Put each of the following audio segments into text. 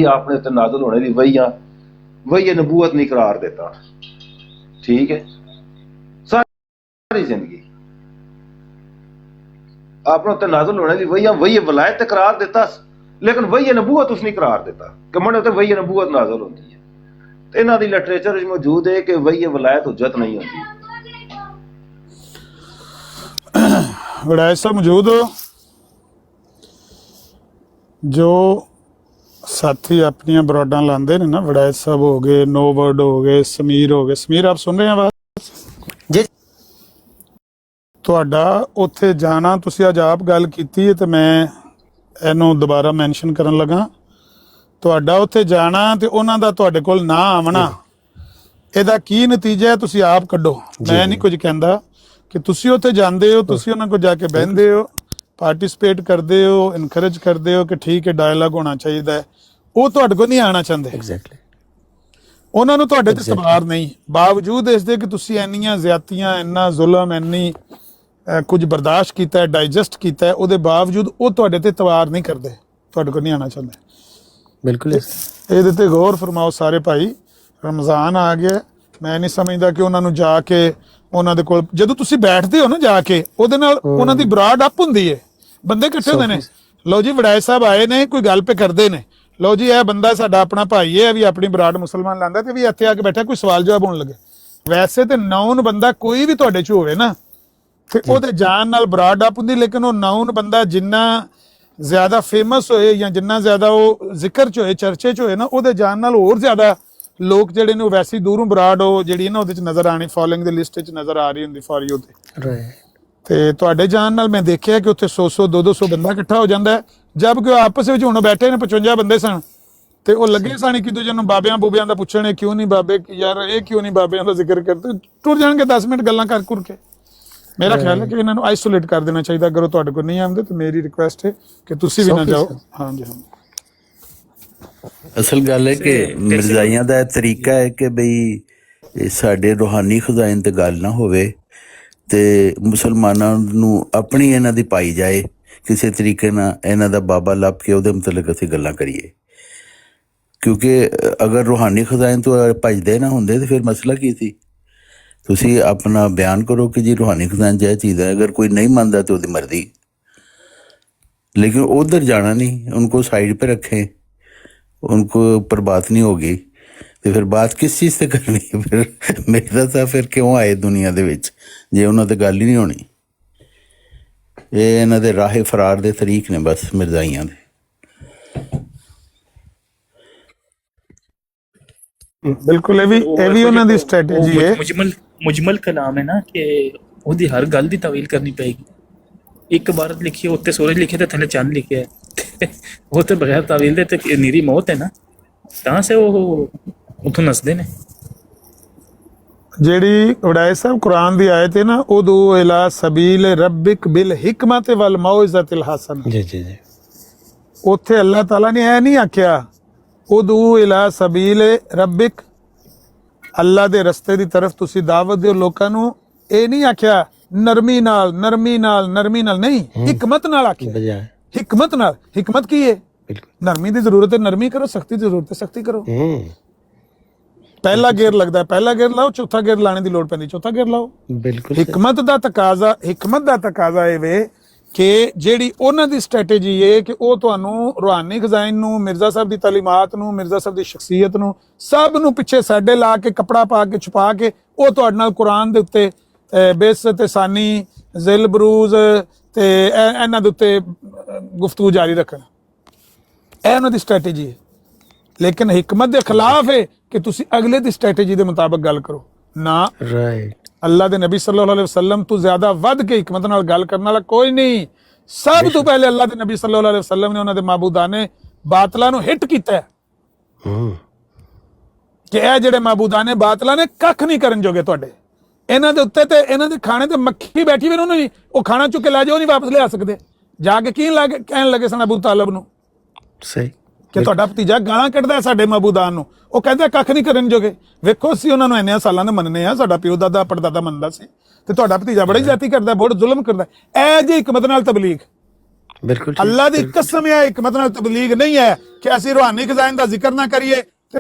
आपने उत्ते नाज़िल होने दी वही नबूवत नहीं करार देता। ठीक है, सारी जिंदगी आपने उत्ते नाज़िल होने दी वही वलायत करार देता, लेकिन वही नबूवत उस नहीं करार देता कि मैंने उत्ते वही नबूवत नाज़िल होती है। तो इन्हां दी लिटरेचर विच मौजूद है कि वही वलायत हुज्जत नहीं होती। वड़ैच साहब मौजूद हो? जो साथी अपनी बराडा लाते ने ना, वड़ैच साहब हो गए, नो वर्ड हो गए, समीर हो गए। समीर आप सुन रहे हैं आवाज जी? ਤੁਹਾਡਾ ਉੱਥੇ ਜਾਣਾ, ਤੁਸੀਂ ਅੱਜ ਆਪ ਗੱਲ ਕੀਤੀ ਹੈ ਤੇ ਮੈਂ ਇਹਨੂੰ ਦੁਬਾਰਾ ਮੈਂਸ਼ਨ ਕਰਨ ਲੱਗਾ। ਤੁਹਾਡਾ ਉੱਥੇ ਜਾਣਾ ਤੇ ਉਹਨਾਂ ਦਾ ਤੁਹਾਡੇ ਕੋਲ ਨਾ ਆਵਣਾ, ਇਹਦਾ ਕੀ ਨਤੀਜਾ ਹੈ ਤੁਸੀਂ ਆਪ ਕੱਢੋ। ਮੈਂ ਨਹੀਂ ਕੁਝ ਕਹਿੰਦਾ ਕਿ ਤੁਸੀਂ ਉੱਥੇ ਜਾਂਦੇ ਹੋ, ਤੁਸੀਂ ਉਹਨਾਂ ਕੋਲ ਜਾ ਕੇ ਬਹਿੰਦੇ ਹੋ, ਪਾਰਟਿਸਿਪੇਟ ਕਰਦੇ ਹੋ, ਇਨਕਰੇਜ ਕਰਦੇ ਹੋ ਕਿ ਠੀਕ ਹੈ ਡਾਇਲੌਗ ਹੋਣਾ ਚਾਹੀਦਾ ਹੈ। ਉਹ ਤੁਹਾਡੇ ਕੋਲ ਨਹੀਂ ਆਉਣਾ ਚਾਹੁੰਦੇ। ਐਗਜ਼ੈਕਟਲੀ ਉਹਨਾਂ ਨੂੰ ਤੁਹਾਡੇ ਤੇ ਸਵਾਰ ਨਹੀਂ, ਬਾਵਜੂਦ ਇਸ ਦੇ ਕਿ ਤੁਸੀਂ ਇੰਨੀਆਂ ਜ਼ਿਆਦਤੀਆਂ, ਇੰਨਾ ਜ਼ੁਲਮ, ਇੰਨੀ ਕੁਝ ਬਰਦਾਸ਼ਤ ਕੀਤਾ ਹੈ, ਡਾਈਜੈਸਟ ਕੀਤਾ ਹੈ, ਉਹਦੇ ਬਾਵਜੂਦ ਉਹ ਤੁਹਾਡੇ ਤੇ ਤਵਾਰ ਨਹੀਂ ਕਰਦੇ, ਤੁਹਾਡੇ ਕੋਲ ਨਹੀਂ ਆਉਣਾ ਚਾਹੁੰਦੇ। ਬਿਲਕੁਲ ਇਹਦੇ ਤੇ ਗੌਰ ਫਰਮਾਓ ਸਾਰੇ ਭਾਈ। ਰਮਜ਼ਾਨ ਆ ਗਿਆ, ਮੈਂ ਨਹੀਂ ਸਮਝਦਾ ਕਿ ਉਹਨਾਂ ਨੂੰ ਜਾ ਕੇ ਉਹਨਾਂ ਦੇ ਕੋਲ ਜਦੋਂ ਤੁਸੀਂ ਬੈਠਦੇ ਹੋ ਨਾ ਜਾ ਕੇ, ਉਹਦੇ ਨਾਲ ਉਹਨਾਂ ਦੀ ਬਰਾਡ ਅਪ ਹੁੰਦੀ ਹੈ, ਬੰਦੇ ਇਕੱਠੇ ਹੁੰਦੇ ਨੇ। ਲਓ ਜੀ ਵੜੈਚ ਸਾਹਿਬ ਆਏ ਨੇ, ਕੋਈ ਗੱਲ ਪੇ ਕਰਦੇ ਨੇ, ਲਓ ਜੀ ਇਹ ਬੰਦਾ ਸਾਡਾ ਆਪਣਾ ਭਾਈ ਹੈ, ਵੀ ਆਪਣੀ ਬਰਾਡ ਮੁਸਲਮਾਨ ਲਾਂਦਾ ਤੇ ਵੀ ਇੱਥੇ ਆ ਕੇ ਬੈਠਾ, ਕੋਈ ਸਵਾਲ ਜਵਾਬ ਹੋਣ ਲੱਗੇ। ਵੈਸੇ ਤੇ ਨਾਊਨ ਬੰਦਾ ਕੋਈ ਵੀ ਤੁਹਾਡੇ ਚ ਹੋਵੇ ਨਾ ਤੇ ਉਹਦੇ ਜਾਣ ਨਾਲ ਬਰਾਡ ਅਪ ਹੁੰਦੀ, ਲੇਕਿਨ ਉਹ ਨਾਊਨ ਬੰਦਾ ਜਿੰਨਾ ਜ਼ਿਆਦਾ ਫੇਮਸ ਹੋਏ ਜਾਂ ਜਿੰਨਾ ਜ਼ਿਆਦਾ ਉਹ ਜ਼ਿਕਰ ਚ ਹੋਏ, ਚਰਚੇ ਚ ਹੋਏ ਨਾ, ਉਹਦੇ ਜਾਣ ਨਾਲ ਹੋਰ ਜ਼ਿਆਦਾ ਲੋਕ ਜਿਹੜੇ ਨੇ ਉਹ ਵੈਸੇ ਦੂਰੋਂ ਬਰਾਡ ਉਹ ਜਿਹੜੀ ਨਾ ਉਹਦੇ ਚ ਨਜ਼ਰ ਆਣੀ, ਫੋਲੋਇੰਗ ਦੀ ਲਿਸਟ ਚ ਨਜ਼ਰ ਆ ਰਹੀ ਹੁੰਦੀ ਫॉर ਯੂ ਤੇ ਤੁਹਾਡੇ ਜਾਣ ਨਾਲ ਮੈਂ ਦੇਖਿਆ ਕਿ ਉੱਥੇ 100 200 ਬੰਦਾ ਇਕੱਠਾ ਹੋ ਜਾਂਦਾ ਹੈ, ਜਦ ਕਿ ਉਹ ਆਪਸ ਵਿੱਚ ਹੁਣ ਬੈਠੇ ਨੇ 55 ਬੰਦੇ ਸਨ ਤੇ ਉਹ ਲੱਗੇ ਸਨ ਇੱਕ ਦੂਜੇ ਨੂੰ ਬਾਬਿਆਂ ਬੂਬਿਆਂ ਦਾ ਪੁੱਛਣ, ਕਿਉਂ ਨਹੀਂ ਬਾਬੇ ਯਾਰ, ਇਹ ਕਿਉਂ ਨਹੀਂ ਬਾਬਿਆਂ ਦਾ ਜ਼ਿਕਰ ਕਰਦੇ, ਟੁਰ ਜਾਣਗੇ 10 ਮਿੰਟ ਗੱਲਾਂ ਕਰ ਕੁਰ ਕੇ। ਮੇਰਾ ਖਿਆਲ ਹੈ ਕਿ ਇਹਨਾਂ ਨੂੰ ਆਈਸੋਲੇਟ ਕਰ ਦੇਣਾ ਚਾਹੀਦਾ। ਅਗਰ ਉਹ ਤੁਹਾਡੇ ਕੋਲ ਨਹੀਂ ਆਉਂਦੇ ਤਾਂ ਮੇਰੀ ਰਿਕੁਐਸਟ ਹੈ ਕਿ ਤੁਸੀਂ ਵੀ ਨਾ ਜਾਓ। ਹਾਂਜੀ ਹਾਂ, ਅਸਲ ਗੱਲ ਹੈ ਕਿ ਮਿਰਜ਼ਾਈਆਂ ਦਾ ਇਹ ਤਰੀਕਾ ਹੈ ਕਿ ਬਈ ਸਾਡੇ ਰੂਹਾਨੀ ਖਜ਼ਾਨੇ ਤੇ ਗੱਲ ਨਾ ਹੋਵੇ ਤੇ ਮੁਸਲਮਾਨਾਂ ਨੂੰ ਆਪਣੀ ਇਹਨਾਂ ਦੀ ਪਾਈ ਜਾਏ, ਕਿਸੇ ਤਰੀਕੇ ਨਾਲ ਇਹਨਾਂ ਦਾ ਬਾਬਾ ਲੱਭ ਕੇ ਉਹਦੇ ਮੁਤਲਕ ਅਸੀਂ ਗੱਲਾਂ ਕਰੀਏ। ਕਿਉਂਕਿ ਅਗਰ ਰੂਹਾਨੀ ਖਜ਼ਾਨੇ ਤੋਂ ਭੱਜਦੇ ਨਾ ਹੁੰਦੇ ਤਾਂ ਫਿਰ ਮਸਲਾ ਕੀ ਸੀ। ਤੁਸੀਂ ਆਪਣਾ ਬਿਆਨ ਕਰੋ ਕਿ ਜੀ ਰੂਹਾਨੀ ਖਜ਼ਾਨੇ 'ਚ ਇਹ ਚੀਜ਼ ਹੈ, ਅਗਰ ਕੋਈ ਨਹੀਂ ਮੰਨਦਾ ਤਾਂ ਉਹਦੀ ਮਰਜ਼ੀ, लेकिन उधर जाना नहीं, उनको साइड पे रखें, उनको पर बात नहीं होगी तो फिर बात किस चीज़ से करनी है। फिर मेरा था फिर क्यों आए दुनिया दे विच जे उन्हां ते गल ही नहीं होनी। ये इन्हां दे राहे फरार दे तरीक ने बस मिर्जाइयां दे। बिल्कुल ये भी उन्हां दी स्ट्रैटेजी है। मुजमल कलाम है ना कि ਉਹਦੀ ਹਰ ਗੱਲ ਦੀ ਤਾਵੀਲ ਕਰਨੀ ਪਏਗੀ। ਇੱਕ ਇਬਾਰਤ ਲਿਖੀ ਉੱਤੇ ਸੂਰਜ ਲਿਖਿਆ ਤੇ ਥੱਲੇ ਚੰਦ ਲਿਖਿਆ ਹੈ, ਉਹ ਤੇ ਬਗੈਰ ਤਾਵੀਲ ਦੇ ਤੇ ਨੀਰੀ ਮੌਤ ਹੈ ਨਾ, ਤਾਂ ਸੇ ਉਹ ਉਥੋਂ ਨਸਦੇ ਨੇ। ਜਿਹੜੀ ਵੜੈਚ ਸਾਹਿਬ ਕੁਰਾਨ ਦੀ ਆਇਤ ਹੈ ਨਾ, ਉਦੂ ਇਲਾ ਸਬੀਲ ਰੱਬਿਕ ਬਿਲ ਹਿਕਮਤ ਵਲ ਮੌਇਜ਼ਤਿਲ ਹਸਨ, ਜੀ ਜੀ ਜੀ, ਉੱਥੇ ਅੱਲਾਹ ਤਾਲਾ ਨੇ ਇਹ ਨਹੀਂ ਆਖਿਆ ਉਦੂ ਇਲਾ ਸਬੀਲ ਰੱਬਿਕ, ਅੱਲਾ ਦੇ ਰਸਤੇ ਦੀ ਤਰਫ ਤੁਸੀਂ ਦਾਵਤ ਦਿਓ ਲੋਕਾਂ ਨੂੰ। ਇਹ ਨਹੀਂ ਆਖਿਆ ਨਰਮੀ ਨਾਲ ਨਹੀਂ, ਹਿਕਮਤ ਨਾਲ ਆਖਿਆ, ਹਿਕਮਤ ਨਾਲ। ਹਿਕਮਤ ਕੀ ਹੈ? ਨਰਮੀ ਦੀ ਜ਼ਰੂਰਤ ਹੈ ਨਰਮੀ ਕਰੋ, ਸਖਤੀ ਦੀ ਜ਼ਰੂਰਤ ਹੈ ਸਖਤੀ ਕਰੋ। ਪਹਿਲਾ ਗੇਅਰ ਲੱਗਦਾ ਪਹਿਲਾ ਗੇਅਰ ਲਾਓ, ਚੌਥਾ ਗੇਅਰ ਲਾਣੇ ਦੀ ਲੋੜ ਪੈਂਦੀ ਚੌਥਾ ਗੇਅਰ ਲਾਓ। ਬਿਲਕੁਲ ਹਿਕਮਤ ਦਾ ਤਕਾਜ਼ਾ ਇਹ ਵੇ ਕਿ ਜਿਹੜੀ ਉਹਨਾਂ ਦੀ ਸਟ੍ਰੈਟੇਜੀ ਹੈ ਕਿ ਉਹ ਤੁਹਾਨੂੰ ਰੂਹਾਨੀ ਖਜ਼ਾਨੇ ਨੂੰ, ਮਿਰਜ਼ਾ ਸਾਹਿਬ ਦੀ ਤਾਲੀਮਾਤ ਨੂੰ, ਮਿਰਜ਼ਾ ਸਾਹਿਬ ਦੀ ਸ਼ਖਸੀਅਤ ਨੂੰ, ਸਭ ਨੂੰ ਪਿੱਛੇ ਸਾਡੇ ਲਾ ਕੇ, ਕੱਪੜਾ ਪਾ ਕੇ, ਛੁਪਾ ਕੇ, ਉਹ ਤੁਹਾਡੇ ਨਾਲ ਕੁਰਾਨ ਦੇ ਉੱਤੇ ਬੇਇੱਜ਼ਤ ਤੇ ਸਾਨੀ, ਜ਼ਿਲ ਬਰੂਜ਼ ਤੇ ਇਹਨਾਂ ਦੇ ਉੱਤੇ ਗੁਫ਼ਤਗੂ ਜਾਰੀ ਰੱਖਣ। ਇਹ ਉਹਨਾਂ ਦੀ ਸਟ੍ਰੈਟੇਜੀ ਹੈ। ਲੇਕਿਨ ਹਿਕਮਤ ਦੇ ਖਿਲਾਫ ਹੈ ਕਿ ਤੁਸੀਂ ਅਗਲੇ ਦੀ ਸਟ੍ਰੈਟੇਜੀ ਦੇ ਮੁਤਾਬਕ ਗੱਲ ਕਰੋ ਨਾ। ਰਾਈਟ, ਅੱਲਾਹ ਦੇ ਨਬੀ ਸੱਲੱਲਾਹੁ ਅਲੈਹਿ ਵਸੱਲਮ ਤੋਂ ਜ਼ਿਆਦਾ ਵੱਧ ਕੇ ਹਿਕਮਤ ਨਾਲ ਗੱਲ ਕਰਨ ਵਾਲਾ ਕੋਈ ਨਹੀਂ। ਸਭ ਤੋਂ ਪਹਿਲੇ ਅੱਲਾਹ ਦੇ ਨਬੀ ਸੱਲੱਲਾਹੁ ਅਲੈਹਿ ਵਸੱਲਮ ਨੇ ਉਹਨਾਂ ਦੇ ਮਾਬੂਦਾਨੇ ਬਾਤਲਾਂ ਨੂੰ ਹਿੱਟ ਕੀਤਾ ਹੈ ਕਿ ਇਹ ਜਿਹੜੇ ਮਾਬੂਦਾਨੇ ਬਾਤਲਾਂ ਨੇ ਕੱਖ ਨਹੀਂ ਕਰਨ ਜੋਗੇ ਤੁਹਾਡੇ। ਇਹਨਾਂ ਦੇ ਉੱਤੇ ਤੇ ਇਹਨਾਂ ਦੇ ਖਾਣੇ ਤੇ ਮੱਖੀ ਬੈਠੀ ਵੀ, ਉਹਨੂੰ ਉਹ ਖਾਣਾ ਚੁੱਕ ਕੇ ਲੈ ਜਾਓ, ਨਹੀਂ ਵਾਪਸ ਲਿਆ ਸਕਦੇ। ਜਾ ਕੇ ਕੀ ਕਹਿਣ ਲੱਗੇ ਸਨ ਅਬੂ ਤਾਲਬ ਨੂੰ ਸਹੀ ਕਿ ਤੁਹਾਡਾ ਭਤੀਜਾ ਗਾਲਾਂ ਕੱਢਦਾ ਸਾਡੇ ਮਾਬੂਦਾਨ ਨੂੰ, ਉਹ ਕਹਿੰਦਾ ਕੱਖ ਨਹੀਂ ਕਰਨ ਜੋਗੇ। ਵੇਖੋ ਅਸੀਂ ਉਹਨਾਂ ਨੂੰ ਇੰਨੇ ਸਾਲਾਂ ਦੇ ਮੰਨਨੇ ਆ, ਸਾਡਾ ਪਿਓ ਦਾਦਾ ਪੜਦਾਦਾ ਮੰਨਦਾ ਸੀ, ਤੇ ਤੁਹਾਡਾ ਭਤੀਜਾ ਬੜੀ ਜਾਤੀ ਕਰਦਾ, ਬਹੁਤ ਜ਼ੁਲਮ ਕਰਦਾ। ਇਹ ਜੀ ਹਿਕਮਤ ਨਾਲ ਤਬਲੀਗ, ਬਿਲਕੁਲ ਅੱਲਾਹ ਦੀ ਕਸਮ ਹੈ ਹਿਕਮਤ ਨਾਲ ਤਬਲੀਗ ਨਹੀਂ ਹੈ ਕਿ ਅਸੀਂ ਰੂਹਾਨੀ ਖਜ਼ਾਨ ਦਾ ਜ਼ਿਕਰ ਨਾ ਕਰੀਏ ਤੇ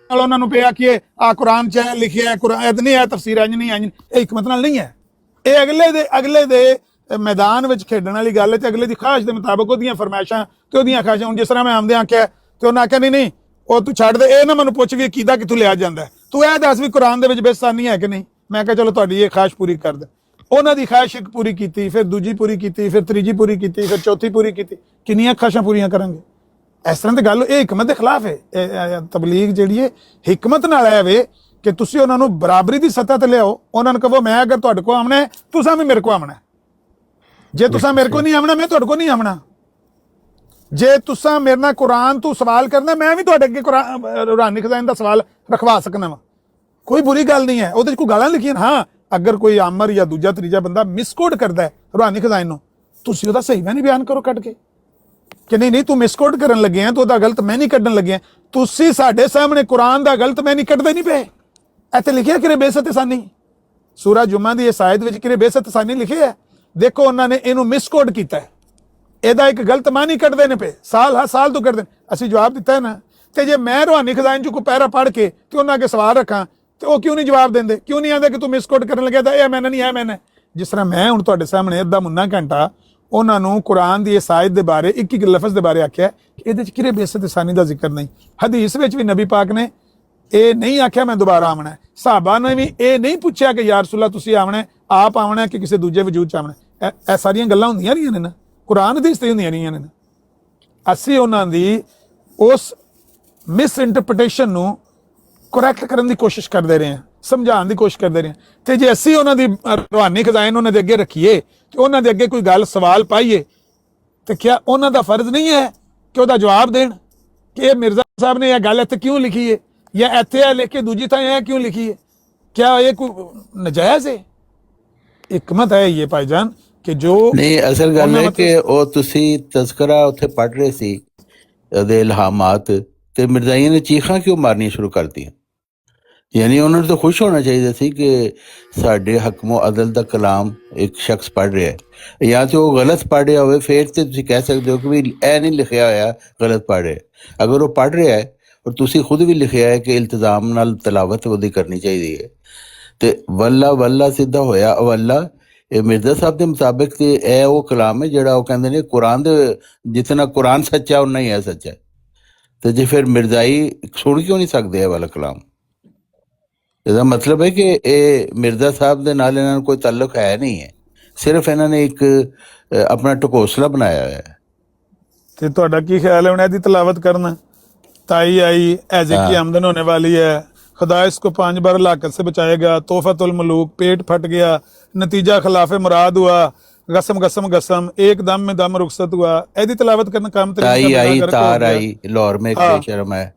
ਨਾਲ ਉਹਨਾਂ ਨੂੰ ਪਿਆ ਕਿ ਆ ਕੁਰਾਨ ਚ ਹੈ ਲਿਖਿਆ ਹੈ, ਕੁਰਾਨ ਨਹੀਂ ਹੈ, ਤਫਸੀਰ ਇੰਜ ਨਹੀਂ ਇੰਜ, ਇਹ ਹਕਮਤ ਨਾਲ ਨਹੀਂ ਹੈ। ਇਹ ਅਗਲੇ ਦੇ ਮੈਦਾਨ ਵਿੱਚ ਖੇਡਣ ਵਾਲੀ ਗੱਲ ਹੈ ਤੇ ਅਗਲੇ ਦੀ ਖਾਹਿਸ਼ ਦੇ ਮੁਤਾਬਕ ਉਹਦੀਆਂ ਫਰਮਾਇਸ਼ਾਂ ਤੇ ਉਹਦੀਆਂ ਖਾਹਿਸ਼ਾਂ। ਹੁਣ ਜਿਸ ਤਰ੍ਹਾਂ ਮੈਂ ਆਮਦੇ ਆਖਿਆ ਤੇ ਉਹਨਾਂ ਆਖਿਆ ਨਹੀਂ ਉਹ ਤੂੰ ਛੱਡ ਦੇ, ਇਹ ਨਾ ਮੈਨੂੰ ਪੁੱਛ ਵੀ ਕੀਦਾ ਕਿੱਥੋਂ ਲਿਆ ਜਾਂਦਾ, ਤੂੰ ਇਹ ਦੱਸ ਵੀ ਕੁਰਾਨ ਦੇ ਵਿੱਚ ਬੇਸਾਨੀ ਹੈ ਕਿ ਨਹੀਂ। ਮੈਂ ਕਿਹਾ ਚਲੋ ਤੁਹਾਡੀ ਇਹ ਖਾਹਿਸ਼ ਪੂਰੀ ਕਰ ਦੇ। ਉਹਨਾਂ ਦੀ ਖਾਹਿਸ਼ ਇੱਕ ਪੂਰੀ ਕੀਤੀ, ਫਿਰ ਦੂਜੀ ਪੂਰੀ ਕੀਤੀ, ਫਿਰ ਤੀਜੀ ਪੂਰੀ ਕੀਤੀ, ਫਿਰ ਚੌਥੀ ਪੂਰੀ ਕੀਤੀ। ਕਿੰਨੀਆਂ ਖਾਹਿਸ਼ਾਂ ਪੂਰੀਆਂ ਕਰਾਂਗੇ? ਇਸ ਤਰ੍ਹਾਂ ਦੀ ਗੱਲ, ਇਹ ਹਕਮਤ ਦੇ ਖਿਲਾਫ ਹੈ। ਤਬਲੀਗ ਜਿਹੜੀ ਹੈ ਹਕਮਤ ਨਾਲ ਆਇਆ ਵੇ ਕਿ ਤੁਸੀਂ ਉਹਨਾਂ ਨੂੰ ਬਰਾਬਰੀ ਦੀ ਸਤਹ ਤੇ ਲਿਆਓ। ਉਹਨਾਂ ਨੂੰ ਕਹੋ ਮੈਂ ਅਗਰ ਤੁਹਾਡੇ ਕੋਲ ਆਉਣਾ ਹੈ ਤੁਸੀਂ ਵੀ ਮੇਰੇ ਕੋਲ ਆਉਣਾ, ਜੇ ਤੁਸੀਂ ਮੇਰੇ ਕੋਲ ਨਹੀਂ ਆਉਣਾ ਮੈਂ ਤੁਹਾਡੇ ਕੋਲ ਨਹੀਂ ਆਉਣਾ। ਜੇ ਤੁਸੀਂ ਮੇਰੇ ਨਾਲ ਕੁਰਾਨ ਤੋਂ ਸਵਾਲ ਕਰਨਾ ਮੈਂ ਵੀ ਤੁਹਾਡੇ ਅੱਗੇ ਕੁਰਾਨ ਰੂਹਾਨੀ ਖਜ਼ਾਨੇ ਦਾ ਸਵਾਲ ਰਖਵਾ ਸਕਣਾ ਵਾ, ਕੋਈ ਬੁਰੀ ਗੱਲ ਨਹੀਂ ਹੈ। ਉਹਦੇ 'ਚ ਕੋਈ ਗਾਲਾਂ ਲਿਖੀਆਂ। ਹਾਂ, ਅਗਰ ਕੋਈ ਆਮਰ ਜਾਂ ਦੂਜਾ ਤੀਜਾ ਬੰਦਾ ਮਿਸਕੋਡ ਕਰਦਾ ਹੈ ਰੂਹਾਨੀ ਖਜ਼ਾਨੇ ਨੂੰ, ਤੁਸੀਂ ਉਹਦਾ ਸਹੀ ਮੈਂ ਨਹੀਂ ਬਿਆਨ ਕਰੋ ਕੱਢ ਕੇ ਕਿ ਨਹੀਂ ਤੂੰ ਮਿਸਕੋਡ ਕਰਨ ਲੱਗੇ ਆ, ਤੂੰ ਉਹਦਾ ਗਲਤ ਮੈਂ ਨਹੀਂ ਕੱਢਣ ਲੱਗੇ। ਤੁਸੀਂ ਸਾਡੇ ਸਾਹਮਣੇ ਕੁਰਾਨ ਦਾ ਗਲਤ ਮੈਂ ਨਹੀਂ ਕੱਢਦੇ ਨਹੀਂ ਪਏ। ਇੱਥੇ ਲਿਖਿਆ ਕਿ ਬੇਇੱਜ਼ਤ ਸਾਨੀ, ਸੂਰਾ ਜੁਮਾ ਦੀ ਇਸ ਆਇਤ ਵਿੱਚ ਕਿ ਬੇਇੱਜ਼ਤ ਸਾਨੀ ਲਿਖਿਆ ਹੈ। ਦੇਖੋ ਉਹਨਾਂ ਨੇ ਇਹਨੂੰ ਮਿਸਕੋਡ ਕੀਤਾ ਹੈ, ਇਹਦਾ ਇੱਕ ਗਲਤ ਮਾਨੀ ਕੱਢਦੇ ਨੇ ਪਏ, ਸਾਲ ਹਰ ਸਾਲ ਤੋਂ ਕਰਦੇ ਨੇ। ਅਸੀਂ ਜਵਾਬ ਦਿੱਤਾ ਹੈ ਨਾ। ਤੇ ਜੇ ਮੈਂ ਰੂਹਾਨੀ ਖਜ਼ਾਨੇ 'ਚ ਕੋਈ ਪੈਰਾ ਪੜ੍ਹ ਕੇ ਤੇ ਉਹਨਾਂ ਅੱਗੇ ਸਵਾਲ ਰੱਖਾਂ ਤੇ ਉਹ ਕਿਉਂ ਨਹੀਂ ਜਵਾਬ ਦਿੰਦੇ? ਕਿਉਂ ਨਹੀਂ ਆਂਦੇ ਕਿ ਤੂੰ ਮਿਸਕੋਡ ਕਰਨ ਲੱਗਿਆ ਤਾਂ ਇਹ ਮੈਨੇ ਨਹੀਂ ਹੈ ਮੈਨੇ। ਜਿਸ ਤਰ੍ਹਾਂ ਮੈਂ ਹੁਣ ਤੁਹਾਡੇ ਸਾਹਮਣੇ ਅੱਧਾ ਮੁੰਨਾ ਘੰਟਾ ਉਹਨਾਂ ਨੂੰ ਕੁਰਾਨ ਦੀ ਇਸ ਆਇਤ ਦੇ ਬਾਰੇ ਇੱਕ ਲਫ਼ਜ਼ ਦੇ ਬਾਰੇ ਆਖਿਆ ਕਿ ਇਹਦੇ 'ਚ ਕਿਰੇ ਬੇਇੱਜ਼ਤ ਸਾਨੀ ਦਾ ਜ਼ਿਕਰ ਨਹੀਂ। ਹਦੀਸ ਵਿੱਚ ਵੀ ਨਬੀ ਪਾਕ ਨੇ ਇਹ ਨਹੀਂ ਆਖਿਆ ਮੈਂ ਦੁਬਾਰਾ ਆਉਣਾ ਹੈ। ਸਾਹਬਾ ਨੇ ਵੀ ਇਹ ਨਹੀਂ ਪੁੱਛਿਆ ਕਿ ਯਾ ਰਸੂਲ ਅੱਲਾਹ ਤੁਸੀਂ ਆਉਣਾ ਆਪ ਆਉਣਾ ਕਿ ਕਿਸੇ ਦੂਜੇ ਵਜੂਦ 'ਚ ਆਉਣਾ। ਇਹ ਸਾਰੀਆਂ ਗੱਲਾਂ ਹੁੰਦੀਆਂ ਰਹੀਆਂ ਨੇ ਨਾ, ਕੁਰਾਨ ਦੀ ਹੁੰਦੀਆਂ ਰਹੀਆਂ ਨੇ ਨਾ। ਅਸੀਂ ਉਹਨਾਂ ਦੀ ਉਸ ਮਿਸ ਇੰਟਰਪ੍ਰੀਟੇਸ਼ਨ ਨੂੰ ਕਰੈਕਟ ਕਰਨ ਦੀ ਕੋਸ਼ਿਸ਼ ਕਰਦੇ ਰਹੇ ਹਾਂ, ਸਮਝਾਉਣ ਦੀ ਕੋਸ਼ਿਸ਼ ਕਰਦੇ ਰਹੇ ਹਾਂ। ਤੇ ਜੇ ਅਸੀਂ ਉਹਨਾਂ ਦੀ ਰੂਹਾਨੀ ਖਜ਼ਾਨੇ ਉਹਨਾਂ ਦੇ ਅੱਗੇ ਰੱਖੀਏ ਤੇ ਉਹਨਾਂ ਦੇ ਅੱਗੇ ਕੋਈ ਗੱਲ ਸਵਾਲ ਪਾਈਏ ਤੇ ਕਿਆ ਉਹਨਾਂ ਦਾ ਫਰਜ਼ ਨਹੀਂ ਹੈ ਕਿ ਉਹਦਾ ਜਵਾਬ ਦੇਣ ਕਿ ਇਹ ਮਿਰਜ਼ਾ ਸਾਹਿਬ ਨੇ ਇਹ ਗੱਲ ਇੱਥੇ ਕਿਉਂ ਲਿਖੀ ਹੈ ਜਾਂ ਇੱਥੇ ਇਹ ਲਿਖ ਕੇ ਦੂਜੀ ਥਾਂ ਇਹ ਕਿਉਂ ਲਿਖੀ ਹੈ? ਕਿਆ ਇਹ ਕੋਈ ਨਜਾਇਜ਼ ਹੈ? ਹਕਮਤ ਹੈ ਇਹ ਭਾਈਜਾਨ ਕਿ ਜੋ ਨਹੀਂ, ਅਸਲ ਗੱਲ ਹੈ ਕਿ ਉਹ ਤੁਸੀਂ ਤਜ਼ਕਰਾ ਉੱਥੇ ਪੜ੍ਹ ਰਹੇ ਸੀ ਉਹਦੇ ਇਲਹਾਮਾਤ ਤੇ ਮਿਰਜ਼ਾਈਆਂ ਨੇ ਚੀਖਾਂ ਕਿਉਂ ਮਾਰਨੀਆਂ ਸ਼ੁਰੂ ਕਰਤੀਆਂ? ਯਾਨੀ ਉਹਨਾਂ ਨੂੰ ਤਾਂ ਖੁਸ਼ ਹੋਣਾ ਚਾਹੀਦਾ ਸੀ ਕਿ ਸਾਡੇ ਹਕਮੋ ਅਦਲ ਦਾ ਕਲਾਮ ਇੱਕ ਸ਼ਖਸ ਪੜ੍ਹ ਰਿਹਾ ਹੈ। ਜਾਂ ਤੇ ਉਹ ਗਲਤ ਪੜ੍ਹ ਰਿਹਾ ਹੋਵੇ ਫਿਰ ਤੇ ਤੁਸੀਂ ਕਹਿ ਸਕਦੇ ਹੋ ਕਿ ਵੀ ਇਹ ਨਹੀਂ ਲਿਖਿਆ ਹੋਇਆ ਗਲਤ ਪੜ੍ਹ ਰਿਹਾ। ਅਗਰ ਉਹ ਪੜ੍ਹ ਰਿਹਾ ਹੈ ਔਰ ਤੁਸੀਂ ਖੁਦ ਵੀ ਲਿਖਿਆ ਹੈ ਕਿ ਇਲਤਜ਼ਾਮ ਨਾਲ ਤਲਾਵਤ ਉਹਦੀ ਕਰਨੀ ਚਾਹੀਦੀ ਹੈ ਤੇ ਵੱਲਾ ਸਿੱਧਾ ਹੋਇਆ ਵੱਲਾ। ਇਹ ਮਿਰਜ਼ਾ ਸਾਹਿਬ ਦੇ ਮੁਤਾਬਿਕ ਤੇ ਇਹ ਉਹ ਕਲਾਮ ਹੈ ਜਿਹੜਾ ਉਹ ਕਹਿੰਦੇ ਨੇ ਕੁਰਾਨ ਦੇ ਜਿਤਨਾ ਕੁਰਾਨ ਸੱਚਾ ਉਨਾ ਹੀ ਹੈ ਸੱਚਾ। ਤੇ ਜੇ ਫਿਰ ਮਿਰਜ਼ਾਈ ਸੁਣ ਕਿਉਂ ਨਹੀਂ ਸਕਦੇ ਇਹ ਵਾਲਾ ਕਲਾਮ? ਇਹਦਾ ਮਤਲਬ ਹੈ ਕਿ ਇਹ ਮਿਰਜ਼ਾ ਸਾਹਿਬ ਦੇ ਨਾਲ ਇਹਨਾਂ ਨੂੰ ਕੋਈ ਤਾਲੁਕ ਹੈ ਨਹੀਂ ਹੈ, ਸਿਰਫ ਇਹਨਾਂ ਨੇ ਇੱਕ ਆਪਣਾ ਢਕੋਸਲਾ ਬਣਾਇਆ ਹੋਇਆ ਹੈ। ਤੇ ਤੁਹਾਡਾ ਕੀ ਖਿਆਲ ਹੈ ਹੁਣ ਇਹਦੀ ਤਲਾਵਤ ਕਰਨਾ? ताई आई ऐसे की आमदन होने वाली है, खुदा इसको 5 बार हलाकत से बचाएगा, तोहफतुल मलूक पेट फट गया, नतीजा खिलाफ मुराद हुआ, गसम गसम गसम एक दम में दम रुखसत हुआ। ऐसी तलावत करना काम ताई आई तार आई लाहौर में एक बेशरम है,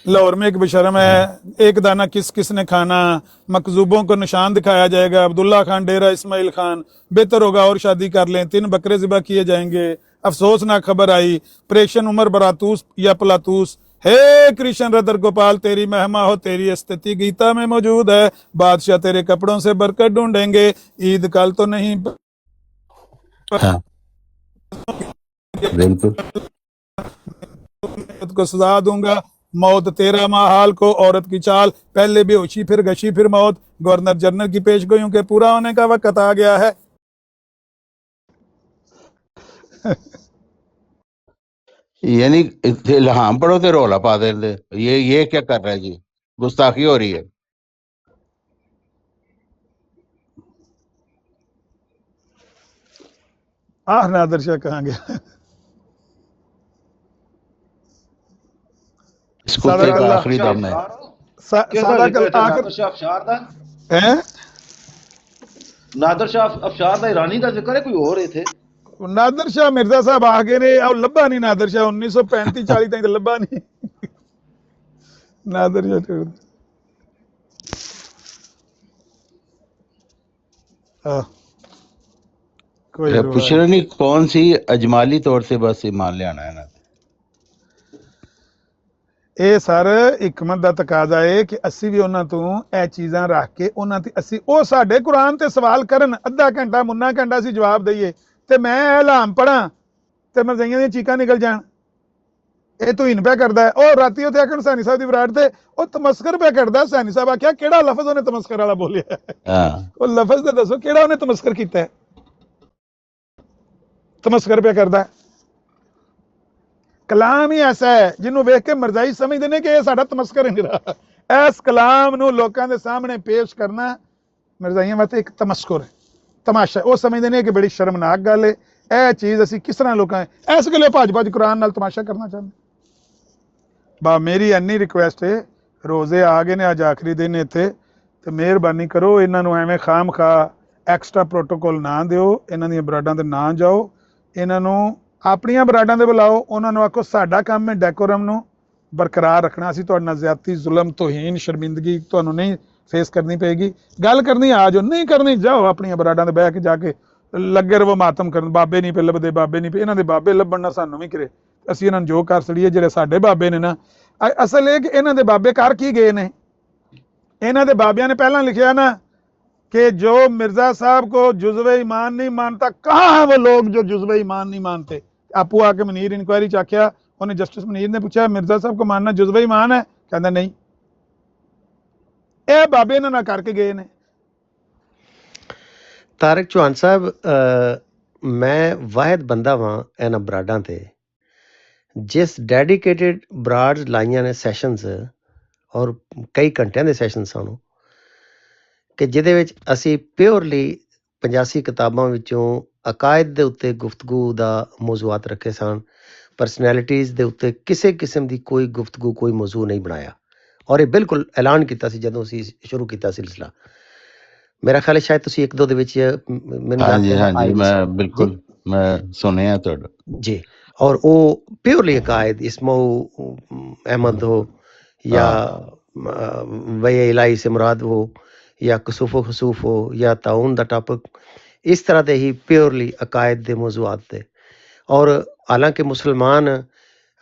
लाहौर में एक बेशरम है, एक दाना किस किसने खाना, मकजूबों को निशान दिखाया जाएगा, अब्दुल्ला खान डेरा इस्माइल खान, बेहतर होगा और शादी कर लें, 3 बकरे ज़िबा किए जाएंगे, अफसोसनाक खबर आई, प्रेषण उमर बरातूस या पलातूस, हे कृष्ण रदर गोपाल तेरी महिमा हो, तेरी स्थिति गीता में मौजूद है, बादशाह तेरे कपड़ों से बरकत ढूंढेंगे, ईद कल तो नहीं। हाँ, बिल्कुल को सजा दूंगा, मौत तेरा माहाल को औरत की चाल, पहले बेहोशी फिर गशी फिर मौत, गवर्नर जनरल की पेशगोइयों के पूरा होने का वक्त आ गया है। यानी इल्हाम पढ़ो तो रौला पा देते, ये क्या कर रहा है जी, गुस्ताखी हो रही है। नादर शाह कहाँ गया? इस कुत्ते का आखिरी दम है। नादर शाह अफशार दा ईरानी दा जिक्र है, कोई और इथे नादर शाह मिर्जा साहब आ गए ने, अब लब्भा नहीं नादर शाह 1935-40 तक लब्भा नहीं नादर शाह। पुछ रहे नहीं कौन सी अजमाली तौर से बस ईमान ले आना है ना। ਇਹ ਸਰ ਹਕਮਤ ਦਾ ਤਕਾਜ਼ਾ ਹੈ ਕਿ ਅਸੀਂ ਵੀ ਉਹਨਾਂ ਤੋਂ ਇਹ ਚੀਜ਼ਾਂ ਰੱਖ ਕੇ ਉਹਨਾਂ ਤੇ ਅਸੀਂ ਉਹ ਸਾਡੇ ਕੁਰਾਨ ਤੇ ਸਵਾਲ ਕਰਨ, ਅੱਧਾ ਘੰਟਾ ਮੁੰਨਾ ਘੰਟਾ ਅਸੀਂ ਜਵਾਬ ਦਈਏ ਤੇ ਮੈਂ ਐਲਾਨ ਪੜਾਂ ਤੇ ਮਰਜ਼ਾਈਆਂ ਦੀਆਂ ਚੀਕਾਂ ਨਿਕਲ ਜਾਣ। ਇਹ ਤੂੰ ਪਿਆ ਕਰਦਾ ਹੈ। ਉਹ ਰਾਤੀ ਉੱਥੇ ਆਖਣ ਸੈਣੀ ਸਾਹਿਬ ਦੀ ਬਰਾੜ ਤੇ ਉਹ ਤਮਸਕਰ ਪਿਆ ਕਰਦਾ। ਸੈਣੀ ਸਾਹਿਬ ਆਖਿਆ ਕਿਹੜਾ ਲਫ਼ਜ਼ ਉਹਨੇ ਤਮਸਕਰ ਵਾਲਾ ਬੋਲਿਆ? ਉਹ ਲਫ਼ਜ਼ ਤੇ ਦੱਸੋ ਕਿਹੜਾ ਉਹਨੇ ਤਮਸਕਰ ਕੀਤਾ ਹੈ? ਤਮਸਕਰ ਪਿਆ ਕਰਦਾ। ਕਲਾਮ ਹੀ ਐਸਾ ਹੈ ਜਿਹਨੂੰ ਵੇਖ ਕੇ ਮਰਜ਼ਾਈ ਸਮਝਦੇ ਨੇ ਕਿ ਇਹ ਸਾਡਾ ਤਮਸਕਰ ਹੈ ਨਿਰਾ। ਇਸ ਕਲਾਮ ਨੂੰ ਲੋਕਾਂ ਦੇ ਸਾਹਮਣੇ ਪੇਸ਼ ਕਰਨਾ ਮਰਜ਼ਾਈਆਂ ਵਾਸਤੇ ਇੱਕ ਤਮਸਕਰ ਹੈ, ਤਮਾਸ਼ਾ। ਉਹ ਸਮਝਦੇ ਨੇ ਕਿ ਬੜੀ ਸ਼ਰਮਨਾਕ ਗੱਲ ਹੈ। ਇਹ ਚੀਜ਼ ਅਸੀਂ ਕਿਸ ਤਰ੍ਹਾਂ ਲੋਕਾਂ ਇਸ ਗੱਲੇ ਭੱਜ ਕੁਰਾਨ ਨਾਲ ਤਮਾਸ਼ਾ ਕਰਨਾ ਚਾਹੁੰਦੇ। ਬਾ ਮੇਰੀ ਇੰਨੀ ਰਿਕੁਐਸਟ ਹੈ, ਰੋਜ਼ੇ ਆ ਗਏ ਨੇ, ਅੱਜ ਆਖਰੀ ਦਿਨ ਇੱਥੇ, ਤੇ ਮਿਹਰਬਾਨੀ ਕਰੋ ਇਹਨਾਂ ਨੂੰ ਐਵੇਂ ਖਾਮ ਖਾ ਐਕਸਟਰਾ ਪ੍ਰੋਟੋਕੋਲ ਨਾ ਦਿਓ। ਇਹਨਾਂ ਦੀਆਂ ਬਰਾਡਾਂ ਤੇ ਨਾ ਜਾਓ, ਇਹਨਾਂ ਨੂੰ ਆਪਣੀਆਂ ਬਰਾਡਾਂ ਤੇ ਬੁਲਾਓ। ਉਹਨਾਂ ਨੂੰ ਆਖੋ ਸਾਡਾ ਕੰਮ ਹੈ ਡੈਕੋਰਮ ਨੂੰ ਬਰਕਰਾਰ ਰੱਖਣਾ। ਅਸੀਂ ਤੁਹਾਡੇ ਨਾਲ ਜ਼ਿਆਦਤੀ, ਜ਼ੁਲਮ, ਤੋਹੀਨ, ਸ਼ਰਮਿੰਦਗੀ ਤੁਹਾਨੂੰ ਨਹੀਂ ਫੇਸ ਕਰਨੀ ਪਏਗੀ। ਗੱਲ ਕਰਨੀ ਆ ਜਾਓ, ਨਹੀਂ ਕਰਨੀ ਜਾਓ ਆਪਣੀਆਂ ਬਰਾਡਾਂ ਤੇ ਬਹਿ ਕੇ ਜਾ ਕੇ ਲੱਗੇ ਰਹੋ ਮਾਤਮ ਕਰਨ। ਬਾਬੇ ਨਹੀਂ ਪਏ ਲੱਭਦੇ, ਬਾਬੇ ਨਹੀਂ ਪਏ। ਇਹਨਾਂ ਦੇ ਬਾਬੇ ਲੱਭਣ ਨਾ ਸਾਨੂੰ ਵੀ ਕਰੇ, ਅਸੀਂ ਇਹਨਾਂ ਨੂੰ ਜੋ ਕਰ ਸੜੀਏ। ਜਿਹੜੇ ਸਾਡੇ ਬਾਬੇ ਨੇ ਨਾ, ਅਸਲ ਇਹ ਕਿ ਇਹਨਾਂ ਦੇ ਬਾਬੇ ਕਰ ਕੀ ਗਏ ਨੇ? ਇਹਨਾਂ ਦੇ ਬਾਬਿਆਂ ਨੇ ਪਹਿਲਾਂ ਲਿਖਿਆ ਨਾ कि जो मिर्जा साहब को जुज़्वे ईमान नहीं मानता, कहाँ है वो लोग जो जुज़्वे ईमान नहीं मानते? आपू आके मुनीर इंक्वायरी च आख्या, उन्हें जस्टिस मुनीर ने पूछा मिर्जा साहब को मानना जुज़्वे ईमान है? कहता नहीं। ਇਹ ਬਾਬੇ ਇਹਨਾਂ ਨਾਲ ਕਰਕੇ ਗਏ ਨੇ। ਤਾਰਿਕ ਚੌਹਾਨ ਸਾਹਿਬ, ਮੈਂ ਵਾਹਿਦ ਬੰਦਾ ਵਾਂ ਇਹਨਾਂ ਬਰਾਡਾਂ ਤੇ ਜਿਸ ਡੈਡੀਕੇਟਿਡ ਬਰਾਡਸ ਲਾਈਆਂ ਨੇ ਸੈਸ਼ਨਸ, ਔਰ ਕਈ ਘੰਟਿਆਂ ਦੇ ਸੈਸ਼ਨ ਸਨ, ਕਿ ਜਿਹਦੇ ਵਿੱਚ ਅਸੀਂ ਪਿਓਰਲੀ 85 ਕਿਤਾਬਾਂ ਵਿੱਚੋਂ ਅਕਾਇਦ ਦੇ ਉੱਤੇ ਗੁਫ਼ਤਗੂ ਦਾ ਮੌਜ਼ੂਆਤ ਰੱਖੇ ਸਨ। ਪਰਸਨੈਲਿਟੀਜ਼ ਦੇ ਉੱਤੇ ਕਿਸੇ ਕਿਸਮ ਦੀ ਕੋਈ ਗੁਫ਼ਤਗੂ, ਕੋਈ ਮੌਜ਼ੂ ਨਹੀਂ ਬਣਾਇਆ। ਔਰ ਇਹ ਬਿਲਕੁਲ ਐਲਾਨ ਕੀਤਾ ਸੀ ਜਦੋਂ ਅਸੀਂ ਸ਼ੁਰੂ ਕੀਤਾ ਸਿਲਸਿਲਾ। ਮੇਰਾ ਖਿਆਲ ਹੈ ਸ਼ਾਇਦ ਤੁਸੀਂ ਇੱਕ ਦੋ ਦੇ ਵਿੱਚ ਹਾਂਜੀ, ਮੈਂ ਬਿਲਕੁਲ ਮੈਂ ਸੁਣਿਆ ਤੁਹਾਡਾ ਜੀ। ਔਰ ਉਹ ਪਿਓਰਲੀ ਅਕਾਇਦ, ਇਸਮਾਊ अहमद हो या वही इलाही से मुराद हो या कसूफ़ो खसूफ हो या ताउन दा टॉपिक, इस तरह के ही प्योरली अकायद के मौजूआत थे। और हालांकि मुसलमान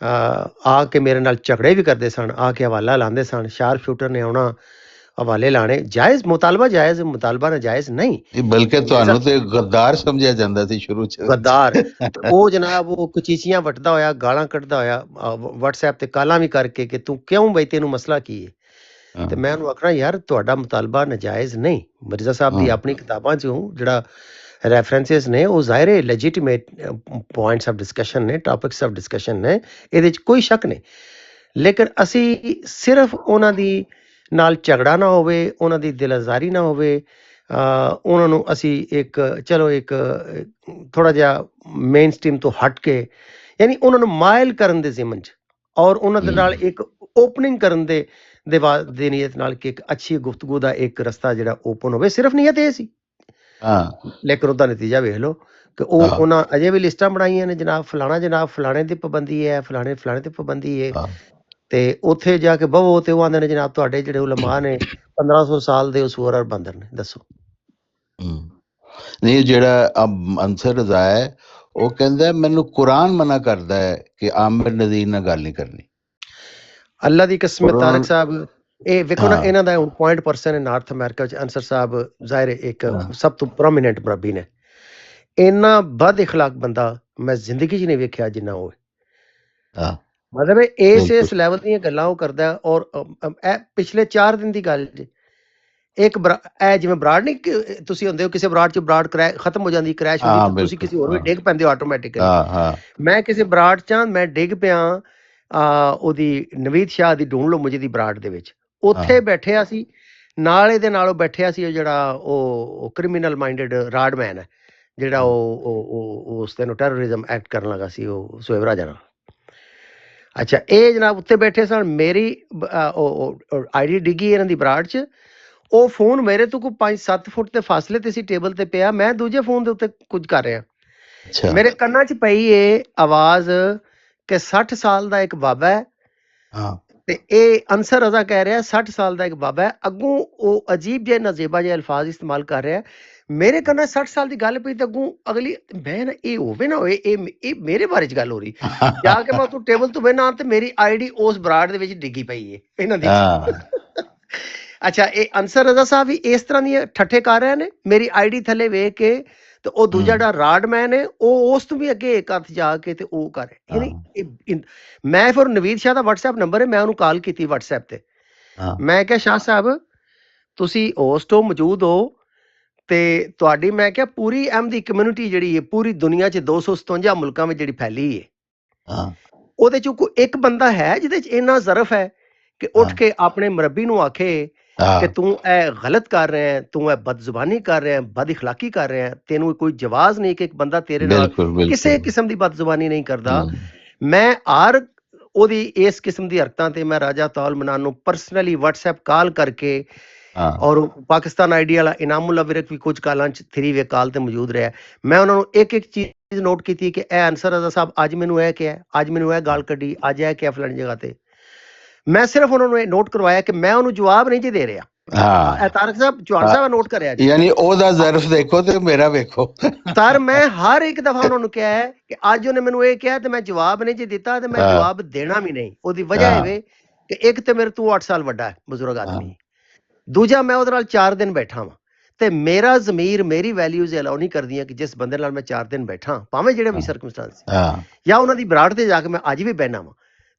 आके मेरे नाल झगड़े भी करते सन, आके हवाला लाते सन। शार्प शूटर ने आना, हवाले लाने। जायज़ मुतालबा, जायज़ मुतालबा नाजायज़ नहीं। बल्कि ਤੁਹਾਨੂੰ ਤੇ ਗੱਦਾਰ ਸਮਝਿਆ ਜਾਂਦਾ ਸੀ ਸ਼ੁਰੂ ਚ। ਗੱਦਾਰ ਉਹ ਜਨਾਬ, ਉਹ ਕਚੀਚੀਆਂ ਵੱਟਦਾ ਹੋਇਆ, ਗਾਲਾਂ ਕੱਢਦਾ ਹੋਇਆ, WhatsApp ਤੇ ਕਾਲਾਂ ਵੀ ਕਰਕੇ ਕਿ ਤੂੰ ਕਿਉਂ ਬਈ, ਤੈਨੂੰ ਮਸਲਾ ਕੀ ਹੈ? ਤੇ ਮੈਂ ਉਹਨੂੰ ਆਖਣਾ ਯਾਰ ਤੁਹਾਡਾ ਮੁਤਾਲਬਾ ਨਜਾਇਜ਼ ਨਹੀਂ। ਮਿਰਜ਼ਾ ਸਾਹਿਬ ਦੀ ਆਪਣੀ ਕਿਤਾਬਾਂ 'ਚੋਂ ਜਿਹੜਾ ਰੈਫਰੈਂਸਿਸ ਨੇ ਉਹ ਜ਼ਾਹਿਰ ਹੈ ਲੈਜੀਟੀਮੇਟ ਪੁਆਇੰਟਸ ਆਫ ਡਿਸਕਸ਼ਨ ਨੇ, ਟਾਪਿਕਸ ਆਫ ਡਿਸਕਸ਼ਨ ਨੇ, ਇਹਦੇ 'ਚ ਕੋਈ ਸ਼ੱਕ ਨਹੀਂ। ਲੇਕਿਨ ਅਸੀਂ ਸਿਰਫ ਉਹਨਾਂ ਦੀ ਨਾਲ ਝਗੜਾ ਨਾ ਹੋਵੇ, ਉਹਨਾਂ ਦੀ ਦਿਲ ਆਜ਼ਾਰੀ ਨਾ ਹੋਵੇ, ਉਹਨਾਂ ਨੂੰ ਅਸੀਂ ਇੱਕ ਚਲੋ ਇੱਕ ਥੋੜ੍ਹਾ ਜਿਹਾ ਮੇਨ ਸਟ੍ਰੀਮ ਤੋਂ ਹਟ ਕੇ, ਯਾਨੀ ਉਹਨਾਂ ਨੂੰ ਮਾਇਲ ਕਰਨ ਦੇ ਜ਼ਿਮਨ 'ਚ, ਔਰ ਉਹਨਾਂ ਦੇ ਨਾਲ ਇੱਕ ਓਪਨਿੰਗ ਕਰਨ ਦੇ ਨੀਅਤ ਨਾਲ ਕਿ ਇੱਕ ਅੱਛੀ ਗੁਫ਼ਤਗੂ ਦਾ ਇੱਕ ਰਸਤਾ ਜਿਹੜਾ ਓਪਨ ਹੋਵੇ। ਸਿਰਫ ਨੀਅਤ ਇਹ ਸੀ, ਲੇਕਿਨ ਉਹਦਾ ਨਤੀਜਾ ਵੇਖ ਲਓ ਕਿ ਉਹਨਾਂ ਅਜੇ ਵੀ ਲਿਸਟਾਂ ਬਣਾਈਆਂ ਨੇ, ਜਨਾਬ ਫਲਾਣੇ ਦੀ ਪਾਬੰਦੀ ਹੈ, ਫਲਾਣੇ ਦੀ ਪਾਬੰਦੀ ਹੈ। ਤੇ ਉੱਥੇ ਜਾ ਕੇ ਬਵੋ ਤੇ ਉਹ ਆਉਂਦੇ ਨੇ ਜਨਾਬ ਤੁਹਾਡੇ ਜਿਹੜੇ ਉਲਮਾ ਨੇ 1500 ਸਾਲ ਦੇ ਉਸੂਰ ਔਰ ਬੰਦਰ ਨੇ। ਦੱਸੋ ਨਹੀਂ, ਜਿਹੜਾ ਅੰਸਰ ਰਜ਼ਾ ਹੈ ਉਹ ਕਹਿੰਦਾ ਮੈਨੂੰ ਕੁਰਾਨ ਮਨਾ ਕਰਦਾ ਹੈ ਕਿ ਆਮਿਰ ਨਜ਼ੀਰ ਨਾਲ ਗੱਲ ਨਹੀਂ ਕਰਨੀ। ਅੱਲਾ ਦੀ ਕਸਮ ਹੈ ਤਾਰਿਕ ਸਾਹਿਬ, ਇਹ ਵੇਖੋ ਨਾ, ਇਹਨਾਂ ਦਾ ਹੁਣ ਪੁਆਇੰਟ ਪਰਸਨ ਹੈ ਨਾਰਥ ਅਮਰੀਕਾ ਵਿੱਚ। ਅੰਸਰ ਸਾਹਿਬ ਜ਼ਾਹਿਰ ਇੱਕ ਸਭ ਤੋਂ ਪ੍ਰੋਮੀਨੈਂਟ ਮੁਰੱਬੀ ਨੇ। ਇੰਨਾ ਬਦ ਇਖਲਾਕ ਬੰਦਾ ਮੈਂ ਜ਼ਿੰਦਗੀ 'ਚ ਨਹੀਂ ਵੇਖਿਆ ਜਿੰਨਾ ਉਹ ਹੈ। ਮਤਲਬ ਇਸ ਲੈਵਲ ਦੀਆਂ ਗੱਲਾਂ ਉਹ ਕਰਦਾ। ਔਰ ਇਹ ਪਿਛਲੇ 4 ਦਿਨ ਦੀ ਗੱਲ ਜੀ, ਇੱਕ ਇਹ ਜਿਵੇਂ ਬਰਾੜ ਨਹੀਂ, ਤੁਸੀਂ ਹੁੰਦੇ ਹੋ ਕਿਸੇ ਬਰਾੜ 'ਚ, ਬਰਾੜ ਖਤਮ ਹੋ ਜਾਂਦੀ, ਕਰੈਸ਼ ਹੁੰਦੀ, ਤੁਸੀਂ ਕਿਸੇ ਹੋਰ ਵੀ ਡਿੱਗ ਪੈਂਦੇ ਹੋ ਆਟੋਮੈਟਿਕਲੀ। ਮੈਂ ਕਿਸੇ ਬਰਾੜ 'ਚ ਮੈਂ ਡਿੱਗ ਪਿਆ, ਉਹਦੀ ਨਵੀਦ ਸ਼ਾਹ ਦੀ ਢੂੰਢ ਲਓ ਮੁਝੇ ਦੀ ਬਰਾੜ ਦੇ ਵਿੱਚ। ਉੱਥੇ ਬੈਠਿਆ ਸੀ, ਨਾਲ ਇਹਦੇ ਨਾਲ ਉਹ ਬੈਠਿਆ ਸੀ ਉਹ ਜਿਹੜਾ ਉਹ ਕ੍ਰਿਮੀਨਲ ਮਾਈਂਡਡ ਰਾਡਮੈਨ ਹੈ, ਜਿਹੜਾ ਉਹ ਉਸ ਦਿਨ ਟੈਰਰਿਜ਼ਮ ਐਕਟ ਕਰਨ ਲੱਗਾ ਸੀ, ਉਹ ਸੁਹੇਬ ਰਾਜਾ ਨਾਲ। ਅੱਛਾ, ਇਹ ਜਨਾਬ ਉੱਤੇ ਬੈਠੇ ਸਨ। ਮੇਰੀ ਆਈਡੀ ਡਿੱਗੀ ਇਹਨਾਂ ਦੀ ਬਰਾੜ 'ਚ। ਉਹ ਫੋਨ ਮੇਰੇ ਤੋਂ ਕੋਈ 5-7 ਫੁੱਟ ਦੇ ਫਾਸਲੇ ਤੇ ਸੀ, ਟੇਬਲ ਤੇ ਪਿਆ। ਮੈਂ ਦੂਜੇ ਫੋਨ ਦੇ ਉੱਤੇ ਕੁਝ ਕਰ ਰਿਹਾ। ਮੇਰੇ ਕੰਨਾਂ 'ਚ ਪਈ ਇਹ ਆਵਾਜ਼ ਕਿ 60 ਸਾਲ ਦਾ ਇੱਕ ਬਾਬਾ ਹੈ, ਤੇ ਇਹ ਅੰਸਰ ਰਜ਼ਾ ਕਹਿ ਰਿਹਾ 60 ਸਾਲ ਦਾ ਇੱਕ ਬਾਬਾ ਹੈ। ਅੱਗੋਂ ਉਹ ਅਜੀਬ ਜਿਹੇ ਨਜ਼ੇਬਾ ਜਿਹੇ ਅਲਫਾਜ਼ ਇਸਤੇਮਾਲ ਕਰ ਰਿਹਾ। ਮੇਰੇ ਕੰਨਾਂ 60 ਸਾਲ ਦੀ ਗੱਲ ਪਈ, ਤੇ ਅੱਗੋਂ ਅਗਲੀ ਮੈਂ ਨਾ ਇਹ ਹੋਵੇ ਨਾ ਹੋਵੇ ਇਹ ਮੇਰੇ ਬਾਰੇ 'ਚ ਗੱਲ ਹੋ ਰਹੀ। ਜਾ ਕੇ ਮੈਂ ਉੱਥੋਂ ਟੇਬਲ ਤੋਂ ਬਹਿਣਾ ਤੇ ਮੇਰੀ ਆਈਡੀ ਉਸ ਬਰਾੜ ਦੇ ਵਿੱਚ ਡਿੱਗੀ ਪਈ ਹੈ ਇਹਨਾਂ ਦੀ। ਅੱਛਾ, ਇਹ ਅੰਸਰ ਰਜ਼ਾ ਸਾਹਿਬ ਵੀ ਇਸ ਤਰ੍ਹਾਂ ਦੀਆਂ ਠੱਠੇ ਕਰ ਰਹੇ ਨੇ। ਮੇਰੀ ਆਈਡੀ ਥੱਲੇ ਵੇਖ ਕੇ ਤੇ ਉਹ ਦੂਜਾ ਹੂੰ, ਜਿਹੜਾ ਰਾਡਮੈਨ ਹੈ ਉਹ ਉਸ ਤੋਂ ਵੀ ਅੱਗੇ ਇੱਕ ਹੱਥ ਜਾ ਕੇ ਤੇ ਉਹ ਕਰ ਯਾਨੀ ਹਾਂ ਮੈਂ ਫਿਰ ਨਵੀਦ ਸ਼ਾਹ ਦਾ WhatsApp ਨੰਬਰ ਹੈ, ਮੈਂ ਉਹਨੂੰ ਕਾਲ ਕੀਤੀ WhatsApp ਤੇ। ਹਾਂ ਮੈਂ ਕਿਹਾ ਸ਼ਾਹ ਸਾਹਿਬ ਤੁਸੀਂ ਉਸ ਤੋਂ ਮੌਜੂਦ ਹੋ ਤੇ ਤੁਹਾਡੀ ਮੈਂ ਕਿਹਾ ਪੂਰੀ ਅਹਿਮਦੀ ਕਮਿਊਨਿਟੀ ਜਿਹੜੀ ਹੈ ਪੂਰੀ ਦੁਨੀਆ 'ਚ 257 ਮੁਲਕਾਂ ਵਿੱਚ ਜਿਹੜੀ ਫੈਲੀ ਹੈ, ਹਾਂ ਉਹਦੇ 'ਚ ਕੋਈ ਇੱਕ ਬੰਦਾ ਹੈ ਜਿਹਦੇ 'ਚ ਇੰਨਾ ਜ਼ਰਫ ਹੈ ਕਿ ਉੱਠ ਹਾਂ ਕੇ ਆਪਣੇ ਮੁਰੱਬੀ ਨੂੰ ਆਖੇ ਕਿ ਹਾਂ ਤੂੰ ਇਹ ਗਲਤ ਕਰ ਰਿਹਾ ਹੈ, ਤੂੰ ਇਹ ਬਦਜ਼ੁਬਾਨੀ ਕਰ ਰਿਹਾ ਹੈ, ਬਦ ਇਖਲਾਕੀ ਕਰ ਰਿਹਾ ਹੈ, ਤੈਨੂੰ ਕੋਈ ਜਵਾਜ਼ ਨਹੀਂ ਕਿ ਇੱਕ ਬੰਦਾ ਤੇਰੇ ਨਾਲ ਬਿਲਕੁਲ ਕਿਸੇ ਬਿਲਕੁਲ ਕਿਸਮ ਦੀ ਬਦਜ਼ੁਬਾਨੀ ਨਹੀਂ ਕਰਦਾ। ਹੂੰ, ਮੈਂ ਹਰ ਉਹਦੀ ਇਸ ਕਿਸਮ ਦੀ ਹਰਕਤਾਂ ਤੇ ਮੈਂ ਰਾਜਾ ਤਾਲ ਮਨਾਨ ਨੂੰ ਪਰਸਨਲੀ WhatsApp ਕਾਲ ਕਰਕੇ, ਹਾਂ ਔਰ ਪਾਕਿਸਤਾਨ ਆਈਡੀ ਵਾਲਾ ਇਨਾਮੁੱਲਾ ਵਿਰਕ ਵੀ ਕੁਝ ਕਾਲਾਂ 'ਚ 3 ਵੇ ਕਾਲ ਤੇ ਮੌਜੂਦ ਰਿਹਾ। ਮੈਂ ਉਹਨਾਂ ਨੂੰ ਇੱਕ ਇੱਕ ਚੀਜ਼ ਨੋਟ ਕੀਤੀ ਕਿ ਇਹ ਅਨਸਰ ਰਜ਼ਾ ਸਾਹਿਬ ਅੱਜ ਮੈਨੂੰ ਇਹ ਕਿਹਾ, ਅੱਜ ਮੈਨੂੰ ਇਹ ਗਾਲ ਕੱਢੀ, ਅੱਜ ਇਹ ਕਿਹਾ ਫਲਾਣੀ ਜਗ੍ਹਾ ਤੇ। ਮੈਂ ਸਿਰਫ ਉਹਨਾਂ ਨੂੰ ਇਹ ਨੋਟ ਕਰਵਾਇਆ ਕਿ ਮੈਂ ਉਹਨੂੰ ਜਵਾਬ ਨਹੀਂ ਜੀ ਦੇ ਰਿਹਾ। ਹਾਂ ਤਾਰਕ ਸਾਹਿਬ ਚੌਹਾਨ ਹਾਂ, ਸਾਹਿਬ ਨੋਟ ਕਰਿਆ ਜੀ। ਯਾਨੀ ਉਹਦਾ ਜ਼ਰਫ ਦੇਖੋ ਤੇ ਮੇਰਾ ਵੇਖੋ। ਸਰ ਮੈਂ ਹਰ ਇੱਕ ਦਫਾ ਉਹਨਾਂ ਨੂੰ ਕਿਹਾ ਹੈ ਕਿ ਅੱਜ ਉਹਨੇ ਮੈਨੂੰ ਇਹ ਕਿਹਾ ਤੇ ਮੈਂ ਜਵਾਬ ਨਹੀਂ ਜੀ ਦਿੱਤਾ ਤੇ ਮੈਂ ਹਾਂ ਜਵਾਬ ਦੇਣਾ ਵੀ ਨਹੀਂ। ਉਹਦੀ ਵਜ੍ਹਾ ਇਹ ਹਾਂ ਵੇ ਕਿ ਇੱਕ ਤੇ ਮੇਰੇ ਤੋਂ 8 ਸਾਲ ਵੱਡਾ ਹੈ, ਬਜ਼ੁਰਗ ਹਾਂ ਆਦਮੀ। ਦੂਜਾ ਮੈਂ ਉਹਦੇ ਨਾਲ 4 ਦਿਨ ਬੈਠਾ ਵਾਂ ਤੇ ਮੇਰਾ ਜ਼ਮੀਰ ਮੇਰੀ ਵੈਲਿਊਜ਼ ਅਲਾਉ ਨਹੀਂ ਕਰਦੀਆਂ ਕਿ ਜਿਸ ਬੰਦੇ ਨਾਲ ਮੈਂ 4 ਦਿਨ ਬੈਠਾ ਭਾਵੇਂ ਜਿਹੜੇ ਵੀ ਸਰਕਮਸਟੈਂਸ ਹਾਂ ਜਾਂ ਉਹਨਾਂ ਦੀ ਬਰਾੜ ਤੇ ਜਾ ਕੇ ਮੈਂ ਅੱਜ ਵੀ ਬਹਿਣਾ ਵਾਂ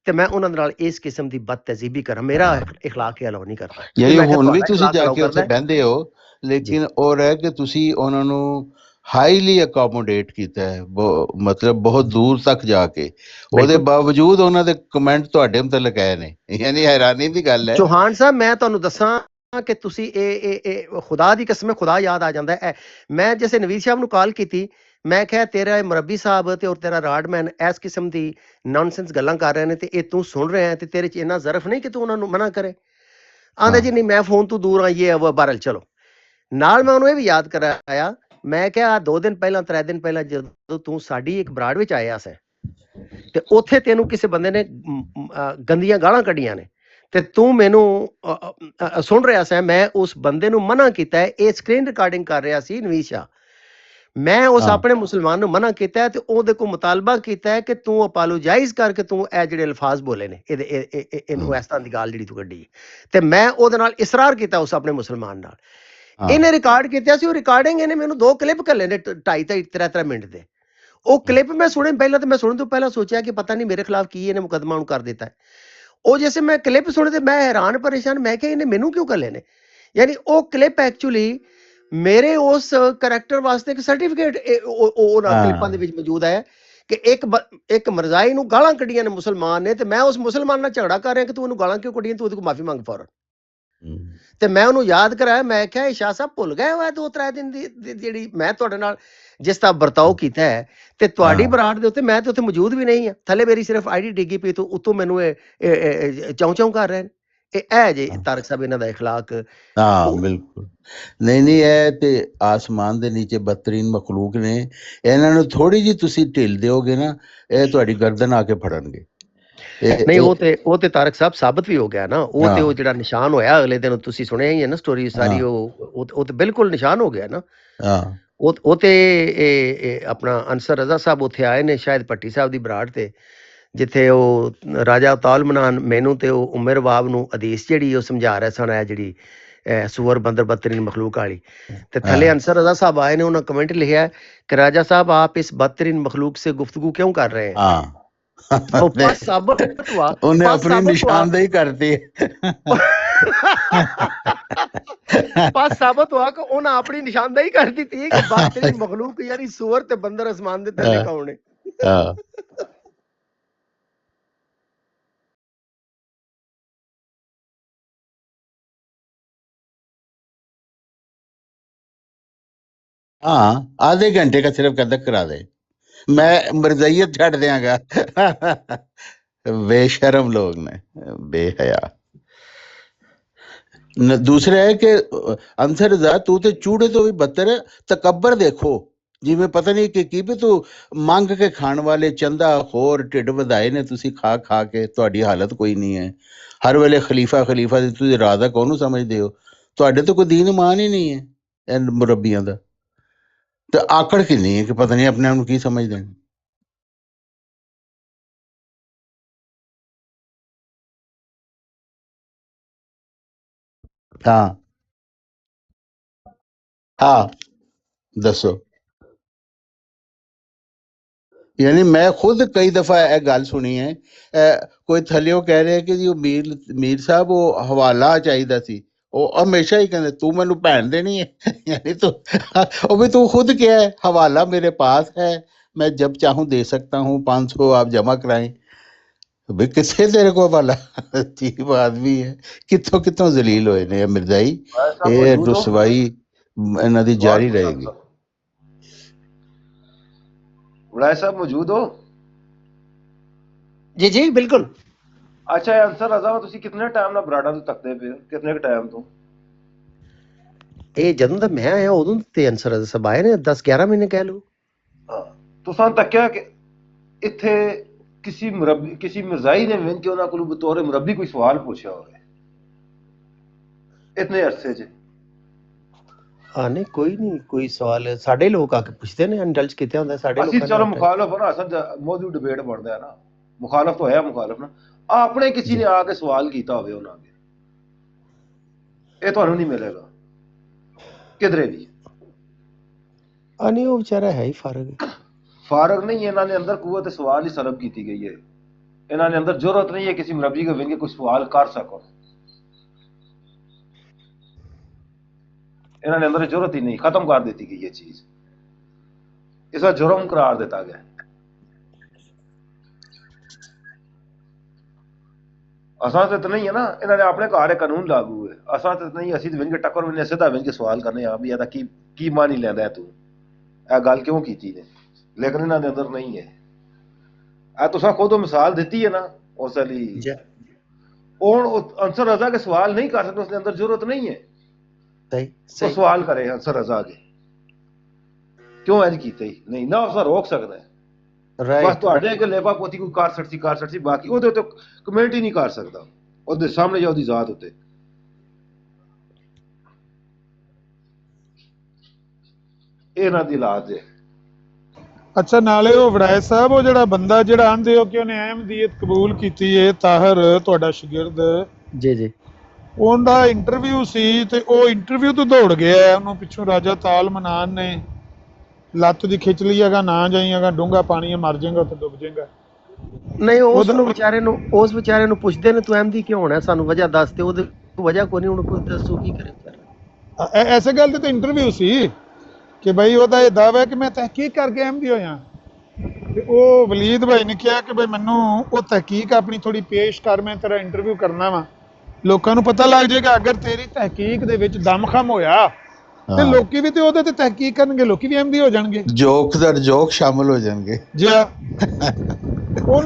ਤੇ ਮੈਂ ਉਹਨਾਂ ਦੇ ਨਾਲ ਇਸ ਕਿਸਮ ਦੀ ਬਦਤਜ਼ੀਬੀ ਕਰਾਂ, ਮੇਰਾ ਇਖਲਾਕ ਅਲਾਉ ਨਹੀਂ ਕਰਦਾ। ਤੇ ਯਾਨੀ ਮੈਂ ਕਿਹਾ ਹੁਣ ਵੀ ਤੁਹਾਡਾ ਤੁਸੀਂ ਇਖਲਾਕ ਜਾ ਅਲਾਉ ਕੇ ਉੱਥੇ ਕਰਦਾ ਹੈ ਬਹਿੰਦੇ ਹੋ, ਜੀ। ਲੇਕਿਨ ਉਹ ਰਹਿ ਕਿ ਤੁਸੀਂ ਉਹਨਾਂ ਨੂੰ ਹਾਈਲੀ ਅਕੋਮੋਡੇਟ ਕੀਤਾ ਹੈ, ਮਤਲਬ ਬਹੁਤ ਦੂਰ ਤੱਕ ਜਾ ਕੇ। ਉਹਦੇ ਬਿਲਕੁਲ ਬਾਵਜੂਦ ਉਹਨਾਂ ਦੇ ਕਮੈਂਟ ਤੁਹਾਡੇ ਮੁਤਲਕ ਆਏ ਨੇ, ਯਾਨੀ ਹੈਰਾਨੀ ਦੀ ਗੱਲ ਹੈ। ਚੌਹਾਨ ਸਾਹਿਬ ਮੈਂ ਤੁਹਾਨੂੰ ਦੱਸਾਂ ਕਿ ਤੁਸੀਂ ਇਹ ਖੁਦਾ ਦੀ ਕਸਮ ਹੈ, ਖੁਦਾ ਯਾਦ ਆ ਜਾਂਦਾ ਹੈ। ਮੈਂ ਜਿਵੇਂ ਨਵੀਦ ਸਾਹਿਬ ਨੂੰ ਕਾਲ ਕੀਤੀ, ਮੈਂ ਕਿਹਾ ਤੇਰਾ ਇਹ ਮੁਰੱਬੀ ਸਾਹਿਬ ਤੇ ਔਰ ਤੇਰਾ ਰਾਡਮੈਨ ਇਸ ਕਿਸਮ ਦੀ ਨੌਨਸੈਂਸ ਗੱਲਾਂ ਕਰ ਰਹੇ ਨੇ ਤੇ ਇਹ ਤੂੰ ਸੁਣ ਰਿਹਾ ਤੇ ਤੇਰੇ 'ਚ ਇੰਨਾ ਜ਼ਰਫ ਨਹੀਂ ਕਿ ਤੂੰ ਉਹਨਾਂ ਨੂੰ ਮਨਾ ਕਰੇ। ਆਂਦਾ ਹਾਂ ਜੀ ਨਹੀਂ ਮੈਂ ਫੋਨ ਤੋਂ ਦੂਰ ਆ, ਇਹ ਉਹ ਬਾਹਰ ਚਲੋ। ਨਾਲ ਮੈਂ ਉਹਨੂੰ ਇਹ ਵੀ ਯਾਦ ਕਰਾਇਆ, ਮੈਂ ਕਿਹਾ 2 ਦਿਨ ਪਹਿਲਾਂ 3 ਦਿਨ ਪਹਿਲਾਂ ਜਦੋਂ ਤੂੰ ਸਾਡੀ ਇੱਕ ਬਰਾੜ ਵਿੱਚ ਆਇਆ ਸੀ ਤੇ ਉੱਥੇ ਤੈਨੂੰ ਕਿਸੇ ਬੰਦੇ ਨੇ ਗੰਦੀਆਂ ਗਾਲਾਂ ਕੱਢੀਆਂ ਨੇ ਤੇ ਤੂੰ ਮੈਨੂੰ ਸੁਣ ਰਿਹਾ ਸੀ। ਮੈਂ ਉਸ ਬੰਦੇ ਨੂੰ ਮਨਾ ਕੀਤਾ ਹੈ, ਇਹ ਸਕਰੀਨ ਰਿਕਾਰਡਿੰਗ ਕਰ ਰਿਹਾ ਸੀ ਨਵੀਦ ਸ਼ਾਹ। ਮੈਂ ਉਸ ਹਾਂ ਆਪਣੇ ਮੁਸਲਮਾਨ ਨੂੰ ਮਨਾ ਕੀਤਾ ਹੈ ਤੇ ਉਹਦੇ ਕੋਲ ਮੁਤਾਲਬਾ ਕੀਤਾ ਹੈ ਕਿ ਤੂੰ ਅਪੋਲੋਜਾਈਜ਼ ਕਰਕੇ ਤੂੰ ਇਹ ਜਿਹੜੇ ਅਲਫਾਜ਼ ਬੋਲੇ ਨੇ ਇਹਨੂੰ ਇਸ ਤਰ੍ਹਾਂ ਦੀ ਗੱਲ ਜਿਹੜੀ ਤੂੰ ਕੱਢੀ। ਤੇ ਮੈਂ ਉਹਦੇ ਨਾਲ ਇਸਰਾਰ ਕੀਤਾ ਉਸ ਆਪਣੇ ਮੁਸਲਮਾਨ ਨਾਲ। ਹਾਂ ਇਹਨੇ ਰਿਕਾਰਡ ਕੀਤਾ ਸੀ, ਉਹ ਰਿਕਾਰਡਿੰਗ ਇਹਨੇ ਮੈਨੂੰ 2 ਕਲਿੱਪ ਘੱਲੇ ਨੇ 2.5 3 ਮਿੰਟ ਦੇ। ਉਹ ਕਲਿੱਪ ਮੈਂ ਸੁਣੇ ਪਹਿਲਾਂ, ਤੇ ਮੈਂ ਸੁਣਨ ਤੋਂ ਪਹਿਲਾਂ ਸੋਚਿਆ ਕਿ ਪਤਾ ਨਹੀਂ ਮੇਰੇ ਖਿਲਾਫ ਕੀ ਇਹਨੇ ਮੁਕੱਦਮਾ ਨੂੰ ਕਰ ਦਿੱਤਾ ਹੈ। ਉਹ ਜਿਵੇਂ ਮੈਂ ਕਲਿੱਪ ਸੁਣੇ ਤੇ ਮੈਂ ਹੈਰਾਨ ਪਰੇਸ਼ਾਨ, ਮੈਂ ਕਿਹਾ ਇਹਨੇ ਮੈਨੂੰ ਕਿਉਂ ਘੱਲੇ ਨੇ। ਯਾਨੀ ਉਹ ਕਲਿੱਪ ਐਕਚੁਅਲੀ ਮੇਰੇ ਉਸ ਕਰੈਕਟਰ ਵਾਸਤੇ ਇੱਕ ਸਰਟੀਫਿਕੇਟ ਉਹਨਾਂ ਕਲਿੱਪਾਂ ਦੇ ਵਿੱਚ ਮੌਜੂਦ ਹੈ ਕਿ ਇੱਕ ਮਰਜ਼ਾਈ ਨੂੰ ਗਾਲਾਂ ਕੱਢੀਆਂ ਨੇ ਮੁਸਲਮਾਨ ਨੇ ਤੇ ਮੈਂ ਉਸ ਮੁਸਲਮਾਨ ਨਾਲ ਝਗੜਾ ਕਰ ਰਿਹਾ ਕਿ ਤੂੰ ਉਹਨੂੰ ਗਾਲਾਂ ਕਿਉਂ ਕੱਢੀਆਂ, ਤੂੰ ਉਹਦੇ ਕੋਲ ਮਾਫੀ ਮੰਗ ਫੌਰਨ। ਤੇ ਮੈਂ ਉਹਨੂੰ ਯਾਦ ਕਰਾਇਆ, ਮੈਂ ਕਿਹਾ ਇਹ ਸ਼ਾਹ ਸਾਹਿਬ ਭੁੱਲ ਗਏ ਹੋਇਆ 2-3 ਦਿਨ ਦੀ ਜਿਹੜੀ ਮੈਂ ਤੁਹਾਡੇ ਨਾਲ ਜਿਸ ਤਰ੍ਹਾਂ ਵਰਤਾਓ ਕੀਤਾ ਹੈ ਤੇ ਤੁਹਾਡੀ ਬਰਾੜ ਦੇ ਉੱਤੇ ਮੈਂ ਤੇ ਉੱਥੇ ਮੌਜੂਦ ਵੀ ਨਹੀਂ ਆ। ਥੱਲੇ ਮੇਰੀ ਸਿਰਫ ਆਈਡੀ ਡਿੱਗੀ ਪਈ ਤੋਂ ਉੱਤੋਂ ਮੈਨੂੰ ਇਹ ਚੌਂ ਕਰ ਰਹੇ ਨੇ। ਇਹ ਜੇ ਤਾਰਕ ਸਾਹਿਬ ਇਹਨਾਂ ਦਾ ਇਖਲਾਕ। ਹਾਂ ਬਿਲਕੁਲ ਨਹੀਂ ਨਹੀਂ, ਇਹ ਤੇ ਆਸਮਾਨ ਦੇ ਨੀਚੇ ਬਦਤਰੀਨ ਮਖਲੂਕ ਨੇ। ਇਹਨਾਂ ਨੂੰ ਥੋੜੀ ਜਿਹੀ ਤੁਸੀਂ ਢਿੱਲ ਦਿਓਗੇ ਨਾ, ਇਹ ਤੁਹਾਡੀ ਗਰਦਨ ਆ ਕੇ ਫੜਨਗੇ। ਨਹੀਂ ਉਹ ਤੇ ਤਾਰਕ ਸਾਹਿਬ ਸਾਬਤ ਵੀ ਹੋ ਗਿਆ ਨਾ। ਉਹ ਤੇ ਉਹ ਜਿਹੜਾ ਨਿਸ਼ਾਨ ਹੋਇਆ ਅਗਲੇ ਦਿਨ ਤੁਸੀਂ ਸੁਣਿਆ ਹੀ ਹੈ ਨਾ ਸਟੋਰੀ ਸਾਰੀ, ਉਹ ਤੇ ਬਿਲਕੁਲ ਨਿਸ਼ਾਨ ਹੋ ਗਿਆ ਨਾ। ਉਹ ਤੇ ਆਪਣਾ ਅਨਸਰ ਰਜ਼ਾ ਸਾਹਿਬ ਉੱਥੇ ਆਏ ਨੇ ਸ਼ਾਇਦ ਭੱਟੀ ਸਾਹਿਬ ਦੀ ਬਰਾੜ ਤੇ, ਜਿੱਥੇ ਉਹ ਰਾਜਾ ਤਾਲ ਮਨਾਨ ਮੈਨੂੰ ਤੇ ਉਹ ਉਮਰ ਬਾਬ ਨੂੰ ਹਦੀਸ ਜਿਹੜੀ ਉਹ ਸਮਝਾ ਰਿਹਾ ਸਨ, ਜਿਹੜੀ ਸੂਰ ਬੰਦਰ ਬਦਤਰੀਨ ਮਖਲੂਕ ਵਾਲੀ। ਤੇ ਥੱਲੇ ਅਨਸਰ ਰਜ਼ਾ ਸਾਹਿਬ ਆਏ ਨੇ, ਉਹਨਾਂ ਕਮੈਂਟ ਲਿਖਿਆ ਕਿ ਰਾਜਾ ਸਾਹਿਬ आप इस बदतरीन मखलूक से गुफ्तगू क्यों कर रहे हैं। ਉਹਨੇ ਆਪਣੀ ਨਿਸ਼ਾਨਦੇਹੀ ਕਰਤੀ। ਪਾਸ ਸਾਬਤ ਹੋਆ ਕਿ ਉਹਨਾਂ ਆਪਣੀ ਨਿਸ਼ਾਨਦੇਹੀ ਕਰ ਦਿੱਤੀ ਕਿ ਬਦਤਰੀਨ ਮਖਲੂਕ ਯਾਰੀ ਸੂਰ ਤੇ ਬੰਦਰ ਅਸਮਾਨ ਦੇ ਥੱਲੇ ਕੌਣ ਹੈ। हाँ आधे घंटे का सिर्फ कदक करा दे, मैं मरज़ियत छड़ दियांगा। बेशरम लोग ने, बेहया। दूसरा है कि अंसर रज़ा तू ते चूड़े तो भी बदतर है। तकब्बर देखो, जिवें पता नहीं कि भी तू मंग के खाण वाले चंदा खोर ढिड वधाए ने तुसी खा खा के, तुहाडी हालत कोई नहीं है। हर वेले खलीफा खलीफा दी तुसी राजा कौनू समझदे हो? तुहाडे तो कोई दीन ईमान ही नहीं है इन मुरब्बियां दा। ਤੇ ਆਕੜ ਕਿੰਨੀ ਹੈ ਕਿ ਪਤਾ ਨਹੀਂ ਆਪਣੇ ਆਪ ਨੂੰ ਕੀ ਸਮਝਦੇ ਨੇ। ਹਾਂ ਹਾਂ ਦੱਸੋ। ਯਾਨੀ ਮੈਂ ਖੁਦ ਕਈ ਦਫਾ ਇਹ ਗੱਲ ਸੁਣੀ ਹੈ, ਕੋਈ ਥੱਲਿਓ ਕਹਿ ਰਿਹਾ ਕਿ ਜੀ ਉਹ ਮੀਰ ਸਾਹਿਬ ਉਹ ਹਵਾਲਾ ਚਾਹੀਦਾ ਸੀ, ਉਹ ਹਮੇਸ਼ਾ ਹੀ ਕਹਿੰਦੇ ਤੂੰ ਮੈਨੂੰ ਭੈਣ ਦੇਣੀ ਹੈ ਯਾਨੀ ਤੂੰ ਉਹ ਵੀ ਤੂੰ खुद किया है हवाला मेरे पास है, मैं जब चाहूँ दे सकता हूँ, 500 आप जमा कराएं। भाई किसे तेरे को हवाला अजीब आदमी है, कितों कितों जलील होए ने मिर्जाई, ये रुसवाई इन्हां दी जारी रहेगी। वड़ाई साहब मौजूद हो? ਜੀ ਜੀ ਬਿਲਕੁਲ। ਅੱਛਾ ਇਹ ਅੰਸਰ ਰਜ਼ਾ ਤੁਸੀਂ ਕਿੰਨੇ ਟਾਈਮ ਨਾਲ ਬਰਾੜਾ ਤੋਂ ਤੱਕਦੇ ਪਏ ਹੋ, ਕਿੰਨੇ ਕੁ ਟਾਈਮ ਤੋਂ? ਇਹ ਜਦੋਂ ਦਾ ਮੈਂ ਆਇਆ ਉਦੋਂ ਤੇ ਅਨਸਰ ਸਭ ਆਏ ਨੇ, 10-11 ਮਹੀਨੇ ਕਹਿ ਲਓ। ਹਾਂ ਤੁਸੀਂ ਤੱਕਿਆ ਕਿ ਇੱਥੇ ਕਿਸੇ ਮੁਰੱਬੀ ਕਿਸੇ ਮਿਰਜ਼ਾਈ ਨੇ ਵਿੰਨ ਕੇ ਉਹਨਾਂ ਕੋਲ ਬਤੌਰ ਮੁਰੱਬੀ ਕੋਈ ਸਵਾਲ ਪੁੱਛਿਆ ਹੋਵੇ ਇਤਨੇ ਅਰਸੇ 'ਚ? ਨਹੀਂ ਕੋਈ ਨਹੀਂ, ਕੋਈ ਸਵਾਲ ਸਾਡੇ ਲੋਕ ਆ ਕੇ ਪੁੱਛਦੇ ਨੇ, ਇੰਡਲਜ ਕਿਤੇ ਹੁੰਦਾ ਸਾਡੇ ਅਸੀਂ ਲੋਕਾਂ ਚਲੋ ਨੇ। ਮੁਖਾਲਫ ਨਾ ਅਸਲ ਮੌਜੂਦ ਡਿਬੇਟ ਬਣਦਾ ਹੈ ਨਾ, ਮੁਖਾਲਫ ਤਾਂ ਹੋਇਆ ਮੁਖਾਲਫ ਨਾ, ਆਪਣੇ ਕਿਸੇ ਨੇ ਆ ਕੇ ਸਵਾਲ ਕੀਤਾ ਹੋਵੇ ਉਹਨਾਂ ਅੱਗੇ, ਇਹ ਤੁਹਾਨੂੰ ਨਹੀਂ ਮਿਲੇਗਾ ਕਿਧਰੇ ਵੀ। ਨਹੀਂ ਉਹ ਵਿਚਾਰਾ ਹੈ ਹੀ ਫਾਰਗ ਨਹੀਂ, ਇਹਨਾਂ ਦੇ ਅੰਦਰ ਕੂਵਤ ਸਵਾਲ ਹੀ ਸਲਬ ਕੀਤੀ ਗਈ ਹੈ, ਇਹਨਾਂ ਦੇ ਅੰਦਰ ਜ਼रूरत नहीं है किसी मुरब्बी को विन के कुछ सवाल कर सको, इन्होंने अंदर जरूरत ही नहीं, खत्म कर देती गई ये चीज, इसका जुर्म करार देता गया। असा तो नहीं है ना, इन्होंने अपने घर कानून लागू है, असा तो नहीं असी विन के टक्कर विन सीधा विन के सवाल करने आ भी की मानी लैंदा है तू, यह गल क्यों की ने, लेकिन इन्होंने अंदर नहीं है। तुसा खुद मिसाल दी है ना उस अली अंसर रजा के सवाल नहीं कर सकते, उसके अंदर जरूरत नहीं है तो सवाल करे अंसर रजा के क्यों इंज कीते ही नहीं ना, उसका रोक सकता है बस तुहाडे अगे लेपा पोती कोई कर सकती बाकी ओहदे ते कमेंट ही नहीं कर सकता, ओहदे सामने या ओहदी जात उत्ते ਇਹ ਨਾ ਦਿਲਾ ਦੇ। ਅੱਛਾ ਨਾਲੇ ਉਹ ਵੜਾਏ ਸਾਹਿਬ, ਉਹ ਜਿਹੜਾ ਬੰਦਾ ਜਿਹੜਾ ਆਂਦੇ ਹੋ ਕਿ ਉਹਨੇ ਅਹਿਮਦੀਅਤ ਕਬੂਲ ਕੀਤੀ ਹੈ, ਤਾਹਰ ਤੁਹਾਡਾ ਸ਼ਾਗਿਰਦ, ਜੀ ਜੀ, ਉਹਦਾ ਇੰਟਰਵਿਊ ਸੀ ਤੇ ਉਹ ਇੰਟਰਵਿਊ ਤੋਂ ਦੌੜ ਗਿਆ, ਉਹਨੂੰ ਪਿੱਛੋਂ ਰਾਜਾ ਤਾਲ ਮਨਾਨ ਨੇ ਲੱਤ ਦੀ ਖਿੱਚ ਲਈ ਹੈਗਾ, ਨਾ ਜਾਈਏਗਾ ਡੂੰਘਾ ਪਾਣੀ ਮਰ ਜਾਏਗਾ ਉੱਥੇ ਡੁੱਬ ਜਾਏਗਾ। ਨਹੀਂ ਉਸ ਵਿਚਾਰੇ ਨੂੰ ਪੁੱਛਦੇ ਨੇ ਤੂੰ ਅਹਿਮਦੀ ਕਿਉਂ ਹੋਣਾ, ਸਾਨੂੰ ਵਜ੍ਹਾ ਦੱਸ ਤੇ ਉਹਦੀ ਵਜ੍ਹਾ ਕੋਈ ਨਹੀਂ, ਉਹਨੂੰ ਕੋਈ ਦੱਸੋ ਕੀ ਕਰੇ। ਐਸੇ ਗੱਲ ਤੇ ਇੰਟਰਵਿਊ ਸੀ ਕਿ ਬਈ ਉਹਦਾ ਇਹ ਦਾਅਵਾ ਹੈ ਕਿ ਮੈਂ ਤਹਿਕੀਕ ਕਰਕੇ ਅਹਿਮਦੀ ਹੋਇਆ, ਤੇ ਉਹ ਵਲੀਦ ਭਾਈ ਨੇ ਕਿਹਾ ਕਿ ਬਈ ਮੈਨੂੰ ਉਹ ਤਹਿਕੀਕ ਆਪਣੀ ਥੋੜੀ ਪੇਸ਼ ਕਰ, ਮੈਂ ਤੇਰਾ ਇੰਟਰਵਿਊ ਕਰਨਾ ਵਾ, ਲੋਕਾਂ ਨੂੰ ਪਤਾ ਲੱਗ ਜਾਏਗਾ ਅਗਰ ਤੇਰੀ ਤਹਿਕੀਕ ਦੇ ਵਿੱਚ ਦਮਖਮ ਹੋਇਆ ਤੇ ਲੋਕੀ ਵੀ ਤੇ ਉਹਦੇ ਤੇ ਤਹਿਕੀਕ ਕਰਨਗੇ, ਲੋਕੀ ਵੀ ਅਹਿਮਦੀ ਹੋ ਜਾਣਗੇ, ਜੋਕ ਸ਼ਾਮਲ ਹੋ ਜਾਣਗੇ ਜੀ।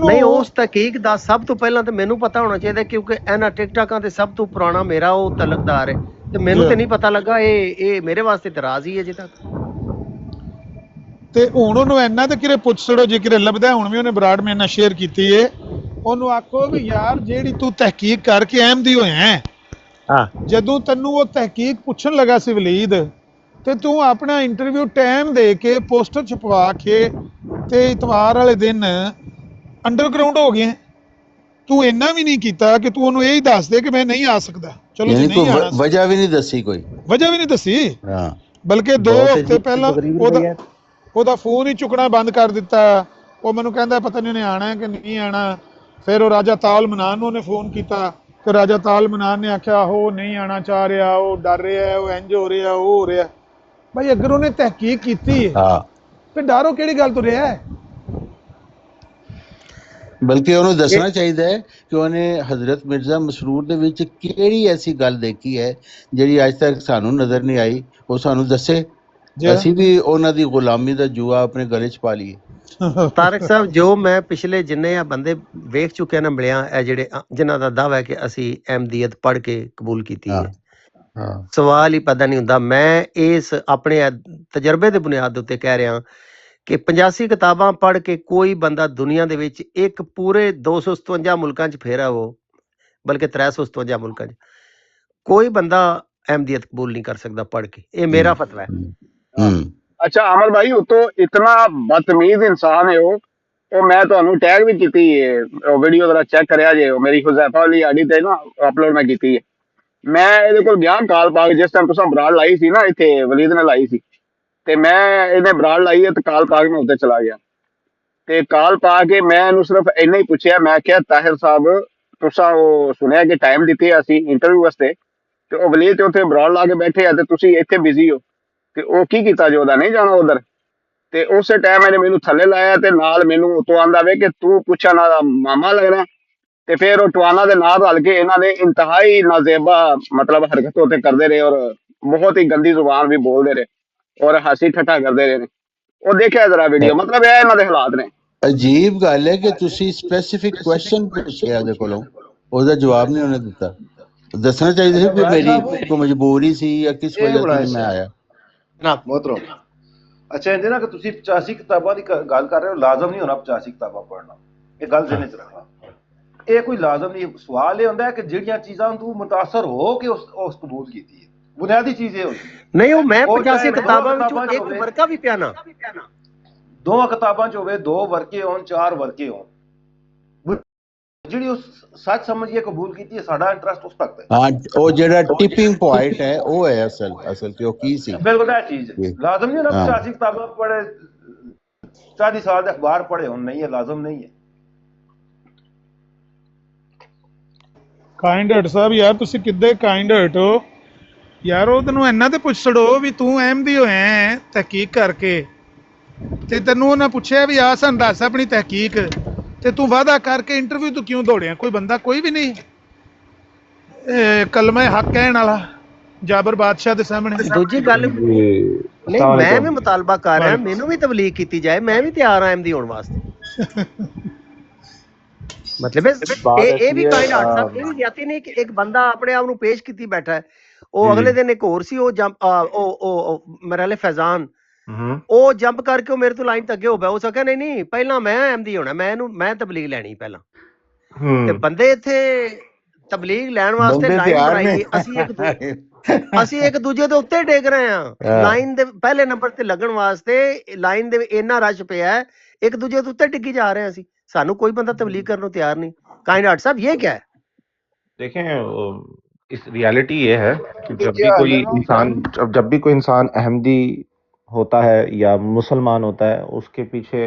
ਨਹੀਂ ਉਸ ਤਹਿਕੀਕ ਦਾ ਸਭ ਤੋਂ ਪਹਿਲਾਂ ਤੇ ਮੈਨੂੰ ਪਤਾ ਹੋਣਾ ਚਾਹੀਦਾ, ਕਿਉਂਕਿ ਇਹਨਾਂ ਟਿਕਟਾਕਾਂ ਤੇ ਸਭ ਤੋਂ ਪੁਰਾਣਾ ਮੇਰਾ ਉਹ ਤਲਕਦਾਰ ਹੈ ਤੇ ਮੈਨੂੰ ਤੇ ਨਹੀਂ ਪਤਾ ਲੱਗਾ, ਇਹ ਮੇਰੇ ਵਾਸਤੇ ਤੇ ਰਾਜ਼ ਹੀ ਹੈ ਅਜੇ ਤੱਕ। ਤੇ ਹੁਣ ਉਹਨੂੰ ਇੰਨਾ ਤੇ ਕਿਰੇ ਪੁੱਛ ਛੜੋ ਜੇ ਕਿਰੇ ਲੱਭਦਾ, ਹੁਣ ਵੀ ਉਹਨੇ ਬਰਾੜ ਮੇਰੇ ਨਾਲ ਸ਼ੇਅਰ ਕੀਤੀ ਏ, ਉਹਨੂੰ ਆਖੋ ਵੀ ਯਾਰ ਜਿਹੜੀ ਤੂੰ ਤਹਿਕੀਕ ਕਰਕੇ ਅਹਿਮਦੀ ਹੋਇਆ ਹੈ, ਜਦੋਂ ਤੈਨੂੰ ਉਹ ਤਹਿਕੀਕ ਪੁੱਛਣ ਲੱਗਾ ਸੀ ਵਲੀਦ, ਤੇ ਤੂੰ ਆਪਣਾ ਇੰਟਰਵਿਊ ਟਾਈਮ ਦੇ ਕੇ ਪੋਸਟਰ ਛਪਵਾ ਕੇ ਤੇ ਇਤਵਾਰ ਵਾਲੇ ਦਿਨ ਅੰਡਰਗਰਾਉਂਡ ਹੋ ਗਿਆ, ਤੂੰ ਇੰਨਾ ਵੀ ਨਹੀਂ ਕੀਤਾ ਕਿ ਤੂੰ ਉਹਨੂੰ ਇਹ ਹੀ ਦੱਸ ਦੇ ਕਿ ਮੈਂ ਨਹੀਂ ਆ ਸਕਦਾ। ਚਲੋ ਜੀ ਨਹੀਂ ਆਣਾ, ਵਜ੍ਹਾ ਵੀ ਨਹੀਂ ਦੱਸੀ, ਕੋਈ ਵਜ੍ਹਾ ਵੀ ਨਹੀਂ ਦੱਸੀ, ਬਲਕਿ 2 ਹਫ਼ਤੇ ਪਹਿਲਾਂ ਉਹਦਾ ਫੋਨ ਹੀ ਚੁੱਕਣਾ ਬੰਦ ਕਰ ਦਿੱਤਾ, ਉਹ ਮੈਨੂੰ ਕਹਿੰਦਾ ਪਤਾ ਨਹੀਂ ਉਹਨੇ ਆਣਾ ਕਿ ਨਹੀਂ ਆਣਾ। ਫਿਰ ਉਹ ਰਾਜਾ ਤਾਲ ਮਨਾਨ ਨੂੰ ਉਹਨੇ ਫੋਨ ਕੀਤਾ ਤੇ ਰਾਜਾ ਤਾਲ ਮਨਾਨ ਨੇ ਆਖਿਆ ਉਹ ਨਹੀਂ ਆਣਾ ਚਾਹ ਰਿਹਾ, ਉਹ ਡਰ ਰਿਹਾ, ਉਹ ਇੰਜ ਹੋ ਰਿਹਾ, ਉਹ ਹੋ ਰਿਹਾ। ਭਾਈ ਅਗਰ ਉਹਨੇ ਤਹਿਕੀਕ ਕੀਤੀ ਤੇ ਡਰ ਉਹ ਕਿਹੜੀ ਗੱਲ ਤੋਂ ਰਿਹਾ ਹੈ? ਬਲਕਿ ਉਹਨੂੰ ਦੱਸਣਾ ਚਾਹੀਦਾ ਹੈ ਕਿ ਉਹਨੇ ਹਜ਼ਰਤ ਮਿਰਜ਼ਾ ਮਸਰੂਰ ਦੇ ਵਿੱਚ ਕਿਹੜੀ ਐਸੀ ਗੱਲ ਦੇਖੀ ਹੈ ਜਿਹੜੀ ਅੱਜ ਤੱਕ ਸਾਨੂੰ ਨਜ਼ਰ ਨਹੀਂ ਆਈ, ਉਹ ਸਾਨੂੰ ਦੱਸੇ, ਅਸੀਂ ਵੀ ਉਹਨਾਂ ਦੀ ਗੁਲਾਮੀ ਦਾ ਜੂਆ ਆਪਣੇ ਗਲੇ 'ਚ ਪਾ ਲਈਏ। ਤਾਰਕ ਸਾਹਿਬ, ਜੋ ਮੈਂ ਪਿਛਲੇ ਜਿੰਨੇ ਆ ਬੰਦੇ ਵੇਖ ਚੁੱਕਿਆ ਨਾ ਮਿਲਿਆ, ਇਹ ਜਿਹੜੇ ਜਿਨ੍ਹਾਂ ਦਾ ਦਾਅਵਾ ਹੈ ਕਿ ਅਸੀਂ ਅਹਿਮਦੀਅਤ ਪੜ੍ਹ ਕੇ ਕਬੂਲ ਕੀਤੀ ਹੈ, ਸਵਾਲ ਹੀ ਪੈਦਾ ਨਹੀਂ ਹੁੰਦਾ। ਮੈਂ ਇਸ ਆਪਣੇ ਤਜਰਬੇ ਦੇ ਬੁਨਿਆਦ ਉੱਤੇ ਕਹਿ ਰਿਹਾ ਕਿ 85 ਕਿਤਾਬਾਂ ਪੜ੍ਹ ਕੇ ਕੋਈ ਬੰਦਾ ਦੁਨੀਆ ਦੇ ਵਿੱਚ ਇੱਕ ਪੂਰੇ 257 ਮੁਲਕਾਂ 'ਚ ਫੇਰਾ, ਉਹ ਬਲਕਿ 357 ਮੁਲਕਾਂ 'ਚ ਕੋਈ ਬੰਦਾ अहमदियत कबूल नहीं कर सकता पढ़ के, ये मेरा फतवा है। अच्छा अमर भाई, तो इतना बदतमीज इंसान है वो मैं तो टैग भी की वीडियो जरा चेक करिया जे, मेरी हुज़ैफा वाली आईडी ते ना अपलोड मैं की, मैं इहदे कोल गया काल पाक जिस टाइम तुसां बराड़ लाई सी ना, इत्थे वलीद ने लाई सी, ते मैं इहने बराड़ लाई है ते काल पाक में उत्ते चला गया, ਤੇ ਕਾਲ ਪਾ ਕੇ ਮੈਂ ਇਹਨੂੰ ਸਿਰਫ ਇੰਨਾ ਹੀ ਪੁੱਛਿਆ, ਮੈਂ ਕਿਹਾ ਤਾਹਿਰ ਸਾਹਿਬ ਤੁਸੀਂ ਉਹ ਸੁਣਿਆ ਕਿ ਟਾਈਮ ਦਿੱਤੇ ਆ ਅਸੀਂ ਇੰਟਰਵਿਊ ਵਾਸਤੇ, ਤੇ ਉਹ ਵਲੀਦ ਤੇ ਉੱਥੇ ਬਰਾੜ ਲਾ ਕੇ ਬੈਠੇ ਆ ਤੇ ਤੁਸੀਂ ਇੱਥੇ ਬਿਜ਼ੀ ਹੋ, ਤੇ ਉਹ ਕੀ ਕੀਤਾ ਜੋ ਉਹਦਾ ਨਹੀਂ ਜਾਣਾ ਉਧਰ। ਤੇ ਉਸੇ ਟਾਈਮ ਇਹਨੇ ਮੈਨੂੰ ਥੱਲੇ ਲਾਇਆ ਤੇ ਨਾਲ ਮੈਨੂੰ ਉਤੋਂ ਆਂਦਾ ਵੇ ਕਿ ਤੂੰ ਪੁੱਛਣ ਦਾ ਮਾਮਾ ਲੱਗਣਾ। ਤੇ ਫਿਰ ਉਹ ਟਵਾਨਾ ਦੇ ਨਾਲ ਰਲ ਕੇ ਇਹਨਾਂ ਨੇ ਇੰਤਹਾਈ ਨਾਜ਼ੇਬਾ ਮਤਲਬ ਹਰਕਤ ਉੱਤੇ ਕਰਦੇ ਰਹੇ, ਔਰ ਬਹੁਤ ਹੀ ਗੰਦੀ ਜ਼ੁਬਾਨ ਵੀ ਬੋਲਦੇ ਰਹੇ, ਔਰ ਹਾਸੀ ਠੱਠਾ ਕਰਦੇ ਰਹੇ ਨੇ। ਉਹ ਦੇਖਿਆ ਜਰਾ ਵੀਡੀਓ, ਮਤਲਬ ਇਹ ਇਹਨਾਂ ਦੇ ਹਾਲਾਤ ਨੇ। ਅਜੀਬ ਗੱਲ ਹੈ ਕਿ ਤੁਸੀਂ ਸਪੈਸੀਫਿਕ ਕੁਐਸਚਨ ਪੁੱਛਿਆ ਉਹਦੇ ਕੋਲੋਂ, ਉਹਦਾ ਜਵਾਬ ਨਹੀਂ ਉਹਨੇ ਦਿੱਤਾ। ਦੱਸਣਾ ਚਾਹੀਦਾ ਸੀ ਕਿ ਮੇਰੀ ਕੋਈ ਮਜਬੂਰੀ ਸੀ ਜਾਂ ਕਿਸ ਵਜ੍ਹਾ ਤੋਂ ਮੈਂ ਆਇਆ। ਜਨਾਬ मोहतरम, अच्छा इंदे ना कि तुसी 85 किताबां दी गल कर रहे हो, लाजम नहीं होना 85 किताबां पढ़ना, ये गल ज़हन च रखना। ये कोई लाजम नहीं, सवाल ये होंदा है कि जिहड़ियां चीज़ां तू मुतासर हो के उस कबूल कीती है, बुनियादी चीज़ ये होंदी है। ਨਹੀਂ ਉਹ ਮੈਂ ਉਹ 85 ਚਾਹੇ ਕਿਤਾਬਾਂ ਦੋ ਵਿੱਚੋਂ ਇੱਕ ਹੋਵੇ। ਵਰਕਾ ਵੀ ਪਿਆ ਨਾ। दो किताबां च होवे, 2 वर्के होन, 4 वर्के होन, जिहड़ी उस सच समझिए कबूल कीती है, साडा इंटरस्ट उस तक है। ਹਾਂ ਉਹ ਜਿਹੜਾ ਟਿਪਿੰਗ ਪੁਆਇੰਟ ਹੈ ਉਹ ਹੈ ਅਸਲ ਕਿ ਉਹ ਕੀ ਸੀ। बिल्कुल ये चीज़ है, जी। लाजम नहीं होना हाँ। 85 किताबां पढ़े, 40 साल के अखबार पढ़े होन, नहीं है, लाजम नहीं है। ਕਾਈਂਡ ਹਰਟ ਸਾਹਿਬ ਯਾਰ ਤੁਸੀਂ ਕਿੱਦੇ ਕਾਈਂਡ ਹਰਟ ਹੋ ਯਾਰ, ਉਹ ਤੈਨੂੰ ਇੰਨਾ ਤੇ ਪੁੱਛ ਛੜੋ ਵੀ ਤੂੰ ਅਹਿਮਦੀ ਹੋਇਆ ਹੈ ਤਹਿਕੀਕ ਕਰਕੇ, ਤੇ ਤੈਨੂੰ ਉਹਨਾਂ ਪੁੱਛਿਆ ਵੀ ਆ ਸਾਨੂੰ ਦੱਸ ਆਪਣੀ ਤਹਿਕੀਕ, ਤੇ ਤੂੰ ਵਾਅਦਾ ਕਰਕੇ ਇੰਟਰਵਿਊ ਤੋਂ ਕਿਉਂ ਦੌੜਿਆ? ਕੋਈ ਬੰਦਾ ਕੋਈ ਵੀ ਨਹੀਂ ਕਲਮਾ ਹੱਕ ਕਹਿਣ ਵਾਲਾ ਜਾਬਰ ਬਾਦਸ਼ਾਹ ਦੇ ਸਾਹਮਣੇ। ਦੂਜੀ ਗੱਲ ਨਹੀਂ, ਮੈਂ ਵੀ ਮੁਤਾਲਬਾ ਕਰ ਰਿਹਾ ਮੈਨੂੰ ਵੀ ਤਬਲੀਗ ਕੀਤੀ ਜਾਏ, ਮੈਂ ਵੀ ਤਿਆਰ ਆ ਅਹਿਮਦੀ ਹੋਣ ਵਾਸਤੇ। ਮਤਲਬ ਇਹ ਵੀ ਕਾਇਨ ਆਰਟ ਸਾਹਿਬ ਇਹ ਵੀ ਜਾਤੀ ਨਹੀਂ ਕਿ ਇੱਕ ਬੰਦਾ ਆਪਣੇ ਆਪ ਨੂੰ ਪੇਸ਼ ਕੀਤੀ ਬੈਠਾ ਹੈ। ਉਹ ਅਗਲੇ ਦਿਨ ਇੱਕ ਹੋਰ ਸੀ, ਉਹ ਜੰਪ ਉਹ ਮੇਰੇ ਲਈ ਫੈਜ਼ਾਨ, ਉਹ ਜੰਪ ਕਰਕੇ ਉਹ ਮੇਰੇ ਤੋਂ ਲਾਈਨ ਤੱਕ ਹੋ ਪਿਆ। ਉਹ ਸਕਿਆ ਨਹੀਂ ਪਹਿਲਾਂ ਮੈਂ ਅਹਿਮਦੀ ਹੋਣਾ, ਮੈਂ ਤਬਲੀਗ ਲੈਣੀ ਪਹਿਲਾਂ। ਤੇ ਬੰਦੇ ਇੱਥੇ ਤਬਲੀਗ ਲੈਣ ਵਾਸਤੇ ਲਾਈਨ ਬਣਾਈ, ਅਸੀਂ ਇੱਕ ਦੂਜੇ ਦੇ ਉੱਤੇ ਡੇਗ ਰਹੇ ਹਾਂ ਲਾਈਨ ਦੇ ਪਹਿਲੇ ਨੰਬਰ ਤੇ ਲੱਗਣ ਵਾਸਤੇ। ਲਾਈਨ ਦੇ ਇੰਨਾ ਰਸ਼ ਪਿਆ, ਇੱਕ ਦੂਜੇ ਦੇ ਉੱਤੇ ਡਿੱਗੀ ਜਾ ਰਹੇ ਅਸੀਂ, ਸਾਨੂੰ ਕੋਈ ਬੰਦਾ तबलीग करने को तैयार नहीं। काइंड आर्ट साहब ये क्या है? देखें इस रियलिटी ये है कि जब भी कोई इंसान अहमदी होता है या मुसलमान होता है, उसके पीछे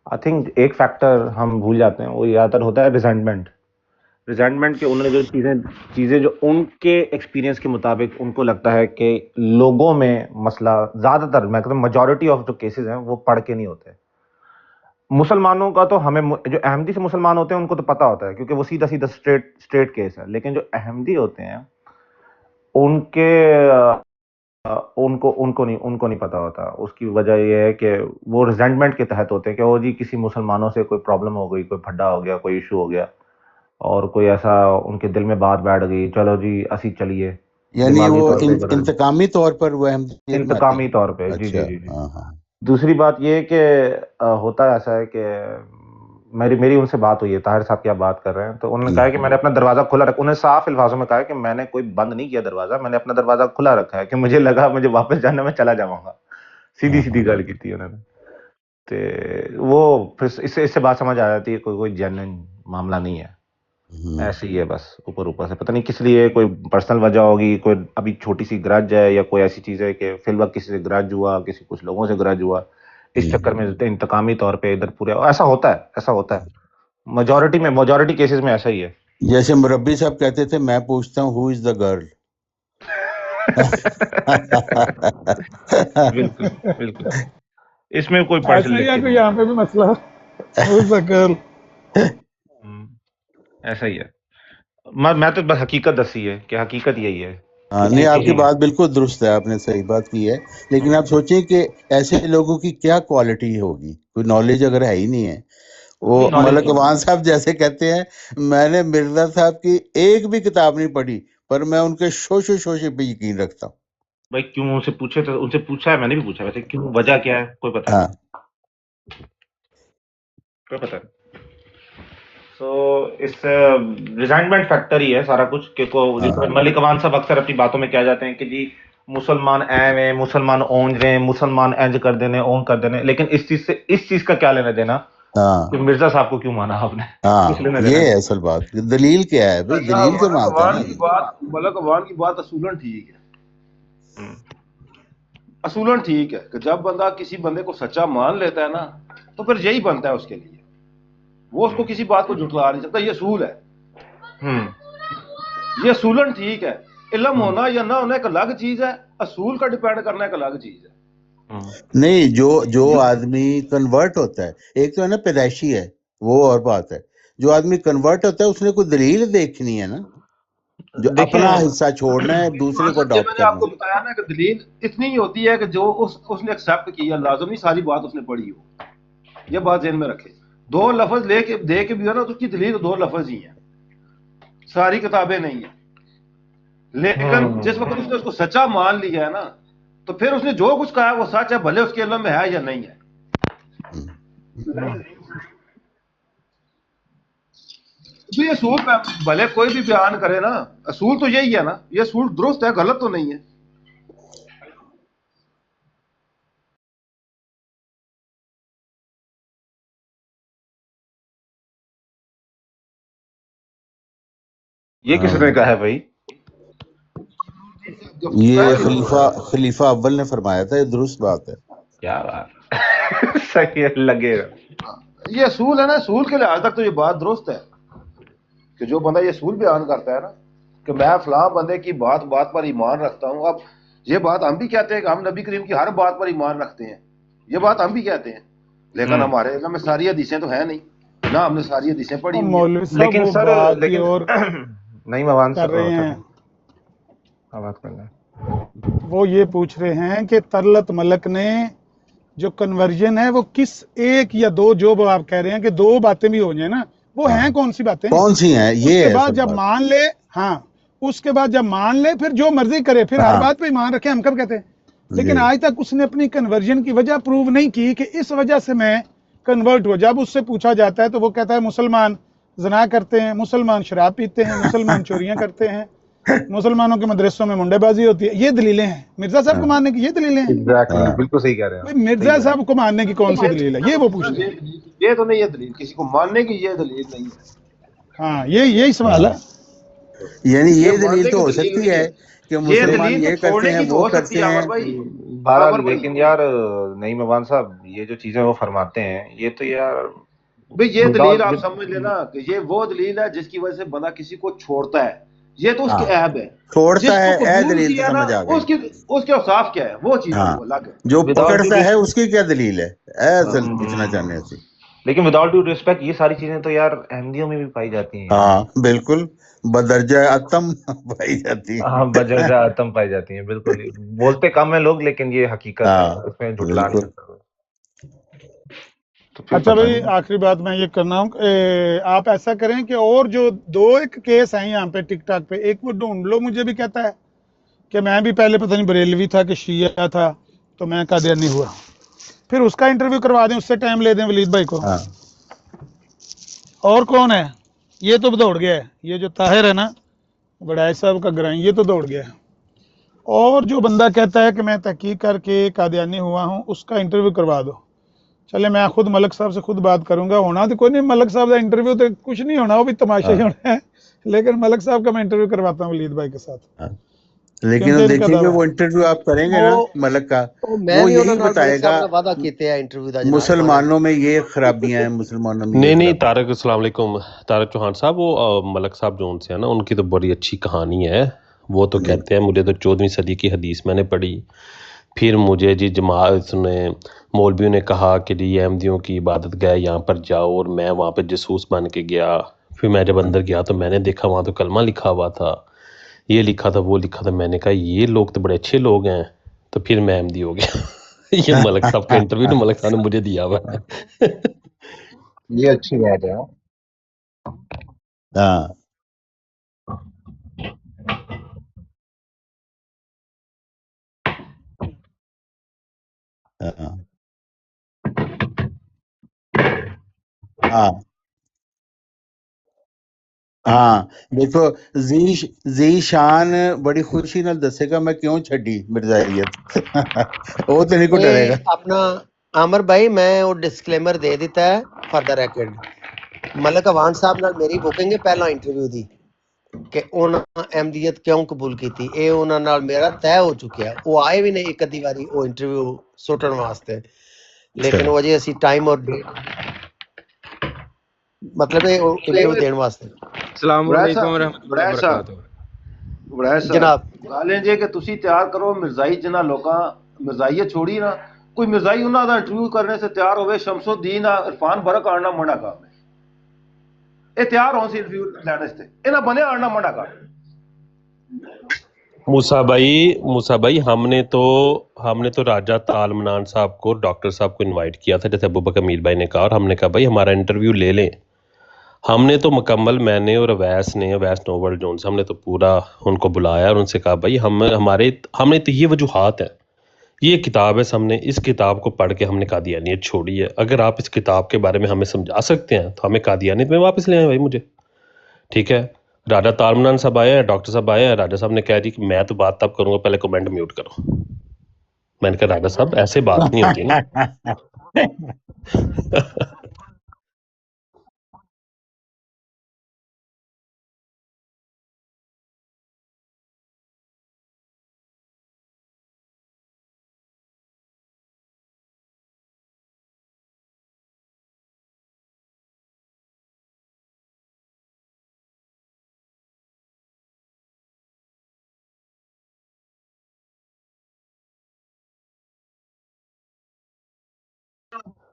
आई थिंक एक फैक्टर हम भूल जाते हैं, वो ज़्यादातर होता है रिजेंटमेंट के। उन्होंने जो चीज़ें जो उनके एक्सपीरियंस के मुताबिक उनको लगता है कि लोगों में मसला ज़्यादातर, मैं कहता हूँ मेजॉरिटी ऑफ जो केसेस हैं वो पढ़ के नहीं होते। मुसलमानों का तो हमें, जो अहमदी से मुसलमान होते हैं उनको तो पता होता है क्योंकि वो सीधा स्ट्रेट केस है, लेकिन जो अहमदी होते हैं उनको नहीं पता होता। उसकी वजह यह है कि वो रिजेंटमेंट के तहत होते हैं कि वो जी किसी मुसलमानों से कोई प्रॉब्लम हो गई, कोई फड्डा हो गया, कोई इशू हो गया, और कोई ऐसा उनके दिल में बात बैठ गई, चलो जी असी चलिए, यानी वो इंतकामी तौर पर वो इंतकामी तौर पे। जी जी जी। हाँ। दूसरी बात ये कि होता ऐसा है कि मेरी उनसे बात हुई है, ताहिर साहब की आप बात कर रहे हैं, तो उन्होंने कहा कि मैंने अपना दरवाज़ा खुला रखा। उन्होंने साफ अल्फाजों में कहा कि मैंने कोई बंद नहीं किया दरवाज़ा, मैंने अपना दरवाज़ा खुला रखा है कि मुझे लगा मुझे वापस जाना, मैं चला जाऊँगा। सीधी गल की थी उन्होंने। तो वो फिर इससे बात समझ आ जाती है कोई जेन्युइन मामला नहीं है, ऐसे ही है बस ऊपर से। पता नहीं किस लिए, कोई पर्सनल वजह होगी, कोई अभी छोटी सी ग्रज है या कोई ऐसी चीज़ है कि फिल वक्त किसी से ग्रज हुआ, कुछ लोगों से ग्रज हुआ, इस चक्कर में इंतकामी तौर पे इधर पूरे ऐसा होता है। मेजॉरिटी केसेस में ऐसा ही है। जैसे मुरब्बी साहब कहते थे, मैं पूछता हूँ हु इज द गर्ल। बिल्कुल इसमें कोई पर्सनल यहाँ पे भी मसला हु इज द गर्ल, ऐसा ही है। मैं तो बस हकीकत दसी है कि हकीकत यही है। हाँ, नहीं आपकी बात बिल्कुल दुरुस्त है, आपने सही बात की है, लेकिन आप सोचें कि ऐसे लोगों की क्या क्वालिटी होगी, कोई नॉलेज अगर है ही नहीं है। वो मलक अवान साहब जैसे कहते हैं, मैंने मिर्जा साहब की एक भी किताब नहीं पढ़ी, पर मैं उनके शोशे पे यकीन रखता हूँ। भाई क्यों उनसे पूछा है, मैंने भी पूछा, वैसे क्यों, वजह क्या है, कोई पता नहीं। कोई पता नहीं। सो इस रिजाइनमेंट फैक्टर ही है सारा कुछ कि मलिक अवान साहब अक्सर अपनी बातों में क्या जाते हैं कि जी मुसलमान ऐवे, मुसलमान ओंज रहे, मुसलमान एंज कर देने, ओन कर देने, लेकिन इस चीज का क्या लेना देना कि मिर्जा साहब को क्यों माना आपने? ये है असल बात, दलील क्या है भाई, दलील तो मानता है। मलिक अवान की बात असूलन ठीक है, असूलन ठीक है कि जब बंदा किसी बंदे को सच्चा मान लेता है ना तो फिर यही बनता है उसके लिए, वो उसको किसी बात को झुठला नहीं सकता, ये असूल है, ये असूलन ठीक है। इल्म होना या ना होना एक अलग चीज है, असूल का डिपेंड करना एक अलग चीज है। नहीं, जो आदमी कन्वर्ट होता है, एक तो है ना पैदाइशी है, वो और बात है। जो आदमी कन्वर्ट होता है उसने कोई दलील देखनी है ना, जो अपना हिस्सा छोड़ना है, दूसरे को अडॉप्ट मैंने आपको करना। बताया ना कि दलील इतनी ही होती है कि जो उसने एक्सेप्ट किया, लाजम नहीं सारी बात उसने पढ़ी हो, ये बात ज़हन में रखे। दो लफ्ज लेके दे के भी हो ना तो उसकी दलील दो लफ्ज ही है, सारी किताबें नहीं है। लेकिन जिस वक्त उसने उसको सच्चा मान लिया है ना तो फिर उसने जो कुछ कहा वो सच है, भले उसके इल्म में है या नहीं है। तो ये असूल भले कोई भी बयान करे ना, असूल तो यही है ना, ये असूल दुरुस्त है, गलत तो नहीं है। ये किसने कहा है भाई? ये खलीफा अव्वल ने फरमाया था, ये दुरुस्त बात है। क्या बात सही है, लगेगा। ये असूल है ना, असूल के लिहाज तक तो ये बात दुरुस्त है कि जो बंदा ये असूल बयान करता है ना कि मैं फलां बंदे की बात पर ईमान रखता हूँ। अब ये बात हम भी कहते हैं कि हम नबी करीम की हर बात पर ईमान रखते हैं, ये बात हम भी कहते हैं, लेकिन हमारे इल्म में सारी हदीसें तो है नहीं ना, हमने सारी हदीसें पढ़ी हुई हैं। मौलवी साहब लेकिन वो सर, बात लेकिन और नहीं मवान कर रहे हैं, बात करना है। वो ये पूछ रहे हैं कि तरलत मलक ने जो कन्वर्जन है वो किस एक या दो, जो आप कह रहे हैं कि दो बातें भी हो जाए ना, वो हैं कौन सी बातें, कौन सी हैं? ये उसके है बाद सब जब बात। मान ले, हाँ उसके बाद जब मान ले फिर जो मर्जी करे, फिर हर हाँ। बात पे ईमान रखे, हम कब कहते हैं। लेकिन जी। आज तक उसने अपनी कन्वर्जन की वजह प्रूव नहीं की कि इस वजह से मैं कन्वर्ट हुआ। जब उससे पूछा जाता है तो वो कहता है मुसलमान ज़ना करते हैं, मुसलमान शराब पीते हैं, मुसलमान चोरियां करते हैं, मुसलमानों के मदरसों में मुंडेबाजी होती है। ये दलीलें हैं मिर्जा साहब को मानने की, ये दलीलें हैं। एग्जैक्टली, बिल्कुल सही कह रहे हैं भाई मिर्जा साहब को मानने की कौन सी दलील है, ये वो पूछ रहे हैं। ये तो नहीं है दलील, किसी को मानने की ये दलील नहीं है। हाँ यही सवाल है। यानी ये ये दलील मानने तो की हो दलील सकती नहीं है है। कि ये मुसलमान दलील ये तो करते छोड़ने हैं, की तो वो हो सकती करते है हैं। अमर भाई। बहरहाल। अमर भाई, लेकिन यार नहीं मवान साहब, ये जो चीजें वो फरमाते हैं ये तो यार भाई ये दलील आप विदाउट समझ लेना कि ये वो दलील है जिसकी वजह से बंदा किसी को छोड़ता है, ये तो उसके हाँ, ऐब है। छोड़ता है, जिसको ए कबूल दलील तो किया ना समझ आ गई। उसके औसाफ क्या है, वो चीज हाँ, वो अलग है। जो विदाउट पकड़ता है उसकी क्या दलील है, असल पूछना चाहने से। लेकिन विदाउट ड्यू रिस्पेक्ट ये सारी चीजें तो यार अहमदियों में भी पाई जाती हैं। हाँ बिल्कुल, बदरजा अतम पाई जाती है। हाँ, बजरजा आतम पाई जाती हैं, बिल्कुल। बोलते कम है लोग, लेकिन ये हकीकत है, हाँ उसमें झुटला नहीं बिल्कुल। सकता। तो फिर अच्छा पता भाई नहीं। आखिरी बात मैं ये करना हूँ, आप ऐसा करें कि और जो दो एक केस हैं यहाँ पे टिकटॉक पे, एक वो ढूंढ लो। मुझे भी कहता है कि मैं भी पहले पता नहीं बरेलवी था कि शिया था तो मैं कादियानी हुआ, फिर उसका इंटरव्यू करवा दें, उससे टाइम ले दें वलीद भाई को। हाँ और कौन है? ये तो दौड़ गया है, ये जो ताहिर है ना बड़ाई साहब का ग्राई, ये तो दौड़ गया है। और जो बंदा कहता है कि मैं तहकीक करके कादियानी हुआ हूँ, उसका इंटरव्यू करवा दो। चले मैं खुद मलक साहब से खुद बात करूंगा। होना तो कोई नहीं, मलक साहब का इंटरव्यू तो कुछ नहीं होना, वो भी तमाशा ही होना है, लेकिन मलक साहब का मैं इंटरव्यू करवाता हूँ वलीद भाई के साथ। हाँ। लेकिन क्योंकि इनका देखेंगे दावा वो इंटरव्यू आप करेंगे ना मलक का, मैं वो भी यही ਉਹਨਾਂ ਨਾਲ ਮਲਕ बताएगा ਸਾਹਿਬ ਨਾਲ ਵਾਅਦਾ ਕੀਤੇ ਆ ਇੰਟਰਵਿਊ ਦਾ ਜਨਾਬ। मुसलमानों में ये खराबियां हैं, मुसलमानों में ये नहीं खराबियां। तारक अस्सलाम वालेकुम, तारक चौहान साहब, वो मलक साहब जो उनसे है ना, उनकी तो बड़ी अच्छी कहानी है। वो तो जी। कहते हैं मुझे तो 14वीं सदी की हदीस मैंने पढ़ी, फिर मुझे जी जमात ने मौलवियों ने कहा कि जी अहमदियों की इबादत गए यहाँ पर जाओ, और मैं वहाँ पर जसूस बन के गया। फिर मैं जब अंदर गया तो मैंने देखा वहाँ तो कलमा लिखा हुआ था, ये लिखा था, वो लिखा था। मैंने कहा ये लोग तो बड़े अच्छे लोग हैं, तो फिर मैं अहमदी हो गया। ये मलक साहब का इंटरव्यू तो मलक साहब ने मुझे दिया हुआ है। ये अच्छी बात है। हाँ हाँ हाँ हाँ देखो, जी शान बड़ी खुशी नाल दसेगा मैं क्यों छड़ी मिर्जाइयत। वो तो नहीं को डरेगा। ਇਹ ਆਪਣਾ ਆਮਰ ਭਾਈ ਮੈਂ ਉਹ ਡਿਸਕਲੇਮਰ ਦੇ ਦਿੱਤਾ ਹੈ ਫॉर द ਰਿਕਾਰਡ। ਮਲਕ ਅਵਾਨ ਸਾਹਿਬ ਨਾਲ ਮੇਰੀ ਬੁਕਿੰਗ ਹੈ ਪਹਿਲਾ ਇੰਟਰਵਿਊ ਦੀ, ਕਿ ਉਹਨਾਂ ਅਹਿਮਦੀਅਤ ਕਿਉਂ ਕਬੂਲ ਕੀਤੀ। ਇਹ ਉਹਨਾਂ ਨਾਲ ਮੇਰਾ ਤੈਅ ਹੋ ਚੁੱਕਿਆ। ਉਹ ਆਏ ਵੀ ਨੇ ਇੱਕ ਅੱਧੀ ਵਾਰੀ ਉਹ ਇੰਟਰਵਿਊ ਸੁੱਟਣ ਵਾਸਤੇ, ਲੇਕਿਨ ਉਹ ਅਜੇ ਅਸੀਂ ਟਾਈਮ ਔਰ ਮਤਲਬ ਇਹ ਇੰਟਰਵਿਊ ਦੇਣ ਵਾਸਤੇ। ਸਲਾਮ ਬੜਾ ਅਲੈਕੁਮ ਸਾਹਿਬ ਰਹਿਮਤੁਲਾਹ ਬਰਕਾਤੁਹ। ਬੜਾ ਸਾਹਿਬ ਜਨਾਬ ਗੱਲ ਇਹ ਜੇ ਕਿ ਤੁਸੀਂ ਤਿਆਰ ਕਰੋ ਮਿਰਜ਼ਾਈ, ਜਿਨ੍ਹਾਂ ਲੋਕਾਂ ਮਿਰਜ਼ਾਈयत छोड़ी ना, कोई मिर्जाई उन्होंने ਦਾ ਇੰਟਰਵਿਊ करने से तैयार ਹੋਵੇ, ਸ਼ਮਸੁद्दीन ਇਰਫਾਨ ਬਰਕ ਆਣਾ ਮਨਾ ਕੰਮ ਹੈ। ਇਹ ਤਿਆਰ ਹੋਣ ਸੀ ਇੰਟਰਵਿਊ ਲੈਣ ਵਾਸਤੇ, ਇਹਨਾਂ ਬਨੇ ਆਣਾ मना कर। मूसा भाई हमने तो राजा तालमनान साहब को, डॉक्टर साहब को इनवाइट किया था, जैसे अबू बकर मीर भाई ने कहा, और हमने कहा भाई हमारा इंटरव्यू ले लें। हमने तो मुकम्मल, मैंने और अवैस नोबल जोन्स, हमने तो पूरा उनको बुलाया और उनसे कहा भाई हमने तो ये वजूहात है, ये किताब है, हमने इस किताब को पढ़ के हमने कादियानियत छोड़ी है। अगर आप इस किताब के बारे में हमें समझा सकते हैं तो हमें कादियानियत में वापस ले आए भाई मुझे, ठीक है। राजा तालमनान साहब आए हैं, डॉक्टर साहब आए हैं। राजा साहब ने कह दी कि मैं तो बात तब करूँगा, पहले कमेंट म्यूट करो। मैंने कहा राजा साहब ऐसे बात नहीं होती ना।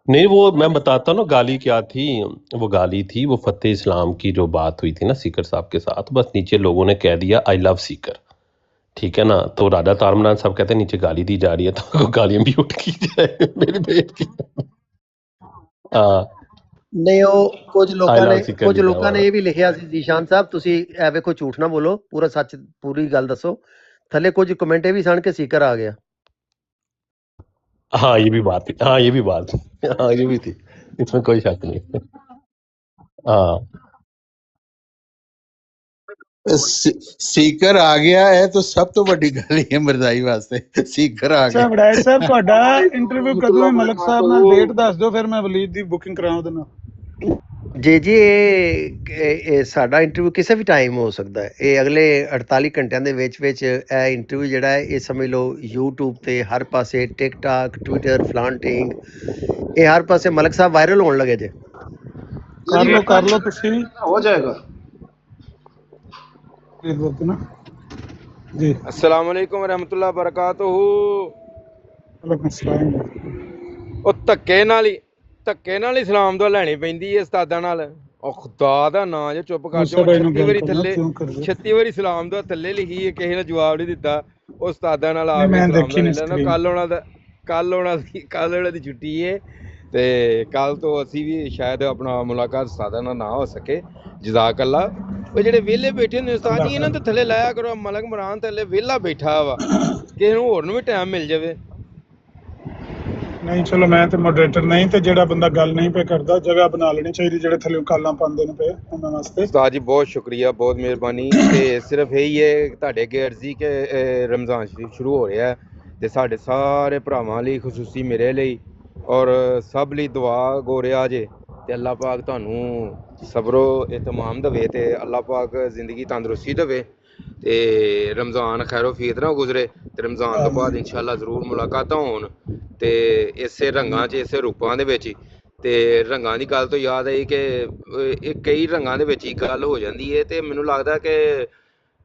नहीं, वो मैं बताता हूँ ना गाली क्या थी। वो गाली थी, वो फतेह इस्लाम की जो बात हुई थी ना सीकर साहब के साथ, बस नीचे लोगों ने कह दिया आई लव सीकर, ठीक है ना। तो राजा तारमनान साहब कहते हैं नीचे गाली दी जा रही है तो गालियां म्यूट की जाए मेरी बेइज्जती। हाँ, ਨਹੀਂ ਉਹ ਕੁਝ आई ਲੋਕਾਂ लव ਨੇ सीकर ਕੁਝ लिखा ਲੋਕਾਂ ਨੇ हुआ। ਇਹ ਵੀ ਲਿਖਿਆ ਸੀ ਜੀਸ਼ਾਨ ਸਾਹਿਬ, ਤੁਸੀਂ ਇਹ ਵੇਖੋ ਝੂਠ ਨਾ ਬੋਲੋ, ਪੂਰਾ ਸੱਚ ਪੂਰੀ ਗੱਲ ਦੱਸੋ। ਥੱਲੇ ਕੁਝ ਕਮੈਂਟ ਇਹ ਵੀ ਸਨ ਕਿ ਸੀਕਰ ਆ ਗਿਆ। हाँ ये भी बात थी, हाँ ये भी बात थी, हाँ ये भी थी, इसमें कोई शक नहीं। हाँ ਸੀਕਰ ਆ ਗਿਆ ਹੈ ਤਾਂ ਸਭ ਤੋਂ ਵੱਡੀ ਗੱਲ ਇਹ ਹੈ ਮਿਰਜ਼ਾਈ ਵਾਸਤੇ, ਸੀਕਰ ਆ ਅੱਛਾ ਗਿਆ। ਵੜੈਚ ਸਾਹਿਬ, ਤੁਹਾਡਾ ਇੰਟਰਵਿਊ ਕਦੋਂ ਹੈ ਮਲਕ ਸਾਹਿਬ ਨਾਲ? ਡੇਟ ਦੱਸ ਦਿਓ, ਫਿਰ ਮੈਂ ਵਲੀਦ ਦੀ ਬੁਕਿੰਗ ਕਰਾਉਂ ਉਹਦੇ ਨਾਲ। ਜੀ ਇਹ ਸਾਡਾ ਇੰਟਰਵਿਊ ਕਿਸੇ ਵੀ ਟਾਈਮ ਹੋ ਸਕਦਾ ਹੈ। ਇਹ ਅਗਲੇ 48 ਘੰਟਿਆਂ ਦੇ ਵਿੱਚ ਇਹ ਇੰਟਰਵਿਊ ਜਿਹੜਾ ਹੈ, ਇਹ ਸਮਝ ਲਓ YouTube ਤੇ ਹਰ ਪਾਸੇ, ਟਿਕਟਾਕ, ਟਵਿੱਟਰ, ਫਲਾਂਟਿੰਗ, ਇਹ ਹਰ ਪਾਸੇ ਮਲਕ ਸਾਹਿਬ ਵਾਇਰਲ ਹੋਣ ਲੱਗੇ ਜੇ। ਕਰ ਲਓ ਤੁਸੀਂ, हो जाएगा। ਨਾ ਜੀ। अस्सलाम वालेकुम रहमतुल्लाह बरकातुहू। ਵਾਲੇਕੁਮ ਸਲਾਮ। ਉਹ ਧੱਕੇ ਨਾਲ ਹੀ ਸਲਾਮ ਦੁਆ ਲੈਣੀ ਪੈਂਦੀ ਹੈ ਉਸਤਾਦਾਂ ਨਾਲ। ਉਹ ਖੁਦਾ ਦਾ ਨਾਂ ਜੇ ਚੁੱਪ ਕਰ ਮੂਸਾ ਜਾਓ। ਭਾਈ ਨੂੰ 36 ਗੱਲ ਵਾਰੀ ਕਰਨਾ, ਥੱਲੇ ਕਿਉਂ ਕਰਦੇ? 36 ਵਾਰੀ ਸਲਾਮ ਦੁਆ ਥੱਲੇ ਲਿਖੀ ਹੈ, ਕਿਸੇ ਨੇ ਜਵਾਬ ਨਹੀਂ ਦਿੱਤਾ। ਉਹ ਉਸਤਾਦਾਂ ਨਾਲ ਆ ਨਹੀਂ, ਕੇ ਮੈਂ ਸਲਾਮ ਦੇਖੀ ਦੁਆ ਲੈ ਨਹੀਂ ਲੈਣਾ। screen। ਕੱਲ ਉਹਨਾਂ ਦੀ ਛੁੱਟੀ ਹੈ ਤੇ ਕੱਲ ਤੋਂ ਅਸੀਂ ਵੀ ਸ਼ਾਇਦ ਆਪਣਾ ਮੁਲਾਕਾਤ ਉਸਤਾਦਾਂ ਨਾਲ ਨਾ ਹੋ ਸਕੇ। ਜਜ਼ਾਕ ਅੱਲਾ। ਉਹ ਜਿਹੜੇ ਵਿਹਲੇ ਬੈਠੇ ਨੇ ਉਸਤਾਦ ਜੀ, ਇਹਨਾਂ ਦੇ ਥੱਲੇ ਲਾਇਆ ਕਰੋ। ਮਲਕ ਇਮਰਾਨ ਥੱਲੇ ਵਿਹਲਾ ਬੈਠਾ ਵਾ, ਕਿਸੇ ਨੂੰ ਹੋਰ ਨੂੰ ਵੀ ਟਾਈਮ ਮਿਲ ਜਾਵੇ। ਨਹੀਂ ਚਲੋ, ਮੈਂ ਤੇ ਮੋਡਰੇਟਰ ਨਹੀਂ, ਤੇ ਜਿਹੜਾ ਬੰਦਾ ਗੱਲ ਨਹੀਂ ਪੇ ਕਰਦਾ ਜਗ੍ਹਾ ਬਣਾ ਲੈਣੀ ਚਾਹੀਦੀ, ਜਿਹੜੇ ਥੱਲੇ ਕਾਲਾਂ ਪਾਉਂਦੇ ਨੇ ਪਏ ਉਹਨਾਂ ਵਾਸਤੇ। ਉਸਤਾਦ ਜੀ ਬਹੁਤ ਸ਼ੁਕਰੀਆ, ਬਹੁਤ ਮਿਹਰਬਾਨੀ। ਤੇ ਸਿਰਫ ਇਹੀ ਹੈ ਤੁਹਾਡੇ ਅੱਗੇ ਅਰਜ਼ੀ ਕਿ ਰਮਜ਼ਾਨ ਸ਼ਰੀਫ ਸ਼ੁਰੂ ਹੋ ਰਿਹਾ ਤੇ ਸਾਡੇ ਸਾਰੇ ਭਰਾਵਾਂ ਲਈ, ਖੁਸੂਸੀ ਮੇਰੇ ਲਈ ਔਰ ਸਭ ਲਈ ਦੁਆ ਗੋ ਰਿਹਾ ਜੇ। ਤੇ ਅੱਲਾਹ ਪਾਕ ਤੁਹਾਨੂੰ ਸਬਰੋ ਇਤਮਾਮ ਦੇਵੇ ਤੇ ਅੱਲਾਹ ਪਾਕ ਜ਼ਿੰਦਗੀ ਤੰਦਰੁਸਤੀ ਦੇਵੇ ਤੇ ਰਮਜ਼ਾਨ ਖੈਰੋ ਫੀਤ ਨਾ ਗੁਜ਼ਰੇ ਤੇ ਰਮਜ਼ਾਨ ਤੋਂ ਬਾਅਦ ਇਨਸ਼ਾਅੱਲਾ ਜ਼ਰੂਰ ਮੁਲਾਕਾਤਾਂ ਹੋਣ ਤੇ ਇਸੇ ਰੰਗਾਂ 'ਚ, ਇਸੇ ਰੂਪਾਂ ਦੇ ਵਿੱਚ। ਤੇ ਰੰਗਾਂ ਦੀ ਗੱਲ ਤੋਂ ਯਾਦ ਆਈ ਕਿ ਇਹ ਕਈ ਰੰਗਾਂ ਦੇ ਵਿੱਚ ਹੀ ਗੱਲ ਹੋ ਜਾਂਦੀ ਹੈ। ਤੇ ਮੈਨੂੰ ਲੱਗਦਾ ਕਿ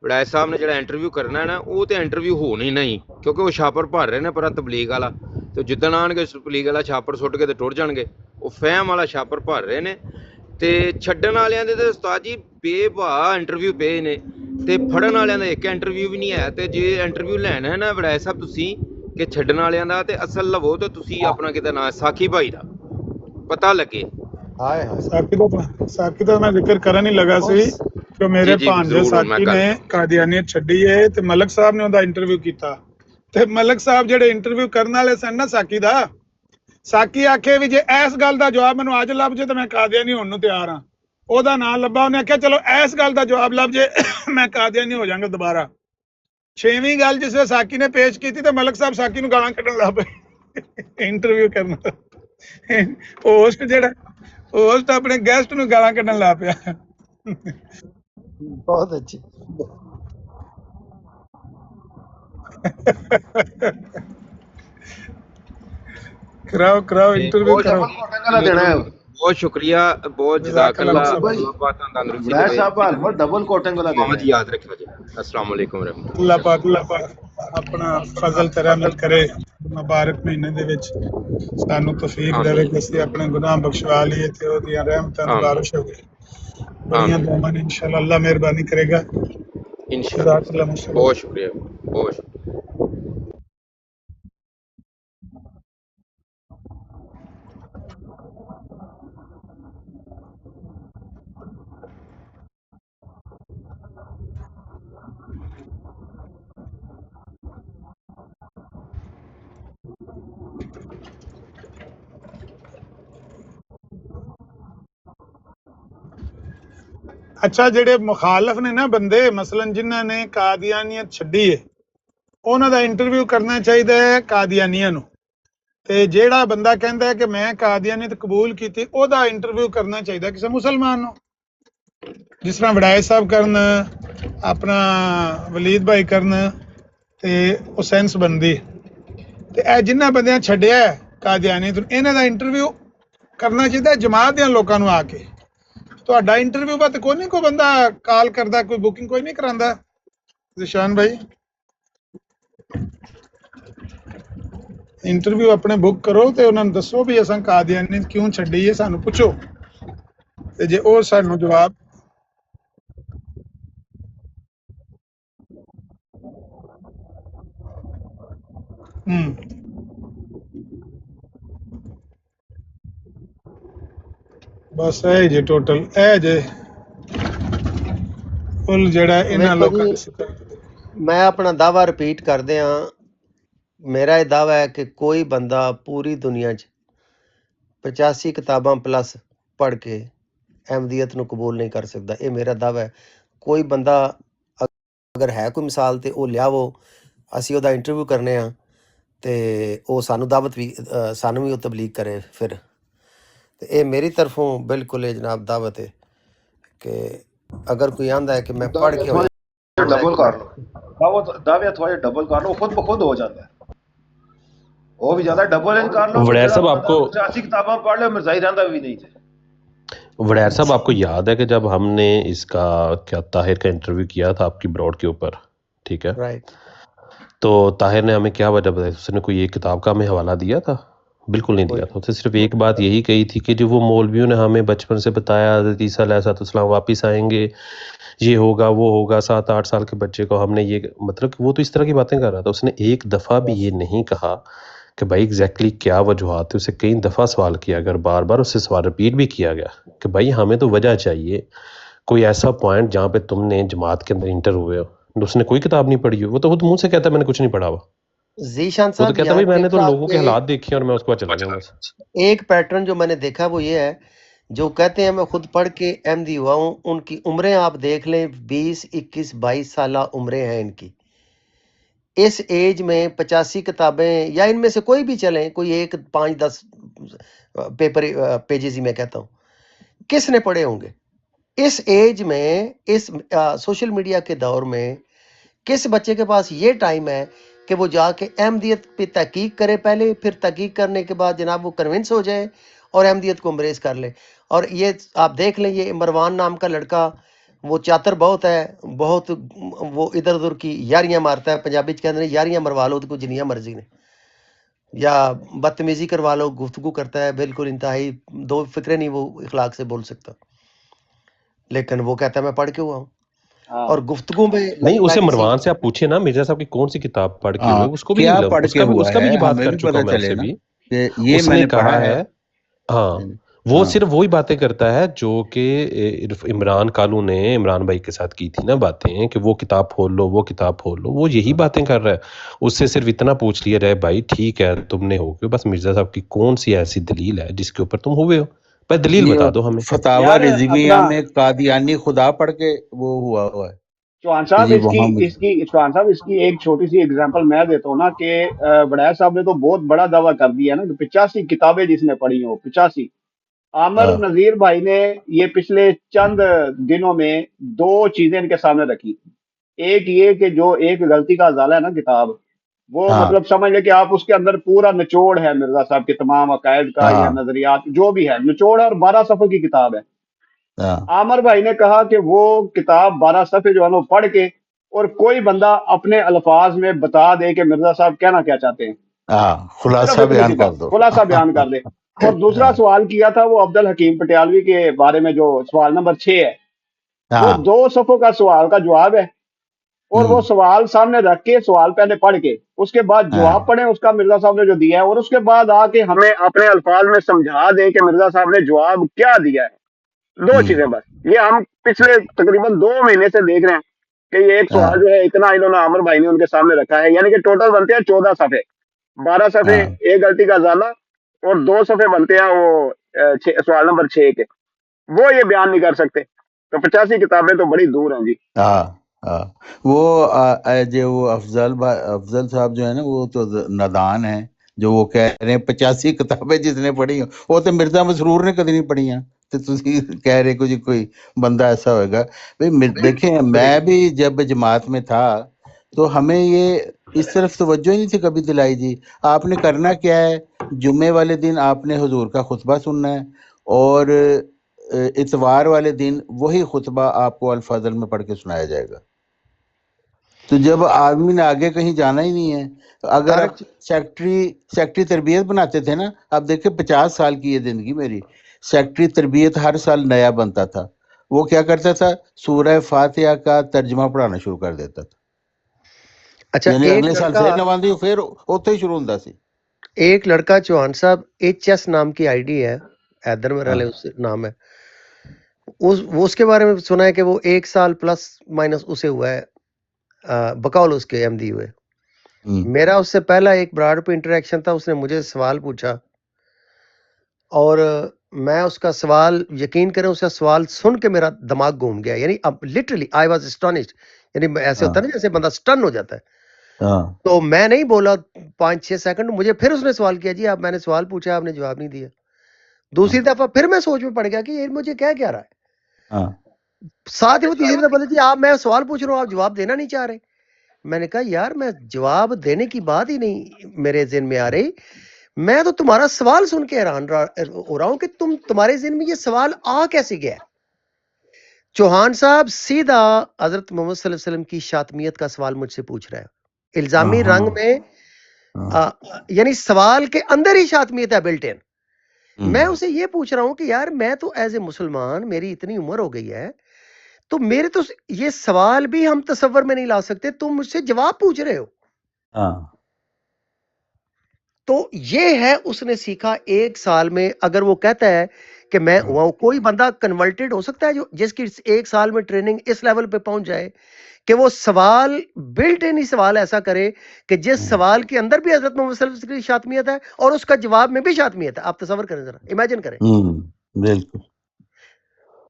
ਵੜੈਚ ਸਾਹਿਬ ਨੇ ਜਿਹੜਾ ਇੰਟਰਵਿਊ ਕਰਨਾ ਹੈ ਨਾ, ਉਹ ਤੇ ਇੰਟਰਵਿਊ ਹੋਣੀ ਹੀ ਨਹੀਂ, ਕਿਉਂਕਿ ਉਹ ਛਾਪਰ ਭਰ ਰਹੇ ਨੇ ਪਰ ਤਬਲੀਗ ਵਾਲਾ। ਤੇ ਜਿੱਦਣ ਆਉਣਗੇ ਤਬਲੀਗ ਵਾਲਾ ਛਾਪਰ ਸੁੱਟ ਕੇ ਤੇ ਟੁੱਟ ਜਾਣਗੇ। ਉਹ ਫਹਿਮ ਵਾਲਾ ਛਾਪਰ ਭਰ ਰਹੇ ਨੇ ਤੇ ਛੱਡਣ ਵਾਲਿਆਂ ਦੇ ਤੇ ਉਸਤਾਦ ਜੀ ਬੇਭਾ ਇੰਟਰਵਿਊ ਪਏ ਨੇ ਤੇ ਫੜਨ ਵਾਲਿਆਂ ਦਾ ਇੱਕ ਇੰਟਰਵਿਊ ਵੀ ਨਹੀਂ ਹੈ। ਤੇ ਜੇ ਇੰਟਰਵਿਊ ਲੈਣਾ ਹੈ ਨਾ ਵੜੈਚ ਸਾਹਿਬ ਤੁਸੀਂ, ਕਿ ਛੱਡਣ ਵਾਲਿਆਂ ਦਾ ਤੇ ਅਸਲ ਲਵੋ, ਤੇ ਤੁਸੀਂ ਆਪਣਾ ਕਿਤੇ ਨਾਂ ਸਾਖੀ ਭਾਈ ਦਾ ਪਤਾ ਲੱਗੇ। ਹਾਏ ਸਾਕੀ ਦਾ ਮੈਂ ਜ਼ਿਕਰ ਕਰਨ ਹੀ ਲੱਗਾ ਸੀ ਕਿ ਮੇਰੇ ਭਾਂਜੇ ਸਾਕੀ ਨੇ ਕਾਦੀਆਨੀਅਤ ਛੱਡੀ ਹੈ ਤੇ ਮਲਕ ਸਾਹਿਬ ਨੇ ਉਹਦਾ ਇੰਟਰਵਿਊ ਕੀਤਾ। ਤੇ ਮਲਕ ਸਾਹਿਬ ਜਿਹੜੇ ਇੰਟਰਵਿਊ ਕਰਨ ਵਾਲੇ ਸਨ ਨਾ ਸਾਕੀ ਦਾ, ਸਾਕੀ ਆਖੇ ਵੀ ਜੇ ਇਸ ਗੱਲ ਦਾ ਜਵਾਬ ਮੈਨੂੰ ਅੱਜ ਲੱਭ ਜੇ ਤਾਂ ਮੈਂ ਕਾਦੀਆਨੀ ਹੋਣ ਨੂੰ ਤਿਆਰ ਹਾਂ। ਉਹਦਾ ਨਾਂ ਲੱਭਾ, ਉਹਨੇ ਆਖਿਆ ਚਲੋ ਇਸ ਗੱਲ ਦਾ ਜਵਾਬ ਲੱਭ ਜੇ ਮੈਂ ਕਾਦੀਆਨੀ ਹੋ ਜਾਵਾਂਗਾ ਦੁਬਾਰਾ। 6ਵੀਂ ਗੱਲ ਜਿਸ ਵੇਲੇ ਸਾਕੀ ਨੇ ਪੇਸ਼ ਕੀਤੀ ਤੇ ਮਲਕ ਸਾਹਿਬ ਸਾਕੀ ਨੂੰ ਗਾਲਾਂ ਕੱਢਣ ਲੱਗ ਪਏ ਇੰਟਰਵਿਊ ਕਰਨ। ਹੋਸਟ ਆਪਣੇ ਗੈਸਟ ਨੂੰ ਗਾਲਾਂ ਕੱਢਣ ਲੱਗ ਪਿਆ। بہت اچھی. کراؤ کراؤ انٹرویو بہت کرو. ڈبل کوٹنگ والا دینا ہے بہت شکریہ، بہت جزاک جزاک اللہ اللہ، مصطفیٰ. بھائی، اللہ پاک تندرستی وڑائے دے. صاحب کا حلمت ڈبل کوٹنگ والا دینا آمد ہے. یاد رکھنا جی. السلام علیکم ورحمۃ اللہ اللہ. پاک اپنا فضل تے رحمت کرے مبارک مہینے دے وچ سانو توفیق دے آمین کہ اسی اپنے گناہ بخشوا لیے تے او دی رحمتاں دی آمین بارش ہوے. بڑیاں آمین دعاواں نے انشاءاللہ اللہ مہربانی کرے گا. جزاک اللہ انشاءاللہ. مصطفیٰ. بہت شکریہ، بہت شکریہ. اچھا جڑے مخالف نے نا بندے مثلاً جنہاں نے قادیانیت چھڈی ہے انہاں دا انٹرویو کرنا چاہیدا ہے قادیانیاں نو. تے جیڑا بندہ کہندا ہے کہ میں قادیانیت قبول کیتی او دا انٹرویو کرنا چاہیدا کسی مسلمان نو. جس طرح وڑائے صاحب کرن اپنا ولید بھائی کرن تے او سینس بندی. تے اے جنہاں بندیاں چھڈیا ہے قادیانیت انہاں دا انٹرویو کرنا چاہیدا جماعت دیاں لوکاں نو آ کے. تہاڈا انٹرویو بات کوئی نہیں کوئی بندہ کال کردا کوئی بکنگ کوئی نہیں کراندا. ذیشان بھائی انٹرویو اپنے بک کرو تے انہاں نوں دسو بھی اساں قادیانیت کیوں چھڈی ہے سانو پوچھو تے جے او سانو جواب بس اے جے ٹوٹل اے جے کل جڑا انہاں ویکھو لوکاں جی دی شکایت. میں اپنا دعویٰ رپیٹ کر دیاں. میرا یہ دعویٰ ہے کہ کوئی بندہ پوری دنیا 85 کتاباں پلس پڑھ کے احمدیت نو قبول نہیں کر سکتا. یہ میرا دعویٰ ہے. کوئی بندہ اگر ہے کوئی مثال تے او لیاو اسی او دا انٹرویو کرنے ہاں تے او سانو دعوت بھی سانو بھی او تبلیغ کرے. پھر تے اے میری طرفوں بالکل ہے جناب دعوت ہے کہ اگر کوئی آندا ہے کہ میں پڑھ کے ہویا ڈبل کر لو دعوے تھوڑے ڈبل کر لو خود بخود ہو جاتا ہے. وہ بھی زیادہ ڈبل ان کر لو وڑیر جڑا صاحب آپ بندہ کو 85 کتاباں پڑھ لے مرزائی رہندا بھی نہیں تھے. وڑیر صاحب آپ کو یاد ہے کہ جب ہم نے اس کا کیا طاہر کا انٹرویو کیا تھا آپ کی براڈ کے اوپر، ٹھیک ہے، رائٹ تو طاہر نے ہمیں کیا وجہ بتائی؟ اس نے کوئی ایک کتاب کا ہمیں حوالہ دیا تھا؟ بالکل نہیں دیا تھا. اس نے صرف ایک بات یہی کہی تھی کہ جو وہ مولویوں نے ہمیں بچپن سے بتایا حضرت عیسیٰ علیہ السلام واپس آئیں گے، یہ ہوگا وہ ہوگا، 7-8 سال کے بچے کو ہم نے یہ، مطلب کہ وہ تو اس طرح کی باتیں کر رہا تھا. اس نے ایک دفعہ بھی یہ نہیں کہا کہ بھائی ایگزیکٹلی کیا وجوہات ہے. اسے کئی دفعہ سوال کیا، اگر بار بار اس سے سوال رپیٹ بھی کیا گیا کہ بھائی ہمیں تو وجہ چاہیے، کوئی ایسا پوائنٹ جہاں پہ تم نے جماعت کے اندر انٹر ہوئے ہو. اس نے کوئی کتاب نہیں پڑھی ہو. وہ تو خود منہ سے کہتا ہے میں نے کچھ نہیں پڑھا ہوا. ذیشان وہ تو صاحب کہتا ہے یہاں بھائی میں پہ نے تو آپ لوگوں کے کے حالات دیکھے اور میں اس کے بعد چلا گیا بس. ایک پیٹرن جو میں نے دیکھا وہ یہ ہے جو کہتے ہیں میں خود پڑھ کے احمدی ہوا ہوں، ان کی عمریں آپ دیکھ لیں 20 21 22 سالہ عمریں ہیں ان کی. اس ایج میں 85 کتابیں یا ان میں سے کوئی بھی چلیں، کوئی ایک 5-10 پیپر پیجز ہی میں کہتا ہوں، کس نے پڑھے ہوں گے؟ اس ایج میں اس سوشل میڈیا کے دور میں کس بچے کے پاس یہ ٹائم ہے کہ وہ جا کے احمدیت پہ تحقیق کرے پہلے، پھر تحقیق کرنے کے بعد جناب وہ کنونس ہو جائے اور احمدیت کو امبریس کر لے؟ اور یہ آپ دیکھ لیں، یہ مروان نام کا لڑکا وہ چاتر بہت ہے، بہت وہ ادھر ادھر کی یاریاں مارتا ہے. پنجابی چ کہتے ہیں یاریاں مروا لو تو جنیاں مرضی نے، یا بدتمیزی کروا لو، گفتگو کرتا ہے بالکل انتہائی دو فکرے نہیں وہ اخلاق سے بول سکتا، لیکن وہ کہتا ہے میں پڑھ کے ہوا ہوں. اور گفتگو میں نہیں، اسے میں کسی مروان سے آپ پوچھے نا مرزا صاحب کی کون سی کتاب پڑھ کے ہوئے، اس کو بھی کیا نہیں پڑھ اس کے کا بھی ہوا ہے یہ بات ہمیں کر بھی چکا پتہ ہوں میں آپ چلے سے نا بھی. کہ یہ اس میں نے نے پڑھا کہا ہے. ہے ہاں وہ ہاں صرف وہی باتیں کرتا ہے جو کہ عمران کالو نے عمران بھائی کے ساتھ کی تھی نا باتیں، کہ وہ کتاب کھول لو وہ کتاب کھول لو، وہ یہی باتیں کر رہا ہے. اس سے صرف اتنا پوچھ لیا جائے بھائی ٹھیک ہے تم نے ہو گئے، بس مرزا صاحب کی کون سی ایسی دلیل ہے جس کے اوپر تم ہوئے ہو، بس دلیل جی، بتا اور دو ہمیں. فتاوی یار رضویہ اپنا میں قادیانی خدا پڑھ کے وہ ہوا ہے چوہان کہ صاحب جی وہاں چوہان صاحب اس کی ایک چھوٹی سی اگزامپل میں دیتا ہوں نا کہ بڑائے صاحب نے تو بہت بڑا دعویٰ کر دیا نا کہ 85 کتابیں جس نے پڑھی ہوں 85. आमिर नजीर भाई ने ये पिछले चंद दिनों में 2 चीजें इनके सामने रखी। एक ये कि जो एक गलती का अजाला है ना किताब, वो मतलब समझ ले कि आप उसके अंदर पूरा निचोड़ है मिर्जा साहब के तमाम अकायद का या नजरियात जो भी है, निचोड़ है, और 12 सफ़ों की किताब है। आमिर भाई ने कहा कि वो किताब 12 सफ़े जो है ना वो पढ़ के और कोई बंदा अपने अल्फाज में बता दे कि मिर्जा साहब कहना क्या चाहते हैं, सिर्फ खुलासा इतनी बयान सी कर बात, दो। खुलासा बयान कर दे। और दूसरा सवाल किया था वो अब्दुल हकीम पटियालवी के बारे में, जो सवाल नंबर 6 है, वो 2 सफ़ों का सवाल का जवाब है, और वो सवाल सामने रख के सवाल पहले पढ़ के उसके बाद जवाब पढ़े उसका मिर्जा साहब ने जो दिया है, और उसके बाद आके हमें अपने अल्फाज में समझा दे कि मिर्जा साहब ने जवाब क्या दिया है। 2 चीजें बस, ये हम पिछले तकरीबन 2 महीने से देख रहे हैं कि ये एक सवाल जो है इतना इन्होंने आमिर भाई ने उनके सामने रखा है, यानी कि टोटल बनते हैं 14 सफ़े, 12 सफ़े एक गलती का जाला और 2 सफ़े बनते हैं वो सवाल नंबर 6 के, वो ये बयान नहीं कर सकते। तो 85 किताबें तो बड़ी दूर हैं जी। वो जो वो अफजल साहब जो है ना, वो तो नादान है जो वो कह रहे हैं 85 किताबें जिसने पढ़ी वो तो मिर्जा मसरूर ने कभी नहीं पढ़िया, तो ਤੁਸੀਂ कह रहे हो कोई बंदा ऐसा होगा भाई। देखें, मैं भी जब जमात में था तो हमें ये इस तरफ तवज्जो ही नहीं थी कभी दिलाई जी। आपने करना क्या है, जुम्मे वाले दिन आपने हुजूर का खुतबा सुनना है और इतवार वाले दिन वही खुतबा आपको अल-फजल में पढ़ के सुनाया जाएगा। तो जब आदमी ने आगे कहीं जाना ही नहीं है, अगर आप सेक्रेटरी तरबियत बनाते थे ना, आप देखे 50 साल की ये जिंदगी मेरी, सेक्रेटरी तरबियत हर साल नया बनता था। वो क्या करता था, सूरह फातिहा का तर्जमा पढ़ाना शुरू कर देता था। अच्छा, यानी एक अगले साल लड़का फिर नवांदी फिर उत्थे ही शुरू ਹੁੰਦਾ ਸੀ। एक लड़का चौहान साहब HS नाम की आईडी है, हैदर मेरा उस नाम है, वो उसके बारे में सुना है कि वो 1 साल प्लस माइनस उसे हुआ है बकौल उसके MD हुए। मेरा उससे पहला एक ब्रॉड पे इंटरेक्शन था, उसने मुझे सवाल पूछा और मैं उसका सवाल, यकीन करें उसका सवाल सुन के मेरा दिमाग घूम गया, यानी अब लिटरली आई वाज एस्टोनिश्ड, यानी ऐसे होता है ना जैसे बंदा स्टन हो जाता है। तो मैं नहीं बोला 5-6 सेकंड, मुझे फिर उसने सवाल किया जी, आप, मैंने सवाल पूछा आपने जवाब नहीं दिया। दूसरी दफा फिर मैं सोच में पड़ गया कि ये मुझे क्या कह रहा है। साथ ही वो तीसरी दफा बोले जी आप, मैं सवाल पूछ रहा हूँ आप जवाब देना नहीं चाह रहे। मैंने कहा यार मैं जवाब देने की बात ही नहीं मेरे ज़हन में आ रही, मैं तो तुम्हारा सवाल सुन के हैरान हो रहा हूं कि तुम्हारे ज़हन में ये सवाल आ कैसे गया। चौहान साहब सीधा हजरत मोहम्मद सल्लल्लाहु अलैहि वसल्लम की शातमियत का सवाल मुझसे पूछ रहा है, इल्जामी रंग में, यानी सवाल के अंदर ही शातमियत है बिल्ट इन। मैं उसे ये पूछ रहा हूं कि यार मैं तो एज ए मुसलमान, मेरी इतनी उम्र हो गई है, तो मेरे तो ये सवाल भी हम तसव्वुर में नहीं ला सकते, तुम मुझसे जवाब पूछ रहे हो। तो ये है उसने सीखा 1 साल में। अगर वो कहता है कि मैं हुआ हूं, कोई बंदा कन्वर्टेड हो सकता है जो जिसकी 1 साल में ट्रेनिंग इस लेवल पे पहुंच जाए कि वो सवाल बिल्ट इन ही सवाल ऐसा करे कि जिस सवाल के अंदर भी हजरत मोहम्मद सल्लल्लाहु अलैहि वसल्लम की शातमियत है और उसका जवाब में भी शातमियत है। आप तसव्वुर करें, जरा इमेजिन करें। बिल्कुल।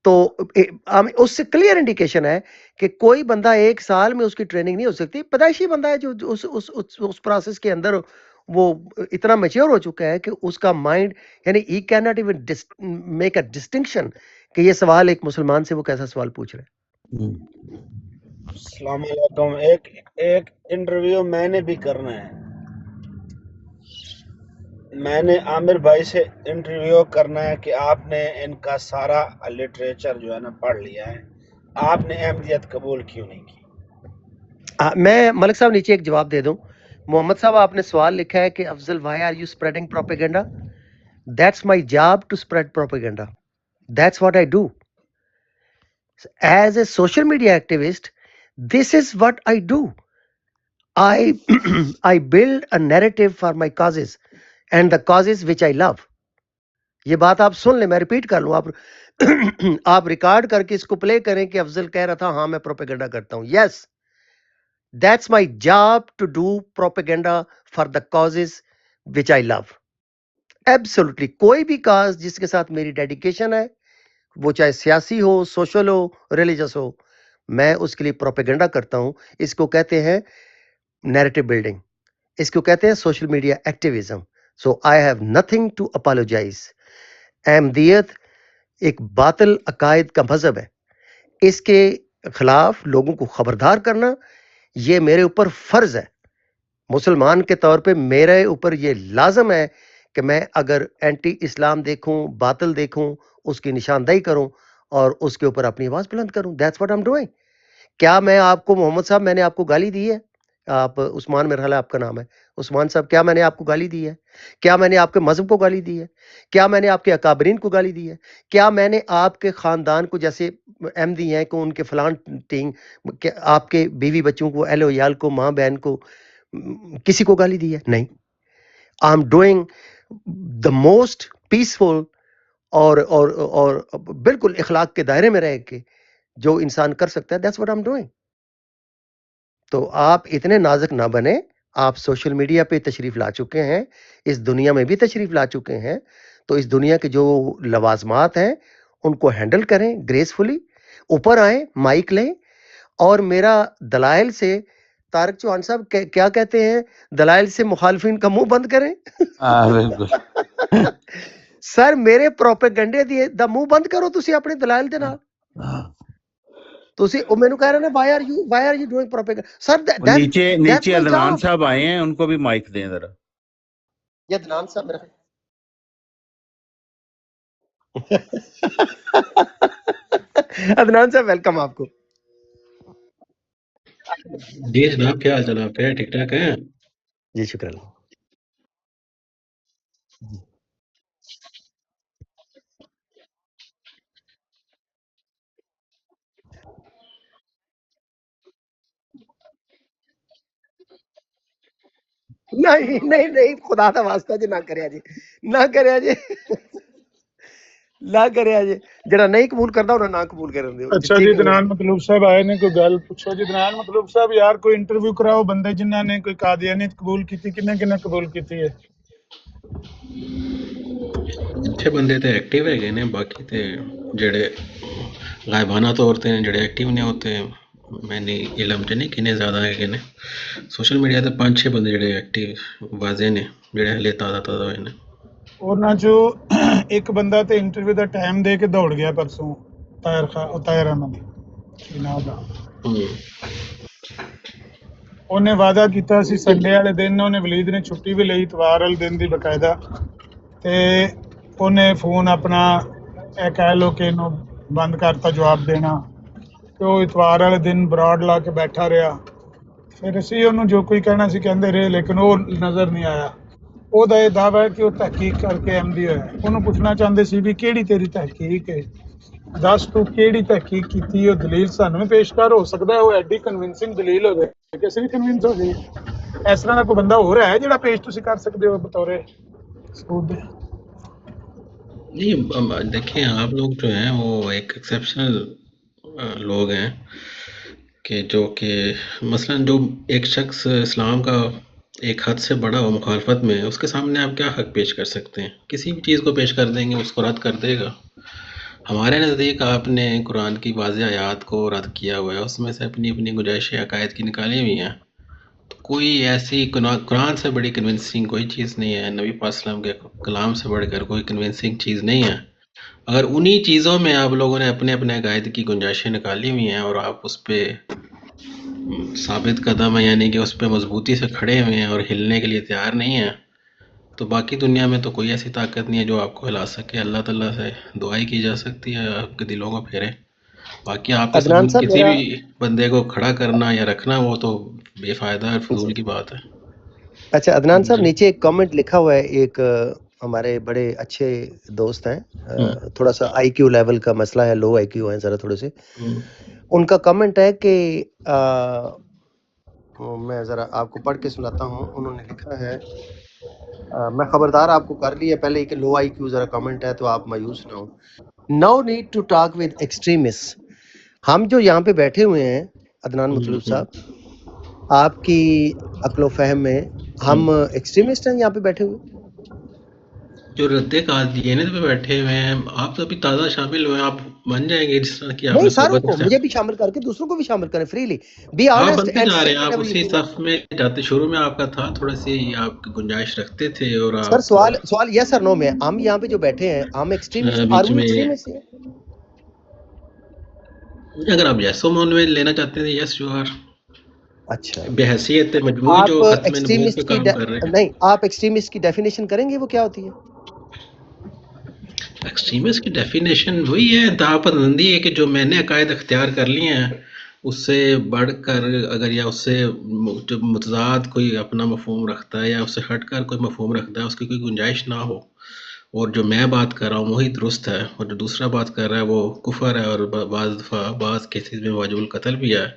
तो उससे क्लियर इंडिकेशन है कि कोई बंदा 1 साल में उसकी ट्रेनिंग नहीं हो सकती। पैदाइशी बंदा है जो उस प्रोसेस के अंदर वो इतना मैच्योर हो चुका है कि उसका माइंड, यानी he can not even make a distinction कि ये सवाल एक मुसलमान से वो कैसा सवाल पूछ रहे हैं। अस्सलाम वालेकुम। एक इंटरव्यू मैंने भी करना है, मैंने आमिर भाई से इंटरव्यू करना है कि आपने इनका सारा लिटरेचर जो है ना पढ़ लिया है, आपने अहमदियत कबूल क्यों नहीं की? मैं मलिक साहब नीचे एक जवाब दे दूं। मोहम्मद साहब आपने सवाल लिखा है कि Afzal why are you spreading propaganda? That's my job to spread propaganda, that's what I do as a social media activist. This is what I do. I build a narrative for my causes and the causes which I love. ये बात आप सुन ले, मैं repeat कर लूं, आप record करके इसको प्ले करें कि अफजल कह रहा था हाँ मैं प्रोपेगेंडा करता हूं। Yes, that's my job to do propaganda for the causes which I love. Absolutely कोई भी काज जिसके साथ मेरी डेडिकेशन है, वो चाहे सियासी हो, सोशल हो, रिलीजियस हो, मैं उसके लिए प्रोपेगेंडा करता हूं। इसको कहते हैं नैरेटिव बिल्डिंग, इसको कहते हैं social media activism. So I have nothing to apologize. अहमदियत एक बातिल अकायद का मजहब है, इसके खिलाफ लोगों को खबरदार करना ये मेरे ऊपर फर्ज है। मुसलमान के तौर पे मेरे ऊपर ये लाजम है कि मैं अगर एंटी इस्लाम देखूं, बातिल देखूं, उसकी निशानदेही करूं और उसके ऊपर अपनी आवाज बुलंद करूं। That's what I am doing. क्या मैं आपको मोहम्मद साहब मैंने आपको गाली दी है? आप उस्मान, मेरा ख्याल है आपका नाम है उस्मान साहब, क्या मैंने आपको गाली दी है? क्या मैंने आपके मजहब को गाली दी है? क्या मैंने आपके अकाबरीन को गाली दी है? क्या मैंने आपके खानदान को, जैसे अहमदी हैं को उनके फलान टीम, आपके बीवी बच्चों को, अहले याल को, माँ बहन को, किसी को गाली दी है? नहीं। I am doing the most peaceful और बिल्कुल इखलाक के दायरे में रह के जो इंसान कर सकता है, that's what I am doing. तो आप इतने नाजुक ना बने। आप सोशल मीडिया पे तशरीफ ला चुके हैं, इस दुनिया में भी तशरीफ ला चुके हैं, तो इस दुनिया के जो लवाजमात हैं उनको हैंडल करें ग्रेसफुली, ऊपर आए, माइक लें और मेरा दलाइल से, तारक चौहान साहब क्या कहते हैं, दलाइल से मुखालफिन का मुंह बंद करें। बिल्कुल। सर मेरे प्रोपेगेंडे दिए दा मुंह बंद करो ਤੁਸੀਂ ਆਪਣੇ ਦਲਾਇਲ ਦੇ ਨਾਲ। ਤੁਸੀਂ ਉਹ ਮੈਨੂੰ ਕਹਿ ਰਹੇ ਨੇ why are you doing propaganda sir? नीचे अदनान साहब आए हैं, उनको भी माइक दें जरा। ये अदनान साहब मेरा अदनान साहब वेलकम आपको। जी जनाब, क्या हाल चाल आपके? ठीक ठाक हैं? जी शुक्र अल्लाह। नहीं खुदा दा वास्ता जी ना करिया जी, ना करिया जी, ना करिया जी। जरा नहीं कबूल करदा उन्हें ना कबूल करन दियो। अच्छा जी, दनान मतलूब साहब आए ने, कोई गल पूछो जी। दनान मतलूब साहब यार कोई इंटरव्यू कराओ बंदे जिन्हां ने कोई कादियानियत कबूल कीती, किन्ने कबूल कीती है? अच्छे बंदे ते एक्टिव है ने, बाकी ते जेड़े गायबाना तौर ते जेड़े एक्टिव ने होते मैंने इलम च नहीं किन्ने ज़्यादा है ने। सोशल मीडिया ते 5-6 बंदे जेड़े एक्टिव वाजे ने, जेड़े हले ताज़ा होए ने। ਉਹਨਾਂ ਚੋਂ ਇੱਕ ਬੰਦਾ ਤੇ ਇੰਟਰਵਿਊ ਦਾ ਟਾਈਮ ਦੇ ਕੇ ਦੌੜ ਗਿਆ ਪਰਸੋਂ, ਤਾਇਰ ਅਹਿਮਦ ਕੀ ਨਾਮ ਦਾ। ਉਹਨੇ ਵਾਅਦਾ ਕੀਤਾ ਸੀ ਸੰਡੇ ਵਾਲੇ ਦਿਨ, ਉਹਨੇ ਵਲੀਦ ਨੇ ਛੁੱਟੀ ਵੀ ਲਈ ਇਤਵਾਰ ਵਾਲੇ ਦਿਨ ਦੀ ਬਕਾਇਦਾ, ਤੇ ਉਹਨੇ ਫੋਨ ਆਪਣਾ ਇਹ ਕਹਿ ਲੋ ਕਿ ਇਹਨੂੰ ਬੰਦ ਕਰਤਾ ਜਵਾਬ ਦੇਣਾ, ਤੇ ਉਹ ਇਤਵਾਰ ਵਾਲੇ ਦਿਨ ਬਰਾਡ ਲਾ ਕੇ ਬੈਠਾ ਰਿਹਾ। ਫਿਰ ਅਸੀਂ ਉਹਨੂੰ ਜੋ ਕੋਈ ਕਹਿਣਾ ਸੀ ਕਹਿੰਦੇ ਰਹੇ, ਲੇਕਿਨ ਉਹ ਨਜ਼ਰ ਨਹੀਂ ਆਇਆ। ਉਹਦਾ ਇਹ ਦਾਅਵਾ ਹੈ ਕਿ ਉਹ ਤਹਿਕੀਕ ਕਰਕੇ ਅਹਿਮਦੀ ਹੋਇਆ। ਉਹਨੂੰ ਪੁੱਛਣਾ ਚਾਹੁੰਦੇ ਸੀ ਵੀ ਕਿਹੜੀ ਤੇਰੀ ਤਹਿਕੀਕ ਹੈ, ਦੱਸ ਤੂੰ ਕਿਹੜੀ ਤਹਿਕੀਕ ਕੀਤੀ, ਉਹ ਦਲੀਲ ਸਾਨੂੰ ਵੀ ਪੇਸ਼ ਕਰ। ਹੋ ਸਕਦਾ ਹੈ ਉਹ ਐਡੀ ਕਨਵਿੰਸਿੰਗ ਦਲੀਲ ਹੋਵੇ ਕਿ ਅਸੀਂ ਵੀ ਕਨਵਿੰਸ ਹੋ ਜਾਈਏ। ਇਸ ਤਰ੍ਹਾਂ ਦਾ ਕੋਈ ਬੰਦਾ ਹੋਰ ਹੈ ਜਿਹੜਾ ਪੇਸ਼ ਤੁਸੀਂ ਕਰ ਸਕਦੇ ਹੋ ਬਤੌਰੇ ਸਬੂਤ ਦੇ? नहीं देखिए, आप लोग जो हैं वो एक एक्सेप्शनल लोग हैं कि जो कि मसलन जो एक शख्स इस्लाम का एक हद से बड़ा हो मुखालफत में, उसके सामने आप क्या हक पेश कर सकते हैं? किसी भी चीज़ को पेश कर देंगे, उसको रद्द कर देगा। हमारे नज़दीक आपने कुरान की वाज़ेह आयात को रद्द किया हुआ है, उसमें से अपनी अपनी गुंजाइशें अकायद की निकाली हुई हैं। तो कोई ऐसी कुरान से बड़ी कन्विंसिंग कोई चीज़ नहीं है, नबी पाक सल्लल्लाहु अलैहि वसल्लम के कलाम से बढ़कर कोई कन्विंसिंग चीज़ नहीं है। अगर उन्हीं चीज़ों में आप लोगों ने अपने अपने अकायद की गुंजाइशें निकाली हुई हैं और आप उस पर साबित कदम है, यानी कि उस पर मजबूती से खड़े हुए हैं और हिलने के लिए तैयार नहीं हैं, तो बाकी दुनिया में तो कोई ऐसी ताकत नहीं है जो आपको हिला सके। अल्लाह ताला से दुआई की जा सकती है आपके दिलों को फेरे। बाकी आपके सामने किसी भी बंदे को खड़ा करना या रखना वो तो बेफायदा और फजूल की बात है। अच्छा अदनान साहब, नीचे एक कमेंट लिखा हुआ है, एक हमारे बड़े अच्छे दोस्त हैं, थोड़ा सा आईक्यू लेवल का मसला है, लो आईक्यू है जरा थोड़े से। उनका कमेंट है कि मैं जरा आपको पढ़ के सुनाता हूँ। उन्होंने लिखा है, मैं खबरदार आपको कर लिया पहले कि लो आईक्यू जरा कमेंट है तो आप मायूस ना हो। No need to talk with extremist. हम जो यहाँ पे बैठे हुए हैं अदनान मतलूब साहब, आपकी अक्लो फहम में हम एक्सट्रीमिस्ट हैं यहाँ पे बैठे हुए? जो रद्दे कादियानियत पे बैठे हुए हैं, आप तो अभी ताज़ा शामिल हुए, आप बन जाएंगे जिस तरह की नहीं आपने सारों सोबत को, इख्तियार मुझे भी शामिल करके दूसरों को भी शामिल करें फ्रीली, बी आप ऑनेस्ट बनते एंड जा रहे से हैं, आप व्हाटएवर उसी यू थिंक। सफ में जाते, शुरू में आपका था थोड़ा सी आप गुंजाइश रखते थे और सर आप सवाल यस और नो में, हम यहाँ पे जो बैठे हैं हम एक्सट्रीमिस्ट, आर बीच वी में, एक्सट्रीमिस्ट? अगर आप यसो मोन में लेना चाहते हैं, यस यू आर, अच्छा, बहैसियत मजमूई जो आप खत्म नबूवत पे एक्सट्रीमिस्ट की काम कर रहे हैं। नहीं, आप एक्सट्रीमिस्ट की डेफिनेशन करेंगे वो क्या होती है? एक्सट्रीमिस्ट की डेफिनेशन वही है, इंतहा पसंदी है कि जो मैंने अकायद अख्तियार कर लिए हैं उससे बढ़कर अगर या उससे जो मुतजाद कोई अपना मफहूम रखता है या उससे हट कर कोई मफहूम रखता है, उसकी कोई गुंजाइश ना हो, और जो मैं बात कर रहा हूँ वही दुरुस्त है और जो दूसरा बात कर रहा है वो कुफर है और बाज़ दफ़ा बाज़ केसेस में वाजिबुल कत्ल भी है।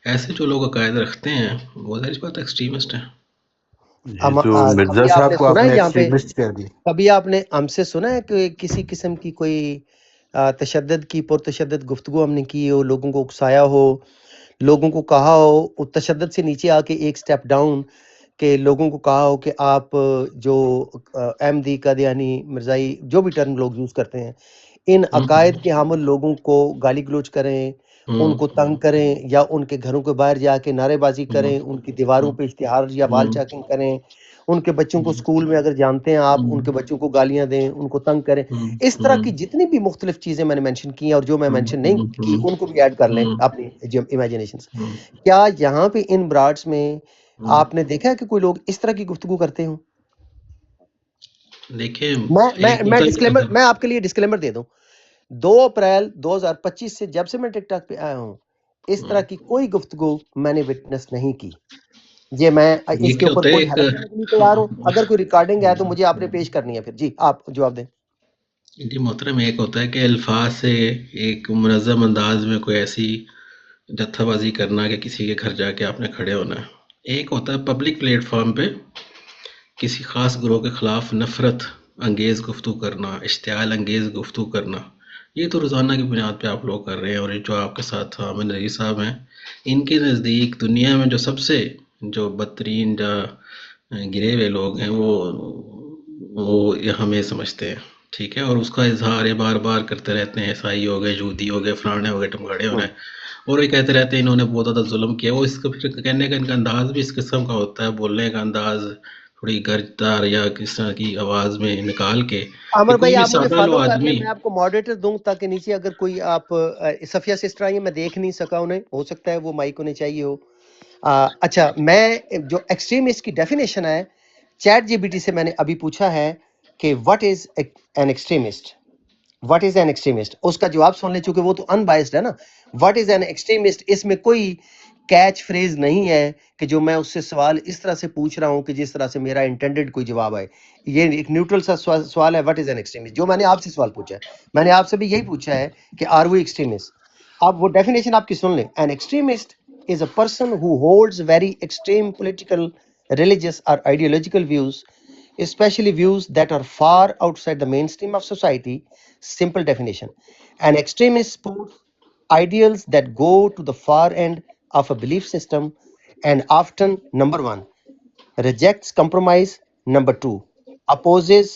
ऐसे जो लोग अकायद रखते हैं वो ज़ाहिर सी बात एक्सट्रीमिस्ट हैं। ये जो मिर्जा कभी साहब आपने को सुना है आपने यहाँ पे, एक्सट्रीमिस्ट कह दिया? कभी आपने हमसे सुना है कि किसी किस्म की कोई तशद्दुद की पुरतशद्दुद गुफ्तगू हमने की हो, लोगों को उकसाया हो, लोगों को कहा हो तशद्दुद से नीचे आके एक स्टेप डाउन के लोगों को कहा हो कि आप जो अहमदी कादियानी मिर्जाई जो भी टर्म लोग यूज करते हैं, इन अकायद के हामिल लोगों को गाली गलौज करें, उनको तंग करें या उनके घरों के बाहर जाके नारेबाजी करें, उनकी दीवारों पे इश्तिहार या वाल चाकिंग करें, उनके बच्चों को स्कूल में अगर जानते हैं आप उनके बच्चों को गालियां दें, उनको तंग करें, इस तरह की जितनी भी मुख्तलिफ चीजें मैंने मेंशन की हैं और जो मैं मेंशन नहीं की उनको भी ऐड कर लें अपनी इमेजिनेशन। क्या यहाँ पे इन ब्राड्स में आपने देखा है कि कोई लोग इस तरह की गुफ्तगू करते हो? देखिए मैं डिस्क्लेमर, मैं आपके लिए डिस्क्लेमर दे दूं, 2 अप्रैल 2025 से जब से मैं टिकटॉक पे आया हूं इस तरह की कोई गुफ्तगू मैंने विटनेस नहीं की। ये मैं इसके ऊपर कोई हलफ करने के लिए तैयार हूं, अगर कोई रिकॉर्डिंग है तो मुझे आपने पेश करनी है। फिर जी आप जवाब दें। जी मोहतरम, एक होता है कि अल्फाज से एक मुनज़्ज़म अंदाज में कोई ऐसी जत्थाबाजी करना कि किसी के घर जाके आपने खड़े होना है, एक होता है पब्लिक प्लेटफॉर्म पे किसी ख़ास ग्रोह के ख़िलाफ़ नफ़रत अंगेज़ गुफ्तगू करना, इश्तियाल अंगेज़ गुफ्तगू करना। ये तो रोज़ाना की बुनियाद पे आप लोग कर रहे हैं। और ये जो आपके साथ आमिर नज़ीर साहब हैं, इनके नज़दीक दुनिया में जो सबसे जो बदतरीन या गिरे हुए लोग हैं वो ये हमें समझते हैं, ठीक है, और उसका इजहार ये बार बार करते रहते हैं, ईसाई हो गए, यहूदी हो गए, फलाने हो गए, टमगाड़े हो गए, और ये कहते रहते हैं इन्होंने बहुत ज़्यादा जुल्म किया। वो इसका फिर कहने का इनका अंदाज भी इस किस्म का होता है, बोलने का अंदाज थोड़ी गर्जदार या किस तरह की आवाज़ में निकाल के आमिर कोई भाई भी आप मुझे सादा लो फॉलो कर आदमी। लें, मैं आपको मॉडरेटर दूं ताकि नीचे अगर कोई आप सफिया सिस्टर आई हैं, मैं देख नहीं सका उन्हें, हो सकता है वो माइक उन्हें चाहिए हो। अच्छा, मैं जो एक्सट्रीमिस्ट की डेफिनेशन है चैट जीपीटी से मैंने अभी पूछा है कि what is an extremist, what is an extremist, उसका जवाब सुन ले चूंकि वो तो अनबायस्ड है ना। व्हाट इज एन एक्सट्रीमिस्ट, इसमें कोई कैच फ्रेज नहीं है कि जो मैं उससे सवाल इस तरह से पूछ रहा हूं कि जिस तरह से मेरा इंटेंडेड कोई जवाब आए। ये एक न्यूट्रल सा सवाल है, व्हाट इज एन एक्सट्रीमिस्ट। जो मैंने आपसे सवाल पूछा है, मैंने आपसे भी यही पूछा है कि आर वी एक्सट्रीमिस्ट। आप वो डेफिनेशन आपकी सुन लें। An extremist is a person who holds very extreme political, religious or ideological views, especially views that are far outside the mainstream of society. Simple definition. An extremist supports ideals that go to the far end of a belief system and often, number 1, rejects compromise, number 2, opposes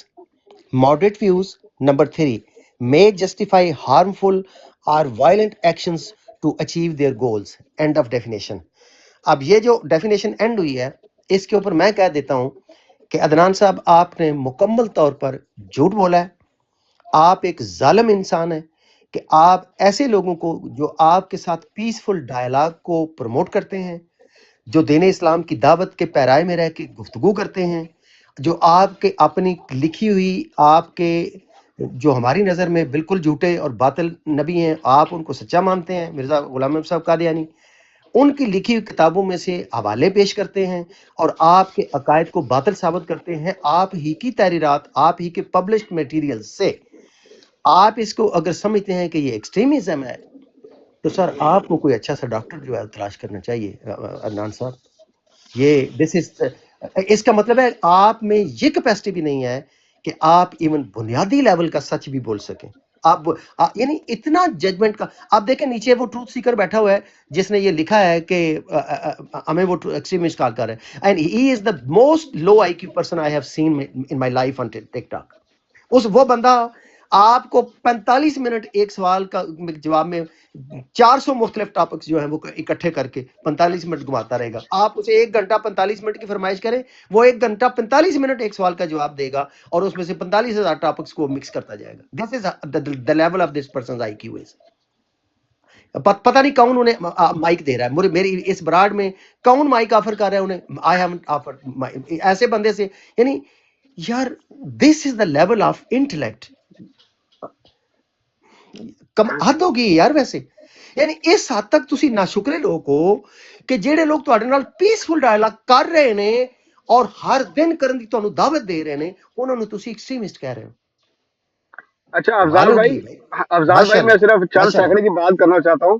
moderate views, number 3, may justify harmful or violent actions to achieve their goals. End of definition. अब ये जो definition and हुई है इसके ऊपर मैं कह देता हूं कि अदनान साहब आपने मुकम्मल तौर पर झूठ बोला है। आप एक जालिम इंसान है कि आप ऐसे लोगों को जो आपके साथ पीसफुल डायलॉग को प्रमोट करते हैं, जो दीन इस्लाम की दावत के पैराए में रह के गुफ्तगू करते हैं, जो आपके अपनी लिखी हुई आपके जो हमारी नज़र में बिल्कुल झूठे और बातिल नबी हैं, आप उनको सच्चा मानते हैं, मिर्ज़ा गुलाम नबी साहब कादियानी, उनकी लिखी हुई किताबों में से हवाले पेश करते हैं और आपके अकायद को बातिल साबित करते हैं। आप ही की तहरीरात, आप ही के पब्लिश्ड मटेरियल से आप इसको अगर समझते हैं कि ये एक्सट्रीमिज्म है, तो सर आपको कोई अच्छा सा डॉक्टर जो है तलाश करना चाहिए अदनान साहब। ये दिस इज, इसका मतलब है आप में ये कैपेसिटी भी नहीं है कि आप इवन बुनियादी लेवल का सच भी बोल सकें। आप यानी इतना जजमेंट का, आप देखें नीचे वो ट्रूथ सीकर बैठा हुआ है जिसने ये लिखा है कि हमें वो एक्सट्रीमिस्ट कॉल कर रहे हैं, and he is the most low IQ person I have seen in my life on TikTok. वो बंदा آپ کو 45 منٹ ایک سوال کا جواب میں 400 مختلف ٹاپکس جو ہیں وہ اکٹھے کر کے 45 منٹ گھماتا رہے گا. آپ اسے 1 گھنٹہ 45 منٹ کی فرمائش کریں، وہ 1 گھنٹہ 45 منٹ ایک سوال کا جواب دے گا اور اس میں سے 45,000 ٹاپکس کو مکس کرتا جائے گا. دس از the level of this person's IQ is. پتہ نہیں کون انہیں مائک دے رہا ہے، میری اس براڈ میں کون مائک آفر کر رہا ہے انہیں. آئی ہیونٹ آفر ایسے بندے سے، یعنی یار دس از دا لیول آف انٹلیکٹ. حد ہوگی یار ویسے، یعنی اس حد تک تسی ناشکرے لوگ ہو کہ جہے لوگ تواڈے نال پیسفل ڈائلاگ کر رہے نے اور ہر دن کرن دی تانوں دعوت دے رہے نے، انہاں نوں تسی ایکسٹریمسٹ کہہ رہے ہو. اچھا افضال بھائی میں صرف چند سیکنڈ کی بات کرنا چاہتا ہوں.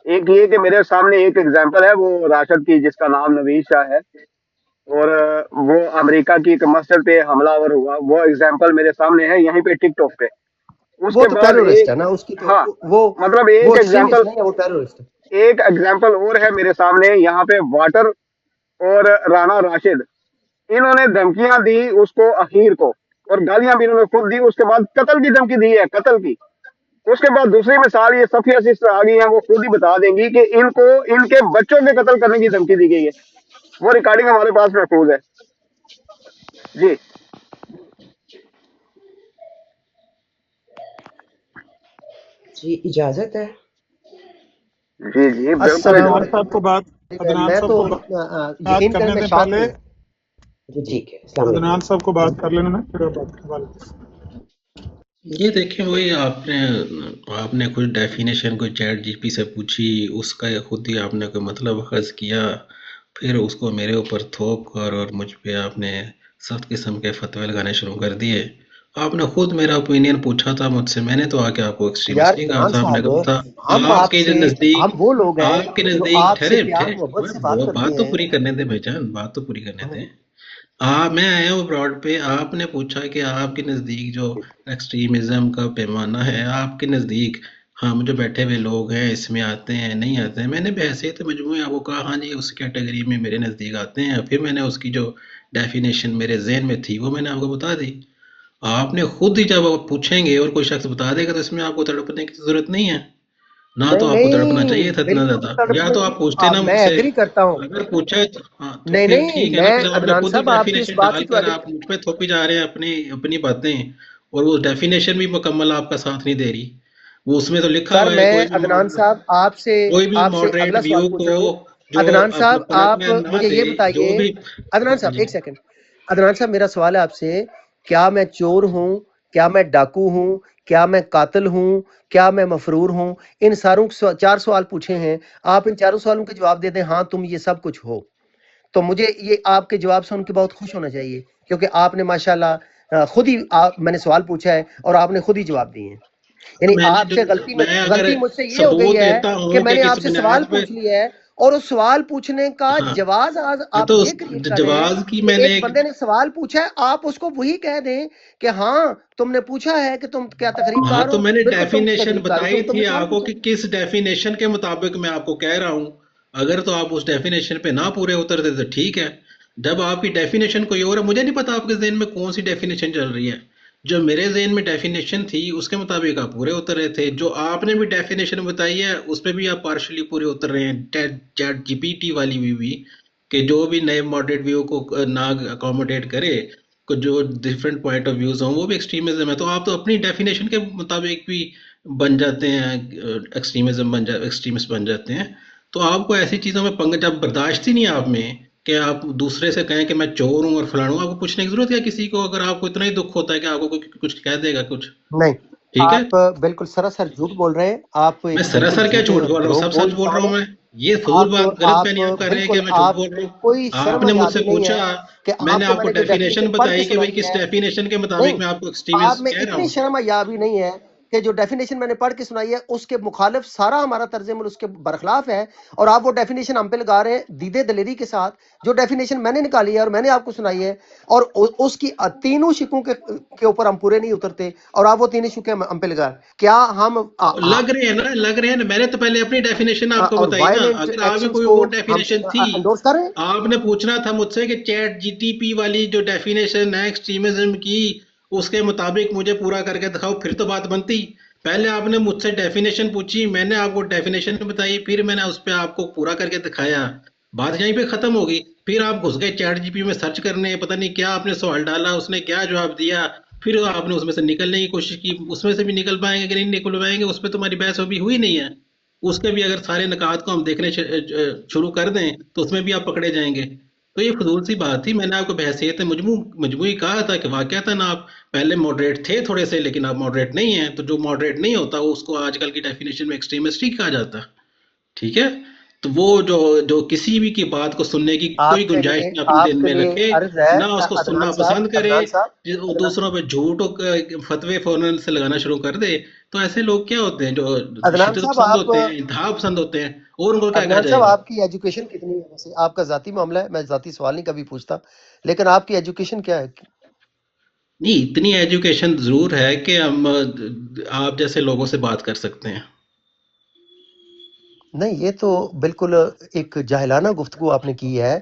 ایک یہ کہ میرے سامنے ایک ایگزامپل ہے وہ راشد کی، جس کا نام نوید شاہ ہے، اور وہ امریکہ کی ایک مسجد پہ حملہ آور ہوا. وہ ایگزامپل میرے سامنے ہے یہیں پہ ٹک ٹاک پہ. اس وہ کے تو بعد ٹیررسٹ ہے نا، اس کی ہاں وہ مطلب وہ ایکسٹریمسٹ نہیں ہے، وہ ٹیررسٹ ہے. ایک ایگزامپل اور ہے میرے سامنے یہاں پہ واٹر اور رانا راشد، انہوں نے دھمکیاں دی اس کو اخیر کو، اور گالیاں بھی انہوں نے خود دی. اس کے بعد قتل کی دھمکی دی ہے، قتل کی. اس کے بعد دوسری مثال یہ صفیہ سسٹر آ گئی ہیں، وہ خود ہی بتا دیں گی کہ ان کو ان کے بچوں کے قتل کرنے کی دھمکی دی گئی ہے. وہ ریکارڈنگ ہمارے پاس محفوظ ہے. جی جی اجازت ہے. جی جی بالکل السلام عدنان صاحب کو بات عدنان میں صاحب تو کو بات یقین کریں کرنے میں دیں شاک پہلے. ہوں. جی ٹھیک ہے، السلام علیکم. عدنان صاحب کو بات کر لینا نا، پھر آپ بات کروا. یہ دیکھیں وہی آپ نے کچھ ڈیفینیشن کوئی چیٹ جی پی سے پوچھی، اس کا خود ہی آپ نے کوئی مطلب اخذ کیا، پھر اس کو میرے اوپر تھوپ کر اور مجھ پہ آپ نے سخت قسم کے فتوے لگانے شروع کر دیے. آپ نے خود میرا اوپینین پوچھا تھا مجھ سے، میں نے تو آ کے آپ کو ایکسٹریمسٹ نہیں کہا تھا. آپ نے کہا تھا ہم آپ آپ کے سے نزدیک، ہم وہ لوگ ہیں آپ کے جو نزدیک آپ سے ٹھہرے پیار محبت سے بات وہ کرتے بات تو ہیں. پوری کرنے دیں بھائی جان، بات تو پوری کرنے دیں. میں آیا ہوں براڈ پہ، آپ نے پوچھا کہ آپ کے نزدیک جو ایکسٹریمزم کا پیمانہ ہے آپ کے نزدیک ہم جو بیٹھے ہوئے لوگ ہیں اس میں آتے ہیں نہیں آتے ہیں. میں نے بحیثیت مجموعی آپ کو کہا ہاں جی اس کیٹیگری میں میرے نزدیک آتے ہیں. پھر میں نے اس کی جو ڈیفینیشن میرے ذہن میں تھی وہ میں نے آپ کو بتا دی. آپ نے خود ہی جب آپ پوچھیں گے اور کوئی شخص بتا دے گا تو اس میں آپ کو تڑپنے کی ضرورت نہیں ہے نہ، تو آپ کو تڑپنا چاہیے تھا اتنا بالکل زیادہ. یا تو آپ پوچھتے نا میں مجھ سے، ایگری کرتا ہوں. اگر پوچھا ہے تو ہاں تو نہیں پھر نہیں ٹھیک ہے نا. میں پھر آپ نے عدنان خود ہی صاحب آپ کی اس ڈیفینیشن بات ڈال کی کر آپ مجھ پہ تھوپی جا رہے ہیں اپنی باتیں، اور وہ ڈیفینیشن بھی مکمل آپ کا ساتھ نہیں دے رہی. وہ اس میں تو لکھا سر ہوا ہے میں عدنان صاحب آپ سے کوئی بھی ماڈریٹ اگلا سوال ویو پوچھ کو رہا ہوں. جو عدنان صاحب پلٹ آپ میں نہ مجھے یہ دے، جو بتائیے، بھی عدنان صاحب جی ایک سیکنڈ. عدنان صاحب میرا سوال ہے آپ سے، کیا میں چور ہوں، کیا میں ڈاکو ہوں، کیا میں قاتل ہوں، کیا میں مفرور ہوں؟ ان ساروں 4 سوال پوچھے ہیں، آپ ان چاروں سوالوں کے جواب دے دیں ہاں تم یہ سب کچھ ہو. تو مجھے یہ آپ کے جواب سن کے بہت خوش ہونا چاہیے، کیونکہ آپ نے ماشاءاللہ خود ہی میں نے سوال پوچھا ہے اور آپ نے خود ہی جواب دیے ہیں. یعنی میں نے آپ سے میں اگر غلطی مجھ سے یہ ہو گئی ثبوت ہے دیتا کہ ہوں میں کہ نے آپ کس سے سوال بنیاد پہ، پوچھ لیا ہے اور اس سوال پوچھنے کا ہاں جواز آج آپ تو یہ کریٹ کر رہے ہیں جواز کی کہ میں نے ایک بندے نے سوال پوچھا ہے آپ اس کو وہی کہہ دیں کہ ہاں تم نے پوچھا ہے کہ تم کیا تقریب ہاں کار تو ہو. میں نے بالکل تم ڈیفینیشن تقریب کار ہو، بتائی تم نے تھی سوال آپ کو پوچھا. کہ کس ڈیفینیشن کے مطابق میں آپ کو کہہ رہا ہوں. اگر تو آپ اس ڈیفینیشن پہ نہ پورے اترتے تو ٹھیک ہے. جب آپ کی ڈیفینیشن کوئی اور ہے، مجھے نہیں پتا آپ کے ذہن میں کون سی ڈیفینیشن چل رہی ہے. جو میرے ذہن میں ڈیفینیشن تھی اس کے مطابق آپ پورے اتر رہے تھے. جو آپ نے بھی ڈیفینیشن بتائی ہے اس پہ بھی آپ پارشلی پورے اتر رہے ہیں. چیٹ جی پی ٹی والی بھی کہ جو بھی نئے ماڈریٹ ویو کو نہ اکوموڈیٹ کرے، جو ڈفرینٹ پوائنٹ آف ویوز ہوں وہ بھی ایکسٹریمزم ہے. تو آپ تو اپنی ڈیفینیشن کے مطابق بھی بن جاتے ہیں ایکسٹریمسٹ بن جاتے ہیں. تو آپ کو ایسی چیزوں میں جب برداشت ہی نہیں آپ میں کہ آپ دوسرے سے کہیں کہ میں چور ہوں اور فلاں ہوں، آپ کو پوچھنے کی ضرورت ہے کسی کو؟ اگر آپ کو اتنا ہی دکھ ہوتا ہے کہ آپ کو کوئی کچھ کہہ دے گا کچھ، نہیں، ٹھیک ہے. آپ بالکل سراسر جھوٹ بول رہے ہیں. آپ میں ایک بالکل سراسر کیا جھوٹے جھوٹ اور بول رہا ہوں، دروغ سب بول سچ بول رہا انسان ہوں ہیں. میں. یہ فضول بات غلط آپ فہمی آپ کر رہے ہیں بالکل کہ میں جھوٹ آپ بول رہا ہوں. کوئی شرم آپ نے مجھ حیا سے بھی نہیں ہے پوچھا، کہ میں نے آپ کو جو ڈیفینیشن پڑھ کے بتائی کہ بھئی سنائی کس ہے. ڈیفینیشن کے نہیں، مطابق میں آپ کو آپ ایکسٹریمسٹ میں کہہ رہا اتنی ہوں. شرم حیا بھی نہیں ہے کہ جو ڈیفینیشن میں نے پڑھ کے سنائی ہے اس کے مخالف سارا ہمارا طرز عمل اس کے برخلاف ہے، اور آپ وہ ڈیفینیشن ہم پہ لگا رہے ہیں دیدے دلیری کے ساتھ. جو ڈیفینیشن میں نے نکالی ہے اور میں نے آپ کو سنائی ہے، اور اس کی تینوں شکوں کے اوپر ہم پورے نہیں اترتے، اور آپ وہ تینوں شکیں ہم پہ لگا رہے ہیں. کیا ہم لگ رہے ہیں نا. میں نے تو پہلے اپنی ڈیفینیشن آپ کو اور بتائی نا. وائلنٹ اگر آپ کی ایکشنز کوئی کو اور ہم ڈیفینیشن تھی، انڈورس کر رہے ہیں. آپ نے پوچھنا تھا مجھ سے کہ چیٹ جی ٹی پی والی جو ڈیفینیشن ہے ایکسٹریمزم کی उसके मुताबिक मुझे पूरा करके दिखाओ, फिर तो बात बनती। पहले आपने मुझसे डेफिनेशन पूछी, मैंने आपको डेफिनेशन बताई, फिर मैंने उस पर आपको पूरा करके दिखाया, बात यहीं पे खत्म होगी। फिर आप घुस गए चैट जीपी में सर्च करने, पता नहीं क्या आपने सवाल डाला, उसने क्या जवाब दिया, फिर आपने उसमें से निकलने की कोशिश की। उसमें से भी निकल पाएंगे कि नहीं निकल पाएंगे, उस पर तुम्हारी बहस अभी हुई नहीं है। उसके भी अगर सारे निकात को हम देखने शुरू कर दें तो उसमें भी आप पकड़े जाएंगे। तो ये फजूल सी बात थी। मैंने आपको बहसियत मजमूई कहा था कि वाकयातन आप पहले मॉडरेट थे थोड़े से, लेकिन आप मॉडरेट नहीं हैं। तो जो मॉडरेट नहीं होता वो उसको आजकल की डेफिनेशन में एक्सट्रीमिस्ट ही कहा जाता है, ठीक है। तो वो जो किसी भी की बात को सुनने की कोई गुंजाइश ना अपने दिल में रखे, अर्ज है ना उसको सुनना अदनान साहब, पसंद करे, अदनान साहब, वो दूसरों पे झूठ और फतवे फौरन से लगाना शुरू कर दे, तो ऐसे लोग क्या होते हैं जो अदनान शिद्दत साहब पसंद आप होते हैं, इंतहा पसंद होते हैं, और उनको क्या कहा अदनान साहब जाएगा। आपकी एजुकेशन कितनी है? वैसे आपका जाती मामला है, मैं जाती सवाल नहीं कभी पूछता, लेकिन आपकी एजुकेशन क्या है? नहीं, इतनी एजुकेशन जरूर है कि हम आप जैसे लोगों से बात कर सकते हैं। नहीं, ये तो बिल्कुल एक जाहिलाना गुफ्तगू आपने की है।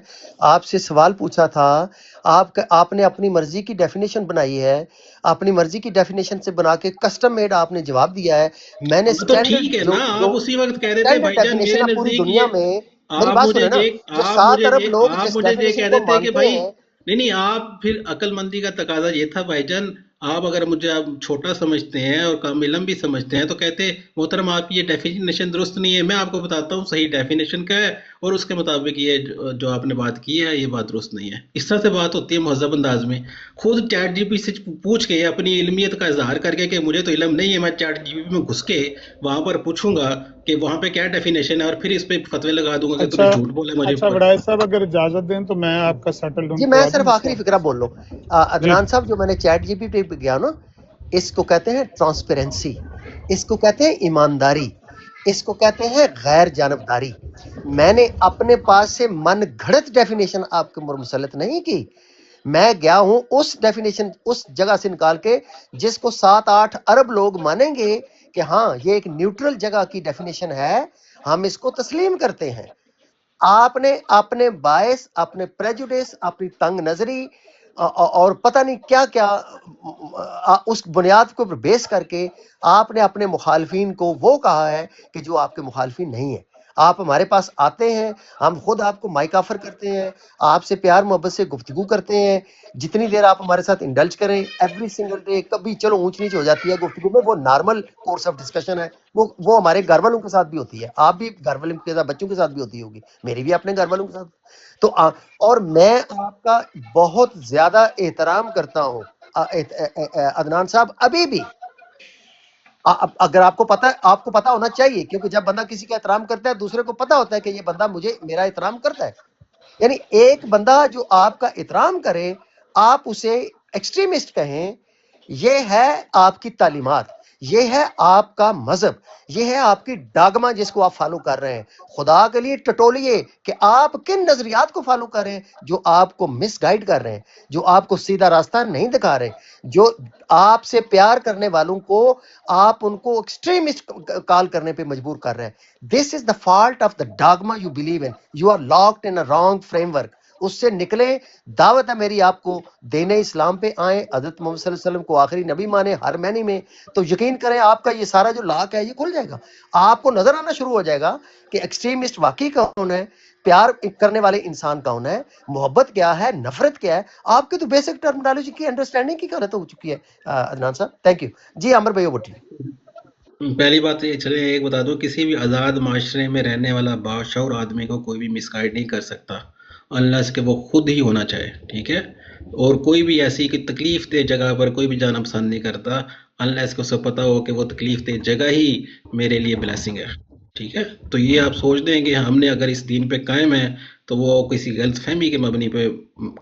आपसे सवाल पूछा था, आपने अपनी मर्जी की डेफिनेशन बनाई है, अपनी मर्जी की डेफिनेशन से बना के कस्टम मेड आपने जवाब दिया है। मैंने अब तो ठीक है स्टैंडर्ड ना, आप उसी वक्त कह देते स्टैंडर्ड भाईजान डेफिनेशन मेरे आप पूरी नजदीक दुनिया ये, में, मेरी आप बात मुझे सुने ना, ये जो आप 7 मुझे अरब ये लोग आप जिस मुझे ये डेफिनेशन कह को देते कि मानते भाई हैं, नहीं, आप फिर अक्लमंदी का तकाजा ये था भाईजान, आप अगर मुझे आप छोटा समझते हैं और कम इलम भी समझते हैं तो कहते मोहतरम आप ये डेफिनेशन दुरुस्त नहीं है। मैं आपको बताता हूँ सही डेफिनेशन क्या है, और उसके मुताबिक ये जो आपने बात की है ये बात दुरुस्त नहीं है। इस तरह से बात होती है महज़ब अंदाज में। खुद चैट जीपी से पूछ के अपनी इल्मियत का इजहार करके कि मुझे तो इल्म नहीं है, मैं चैट जीपी में घुस के वहां पर पूछूंगा कि वहां पे क्या डेफिनेशन है, और फिर इस पे फतवे लगा दूंगा कि अच्छा, तूने झूठ बोला मुझे अच्छा ऊपर। वड़ाई साहब अगर इजाजत दें तो मैं आपका सेटल डाउन जी मैं करवा दूं सिर्फ आखिरी इसका। फिक्रा बोल लो। जी अदनान साहब, जो मैंने चैट जीपीटी पे गया ना, इसको कहते हैं ट्रांसपेरेंसी, इसको कहते हैं ईमानदारी, इसको कहते हैं गैर जानबदारी। मैंने अपने पास से मन घड़त डेफिनेशन आपके मुसलत नहीं की, मैं गया हूं उस डेफिनेशन, उस जगह से निकाल के जिसको 7-8 अरब लोग मानेंगे कि हाँ ये एक न्यूट्रल जगह की डेफिनेशन है, हम इसको तस्लीम करते हैं। आपने अपने बायस, अपने प्रेजुडिस, अपनी तंग नजरी और पता नहीं क्या क्या उस बुनियाद को बेस करके आपने अपने मुखालफिन को वो कहा है कि जो आपके मुखालफिन नहीं है। आप हमारे पास आते हैं, हम खुद आपको माइक ऑफर करते हैं, आपसे प्यार मोहब्बत से गुफ्तगू करते हैं, जितनी देर आप हमारे साथ इंडल्ज करें, एवरी सिंगल डे। कभी चलो ऊंच नीच हो जाती है गुफ्तगू में, वो नॉर्मल कोर्स ऑफ डिस्कशन है, वो हमारे घर वालों के साथ भी होती है, आप भी घर वालों के साथ, बच्चों के साथ भी होती होगी, मेरी भी अपने घर वालों के साथ। तो और मैं आपका बहुत ज्यादा एहतराम करता हूँ अदनान साहब, अभी भी अगर आपको पता होना चाहिए, क्योंकि जब बंदा किसी का एहतराम करता है दूसरे को पता होता है कि ये बंदा मेरा एहतराम करता है। यानी एक बंदा जो आपका एहतराम करे, आप उसे एक्सट्रीमिस्ट कहें, ये है आपकी तालीमात, ये है आपका मजहब, ये है आपकी डागमा जिसको आप फॉलो कर रहे हैं। खुदा के लिए टटोलिए कि आप किन नजरियात को फॉलो कर रहे हैं जो आपको मिसगाइड कर रहे हैं, जो आपको सीधा रास्ता नहीं दिखा रहे, जो आपसे प्यार करने वालों को आप उनको एक्सट्रीमिस्ट कॉल करने पे मजबूर कर रहे हैं। This is the fault of the dogma you believe in, you are locked in a wrong framework. उससे निकले, दावत है मेरी आपको, देने इस्लाम पे आए, हज़रत मोहम्मद सल्लल्लाहु अलैहि वसल्लम को आखिरी नबी माने हर मैनी में, तो यकीन करें आपका ये सारा जो लाक है ये खुल जाएगा। आपको नजर आना शुरू हो जाएगा कि एक्सट्रीमिस्ट वाकई कौन है, प्यार करने वाले इंसान कौन है, मोहब्बत क्या है, नफरत क्या है। आपके तो बेसिक टर्मिनोलॉजी की अंडरस्टैंडिंग की गलत हो चुकी है। अदनान साहब थैंक यू जी। अमर भाई ओवर टू यू। पहली बात ये, चले एक बता दूं, किसी भी आज़ाद माशरे में रहने वाला बाशऊर आदमी को कोई भी मिसगाइड नहीं कर सकता अनलेस कि वो खुद ही होना चाहे, ठीक है। और कोई भी ऐसी कि तकलीफ दे जगह पर कोई भी जाना पसंद नहीं करता अनलेस कि उसे पता हो कि वो तकलीफ दे जगह ही मेरे लिए ब्लेसिंग है, ठीक है। तो ये आप सोच दें कि हमने अगर इस दीन पे कायम है तो वो किसी गलत फहमी के मबनी पे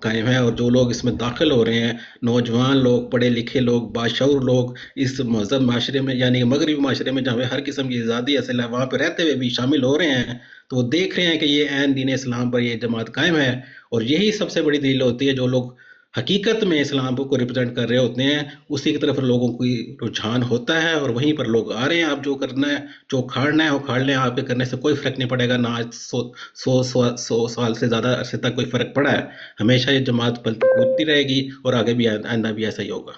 कायम है। और जो लोग इसमें दाखिल हो रहे हैं, नौजवान लोग, पढ़े लिखे लोग, बाशऊर लोग, इस मजहब माशरे में यानी मगरबी माशरे में जहाँ पे हर किस्म की आज़ादी हासिल है, वहाँ पे रहते हुए भी शामिल हो रहे हैं, तो वो देख रहे हैं कि ये ऐन दीन इस्लाम पर ये जमात कायम है। और यही सबसे बड़ी दलील होती है, जो लोग हकीकत में इस्लाम को रिप्रेजेंट कर रहे होते हैं उसी की तरफ लोगों की रुझान होता है, और वहीं पर लोग आ रहे हैं। आप जो करना है, जो उखाड़ना है उखाड़ लें, आपके करने से कोई फर्क नहीं पड़ेगा ना। आज 100 साल से ज़्यादा अरसे तक कोई फ़र्क पड़ा है। हमेशा ये जमात पलती कूदती रहेगी और आगे भी आइंदा भी ऐसा ही होगा।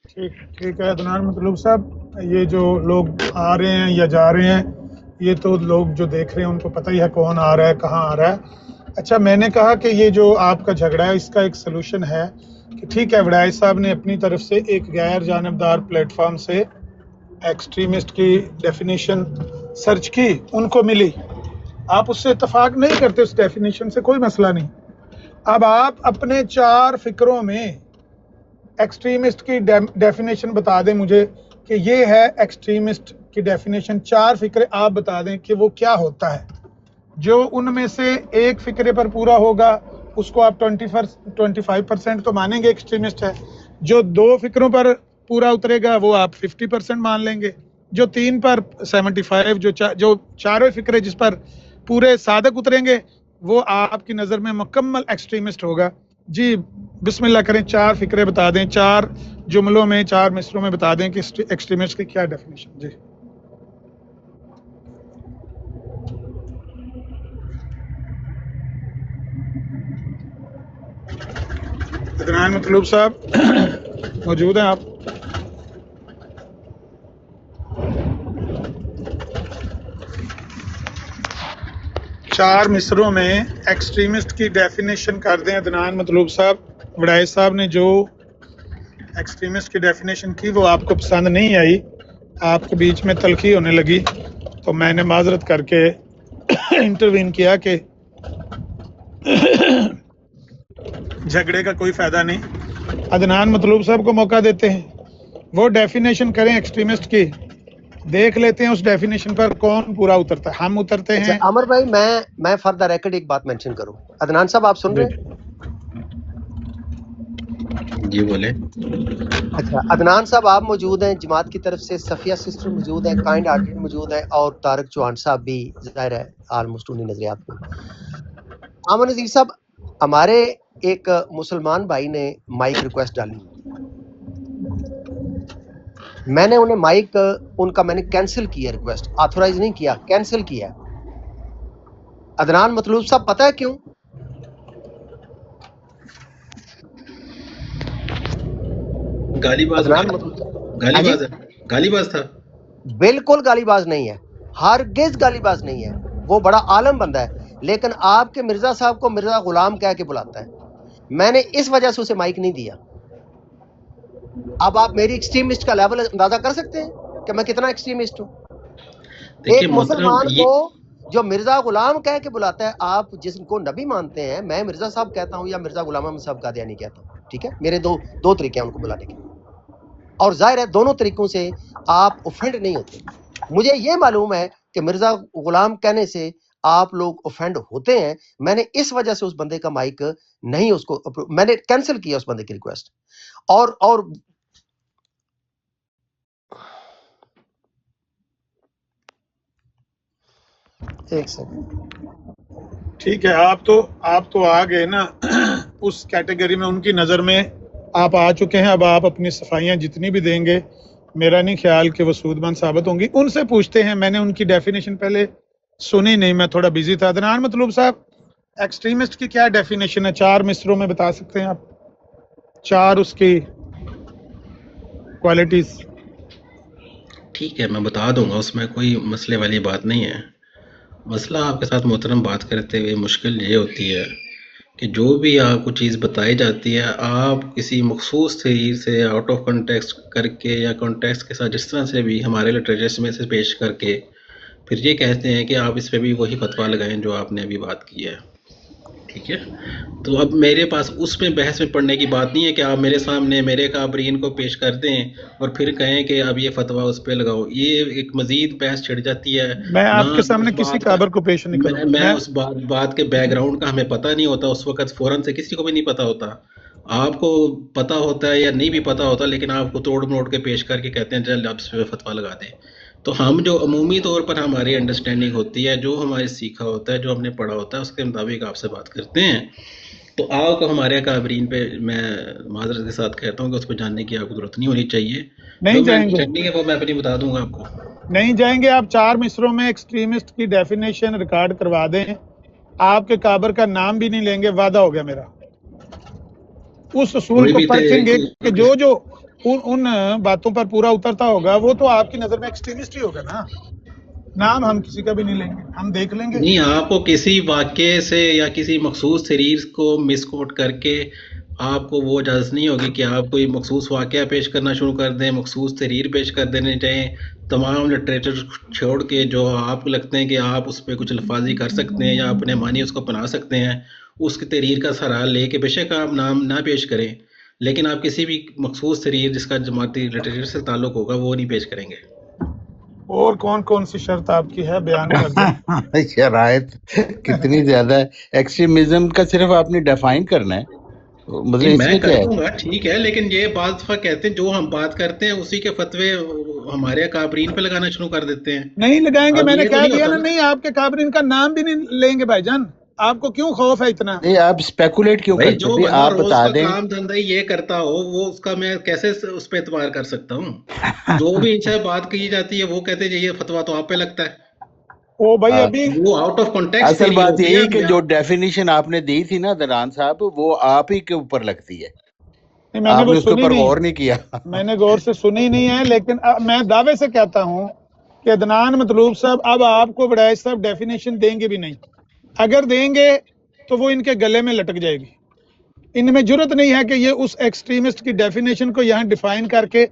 ठीक है अदनान मतलूब साहब, ये जो लोग आ रहे हैं या जा रहे हैं, ये तो लोग जो देख रहे हैं उनको पता ही है कौन आ रहा है, कहाँ आ रहा है। अच्छा, मैंने कहा कि ये जो आपका झगड़ा है इसका एक सलूशन है कि ठीक है, वड़ाई साहब ने अपनी तरफ से एक गैर जानबदार प्लेटफॉर्म से एक्सट्रीमिस्ट की डेफिनेशन सर्च की, उनको मिली, आप उससे इत्तेफाक नहीं करते उस डेफिनेशन से, कोई मसला नहीं। अब आप अपने 4 फिक्रों में एक्सट्रीमिस्ट की डेफिनेशन बता दें मुझे कि ये है एक्सट्रीमिस्ट की डेफिनेशन, 4 फिक्रे आप बता दें कि वो क्या होता है। जो उनमें से एक फिक्रे पर पूरा होगा उसको आप 25% तो मानेंगे एक्सट्रीमिस्ट है, जो 2 फिक्रों पर पूरा उतरेगा वो आप 50% मान लेंगे, जो 3 पर 75, जो चारों फिक्रे जिस पर पूरे सादक उतरेंगे वो आपकी नज़र में मुकम्मल एक्सट्रीमिस्ट होगा। जी बिस्मिल्लाह करें, 4 फिक्रे बता दें, 4 जुमलों में, 4 मिसरों में बता दें कि एक्सट्रीमिस्ट की क्या डेफिनेशन। जी अदनान मतलूब साहब मौजूद हैं आप? चार मिसरों में एक्सट्रीमिस्ट की डेफिनेशन कर दें अदनान मतलूब साहब। वड़ाई साहब ने जो एक्सट्रीमिस्ट की डेफिनेशन की वो आपको पसंद नहीं आई, आपके बीच में तलखी होने लगी, तो मैंने माजरत करके इंटरवीन किया कि झगड़े का कोई फायदा नहीं, अदनान मतलूब साहब को मौका देते हैं, वो डेफिनेशन करें एक्सट्रीमिस्ट की, देख लेते हैं उस डेफिनेशन पर कौन पूरा उतरता है। हम उतरते हैं। अमर भाई, मैं फॉर द रिकॉर्ड एक बात मेंशन करूं। अदनान साहब आप सुन रहे हैं? जी बोले। अच्छा, अदनान साहब आप मौजूद हैं, जमात की तरफ से सफिया सिस्टर मौजूद हैं, काइंड हार्टेड मौजूद हैं, और तारक चौहान साहब भी जाहिर है ऑलमोस्ट उन्हीं नजरियात में। आमन नज़ीर साहब, हमारे एक मुसलमान भाई ने माइक रिक्वेस्ट डाली, मैंने उन्हें माइक उनका मैंने कैंसिल किया, रिक्वेस्ट ऑथोराइज नहीं किया, कैंसिल किया। अदनान मतलूब साहब पता है क्यों? गालीबाज गालीबाज था। बिल्कुल गालीबाज नहीं है, हरगिज गालीबाज नहीं है, वो बड़ा आलम बंदा है, लेकिन आपके मिर्जा साहब को मिर्जा गुलाम कह के बुलाता है। मैंने इस वजह से उसे माइक नहीं दिया। अब आप मेरी एक्सट्रीमिस्ट का लेवल अंदाजा कर सकते हैं कि मैं कितना एक्सट्रीमिस्ट हूं। एक मुसलमान को जो मिर्जा गुलाम कह के बुलाता है, आप जिसको नबी मानते हैं, मैं मिर्जा साहब कहता हूं या मिर्जा गुलाम अहमद साहब कादियानी कहता हूं, ठीक है, मेरे दो तरीके हैं उनको बुलाने के, और जाहिर है दोनों तरीकों से आप ऑफेंड नहीं होते। मुझे ये मालूम है कि मिर्जा गुलाम कहने से आप लोग ऑफेंड होते हैं, मैंने इस वजह से उस बंदे का माइक नहीं, उसको मैंने कैंसिल किया उस बंदे की रिक्वेस्ट। और एक सेकंड, ठीक है, आप तो आ गए ना उस कैटेगरी में, उनकी नज़र में आप आ चुके हैं। अब आप अपनी सफाइयां जितनी भी देंगे, मेरा नहीं ख्याल कि वो सूदमंद साबित होंगी। उनसे पूछते हैं, मैंने उनकी डेफिनेशन पहले सुनी नहीं, मैं थोड़ा बिजी था। अदनान मतलूब साहब, एक्सट्रीमिस्ट की क्या डेफिनेशन है? 4 मिसरों में बता सकते हैं आप? 4 उसकी क्वालिटीज। ठीक है, मैं बता दूंगा, उसमें कोई मसले वाली बात नहीं है। मसला आपके साथ मोहतरम बात करते हुए मुश्किल ये होती है कि जो भी आपको चीज़ बताई जाती है, आप किसी मखसूस तरीके से आउट ऑफ कॉन्टेक्स्ट करके या कॉन्टेक्स्ट के साथ जिस तरह से भी हमारे लिटरेचर में से पेश करके फिर ये कहते हैं कि आप इस पे भी वही फतवा लगाएं जो आपने अभी बात की है, ठीक है। तो अब मेरे पास उसमें बहस में पढ़ने की बात नहीं है कि आप मेरे सामने मेरे काबरीन को पेश कर दें और फिर कहें कि अब ये फतवा उस पे लगाओ, ये एक मजीद बहस छिड़ जाती है। मैं आपके सामने किसी काबर को पेश नहीं करूंगा। मैं उस बात के बैकग्राउंड का हमें पता नहीं होता, उस वक्त फौरन से किसी को भी नहीं पता होता। आपको पता होता है या नहीं भी पता होता, लेकिन आपको तोड़ मरोड़ के पेश करके कहते हैं चल अब इस पे फतवा लगा दें। तो हम जो अमूमी तौर पर हमारी अंडरस्टैंडिंग होती है, जो हमारे सीखा होता है, जो हमने पढ़ा होता है, उसके मुताबिक आपसे बात करते हैं। तो आपको हमारे काबरीन पे मैं माजरत के साथ कहता हूँ कि उस पर जानने की आपको जरूरत नहीं होनी चाहिए। नहीं तो जाएंगे, वो मैं अपनी बता दूंगा आपको। नहीं जाएंगे। आप 4 मिसरों में एक्सट्रीमिस्ट की डेफिनेशन रिकॉर्ड करवा दें, आपके काबर का नाम भी नहीं लेंगे, वादा हो गया मेरा। उस उसूल को परखेंगे कि जो उन बातों पर पूरा उतरता होगा, वो तो आपकी नजर में एक्सट्रीमिस्ट ही होगा ना। नाम हम किसी का भी नहीं लेंगे, हम देख लेंगे। नहीं, आपको किसी वाक्य से या किसी मखसूस तहरीर को मिसकोट करके आपको वो इजाज़त नहीं होगी कि आप कोई मखसूस वाक़या पेश करना शुरू कर दें, मखसूस तहरीर पेश कर देने चाहें, तमाम लिटरेचर छोड़ के जो आपको लगते हैं कि आप उस पर कुछ लफाजी कर सकते हैं या अपने मानी उसको बना सकते हैं, उसकी तहरीर का सहारा लेके बेशक आप नाम ना पेश करें, लेकिन आप किसी भी मखसूस तहरीर जिसका जमाती लिटरेचर से ताल्लुक़ होगा वो नहीं पेश करेंगे। और कौन कौन सी शर्त आपकी है, बयान कर दें। शराइत कितनी ज्यादा है। एक्सट्रीमिज्म का सिर्फ आपने डिफाइन करना है, मतलब मैं इसमें कर क्या है। दूंगा, ठीक है, लेकिन ये बात दफा कहते हैं जो हम बात करते हैं उसी के फतवे हमारे काबरीन पे लगाना शुरू कर देते हैं। नहीं लगाएंगे, अब मैंने ये तो कह नहीं दिया होता ना, ना। नहीं आपके काबरीन का नाम भी नहीं लेंगे भाईजान। आपको क्यों खौफ है इतना? नहीं, आप स्पेकुलेट क्यों भाई करते जो हैं भाई, बंदा आप रोज बता का दें। काम धंधा ये करता हो वो उसका मैं कैसे उस पर एतबार कर सकता हूँ। जो भी इनसे बात की जाती है वो कहते हैं ये फतवा तो आप पे लगता है, ओ भाई हाँ, अभी वो आउट ऑफ कॉन्टेक्स्ट असल तहरीर बात होती यही है। है कि जो डेफिनेशन आपने दी थी ना दरान साहब, वो आप ही के ऊपर लगती है, नहीं, मैंने वो आपने उसके सुनी ऊपर नहीं, गौर नहीं किया। मैंने गौर से सुनी नहीं है, लेकिन मैं दावे से कहता हूं कि अदनान मतलूब साहब अब आपको वड़ाइश साहब डेफिनेशन देंगे भी नहीं। अगर देंगे तो वो इनके गले में लटक जाएगी। इनमें जुर्रत नहीं है कि ये उस एक्सट्रीमिस्ट की डेफिनेशन को यहाँ डिफाइन करके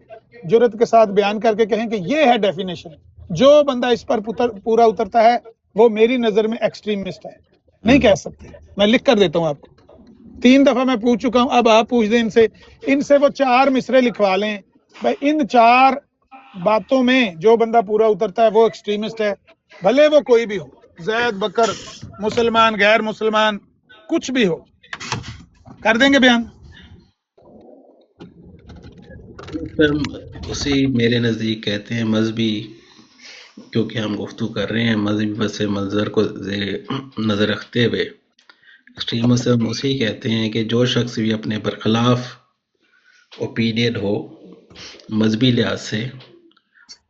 जुर्रत के साथ बयान करके कहें कि ये है डेफिनेशन। जो बंदा इस पर पूरा उतरता है वो मेरी नजर में एक्सट्रीमिस्ट है। नहीं कह सकते, मैं लिख कर देता हूँ आपको। 3 दफा मैं पूछ चुका हूं, अब आप पूछ दें इनसे वो 4 मिसरे लिखवा लें। भाई इन 4 बातों में जो बंदा पूरा उतरता है वो एक्सट्रीमिस्ट है, भले वो कोई भी हो, जैद बकर, मुसलमान, गैर मुसलमान, कुछ भी हो, कर देंगे बयान। फिर उसी मेरे नज़दीक कहते हैं मजहबी, क्योंकि हम गुफ्तगू कर रहे हैं मजहबी पस मंज़र को नज़र रखते हुए, एक्सट्रीमिज्म उसे कहते हैं कि जो शख्स भी अपने बरखिलाफ ओपिनियन हो मजहबी लिहाज से,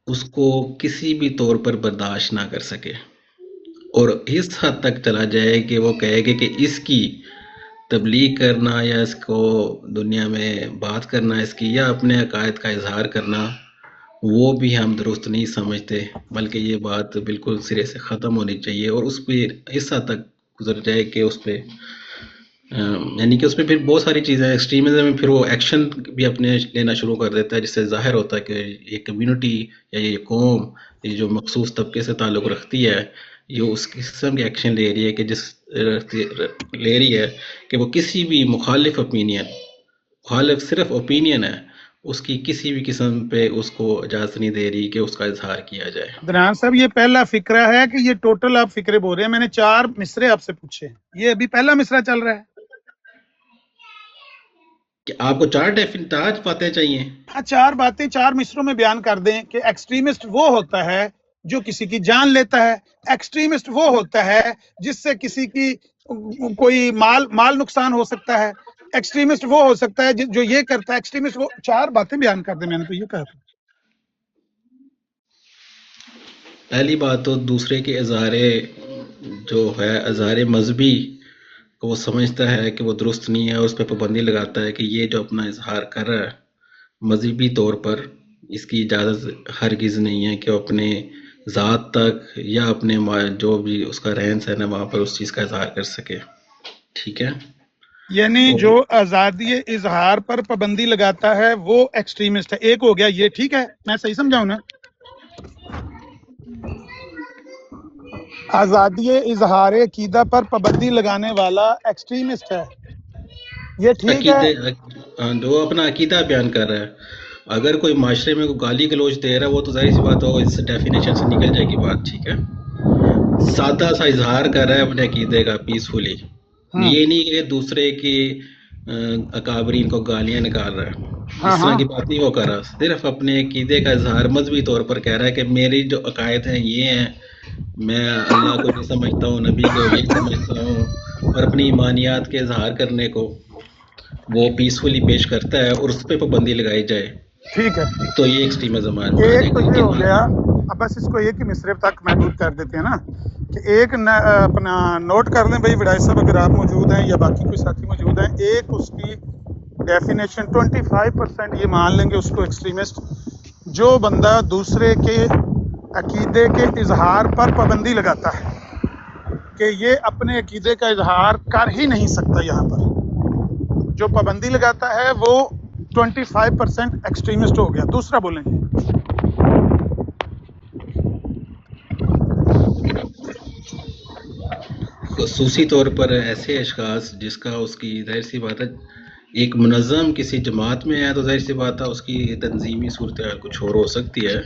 उसको किसी भी तौर पर बर्दाश्त ना कर सके और इस हद तक चला जाए कि वो कहेगा कि इसकी तबलीग करना या इसको दुनिया में बात करना इसकी या अपने अकायद का इजहार करना वो भी हम दुरुस्त नहीं समझते, बल्कि ये बात बिल्कुल सिरे से ख़त्म होनी चाहिए और उस पर इस हद तक गुजर जाए कि उस पर यानी कि उसमें फिर बहुत सारी चीज़ें एक्सट्रीमिज्म में फिर वो एक्शन भी अपने लेना शुरू कर देता है, जिससे जाहिर होता है कि ये कम्युनिटी या ये कौम ये जो मखसूस तबके से ताल्लुक़ रखती है ये उस किस्म के एक्शन ले रही है कि ले रही है कि वो किसी भी मुखालिफ सिर्फ ओपिनियन है, उसकी किसी भी किस्म पे उसको इजाज़त नहीं दे रही कि उसका इजहार किया जाए। अदनान साहब ये पहला फिक्रा है कि ये टोटल आप फिक्रे बोल रहे हैं? मैंने 4 मिसरे आपसे पूछे, ये अभी पहला मिसरा चल रहा है। कि आपको 4 बातें चाहिए? हाँ, 4 बातें 4 मिसरों में बयान कर दें कि एक्सट्रीमिस्ट वो होता है जो किसी की जान लेता है, एक्सट्रीमिस्ट वो होता है जिससे किसी की कोई माल नुकसान हो सकता है, एक्सट्रीमिस्ट वो हो सकता है जो ये करता है, एक्सट्रीमिस्ट वो। 4 बातें बयान कर दें, मैंने तो ये कहा था। पहली बात तो दूसरे के इज़हारे जो है इज़हारे मजहबी को वो समझता है कि वो दुरुस्त नहीं है और उस पर पाबंदी लगाता है कि ये जो अपना इजहार कर रहा है मजहबी तौर पर इसकी इजाज़त हरगिज़ नहीं है कि वो अपने ज़ात तक या अपने जो भी उसका रहन सहन है वहाँ पर उस चीज़ का इजहार कर सके। ठीक है, यानी जो आज़ादी इजहार पर पाबंदी लगाता है वो एक्सट्रीमिस्ट है। एक हो गया ये, ठीक है, मैं सही समझाऊं ना? आज़ादी इजहार अकीदा पर पाबंदी लगाने वाला एक्सट्रीमिस्ट है, ये ठीक है। जो अपना अकीदा बयान कर रहा है, अगर कोई माशरे में कोई गाली गलोच दे रहा है वो तो जाहिर सी बात हो इस डेफिनेशन से निकल जाएगी बात। ठीक है, सादा सा इजहार कर रहा है अपने अकीदे का पीसफुली, ये नहीं कि दूसरे की अकाबरीन को गालियां निकाल रहा है, इस तरह की बात नहीं वो कर रहा, सिर्फ अपने अकीदे का इजहार मजहबी तौर पर कह रहा है कि मेरी जो अकायद हैं ये हैं, मैं अल्लाह को नहीं समझता हूँ, नबी को ये समझता हूँ, और अपनी ईमानियात के इजहार करने को वो पीसफुली पेश करता है और उस पर पाबंदी लगाई जाए, ठीक है, तो ये एक्सट्रीमिज्म एक तो ये हो गया। अब बस इसको एक ही मिसरे तक महदूद कर देते हैं ना, कि एक अपना नोट कर लें भाई वड़ाई साहब, अगर आप मौजूद हैं या बाकी कोई साथी मौजूद हैं, एक उसकी डेफिनेशन 25% ये मान लेंगे उसको एक्सट्रीमिस्ट, जो बंदा दूसरे के अकीदे के इजहार पर पाबंदी लगाता है कि ये अपने अकीदे का इजहार कर ही नहीं सकता, यहाँ पर जो पाबंदी लगाता है वो 25% एक्सट्रीमिस्ट हो गया। दूसरा बोलेंगे खसूसी तौर पर ऐसे अशखास जिसका उसकी जाहिर सी बात है एक मुनज़्ज़म किसी जमात में है तो जाहिर सी बात है उसकी तंजीमी सूरत हाल कुछ और हो सकती है,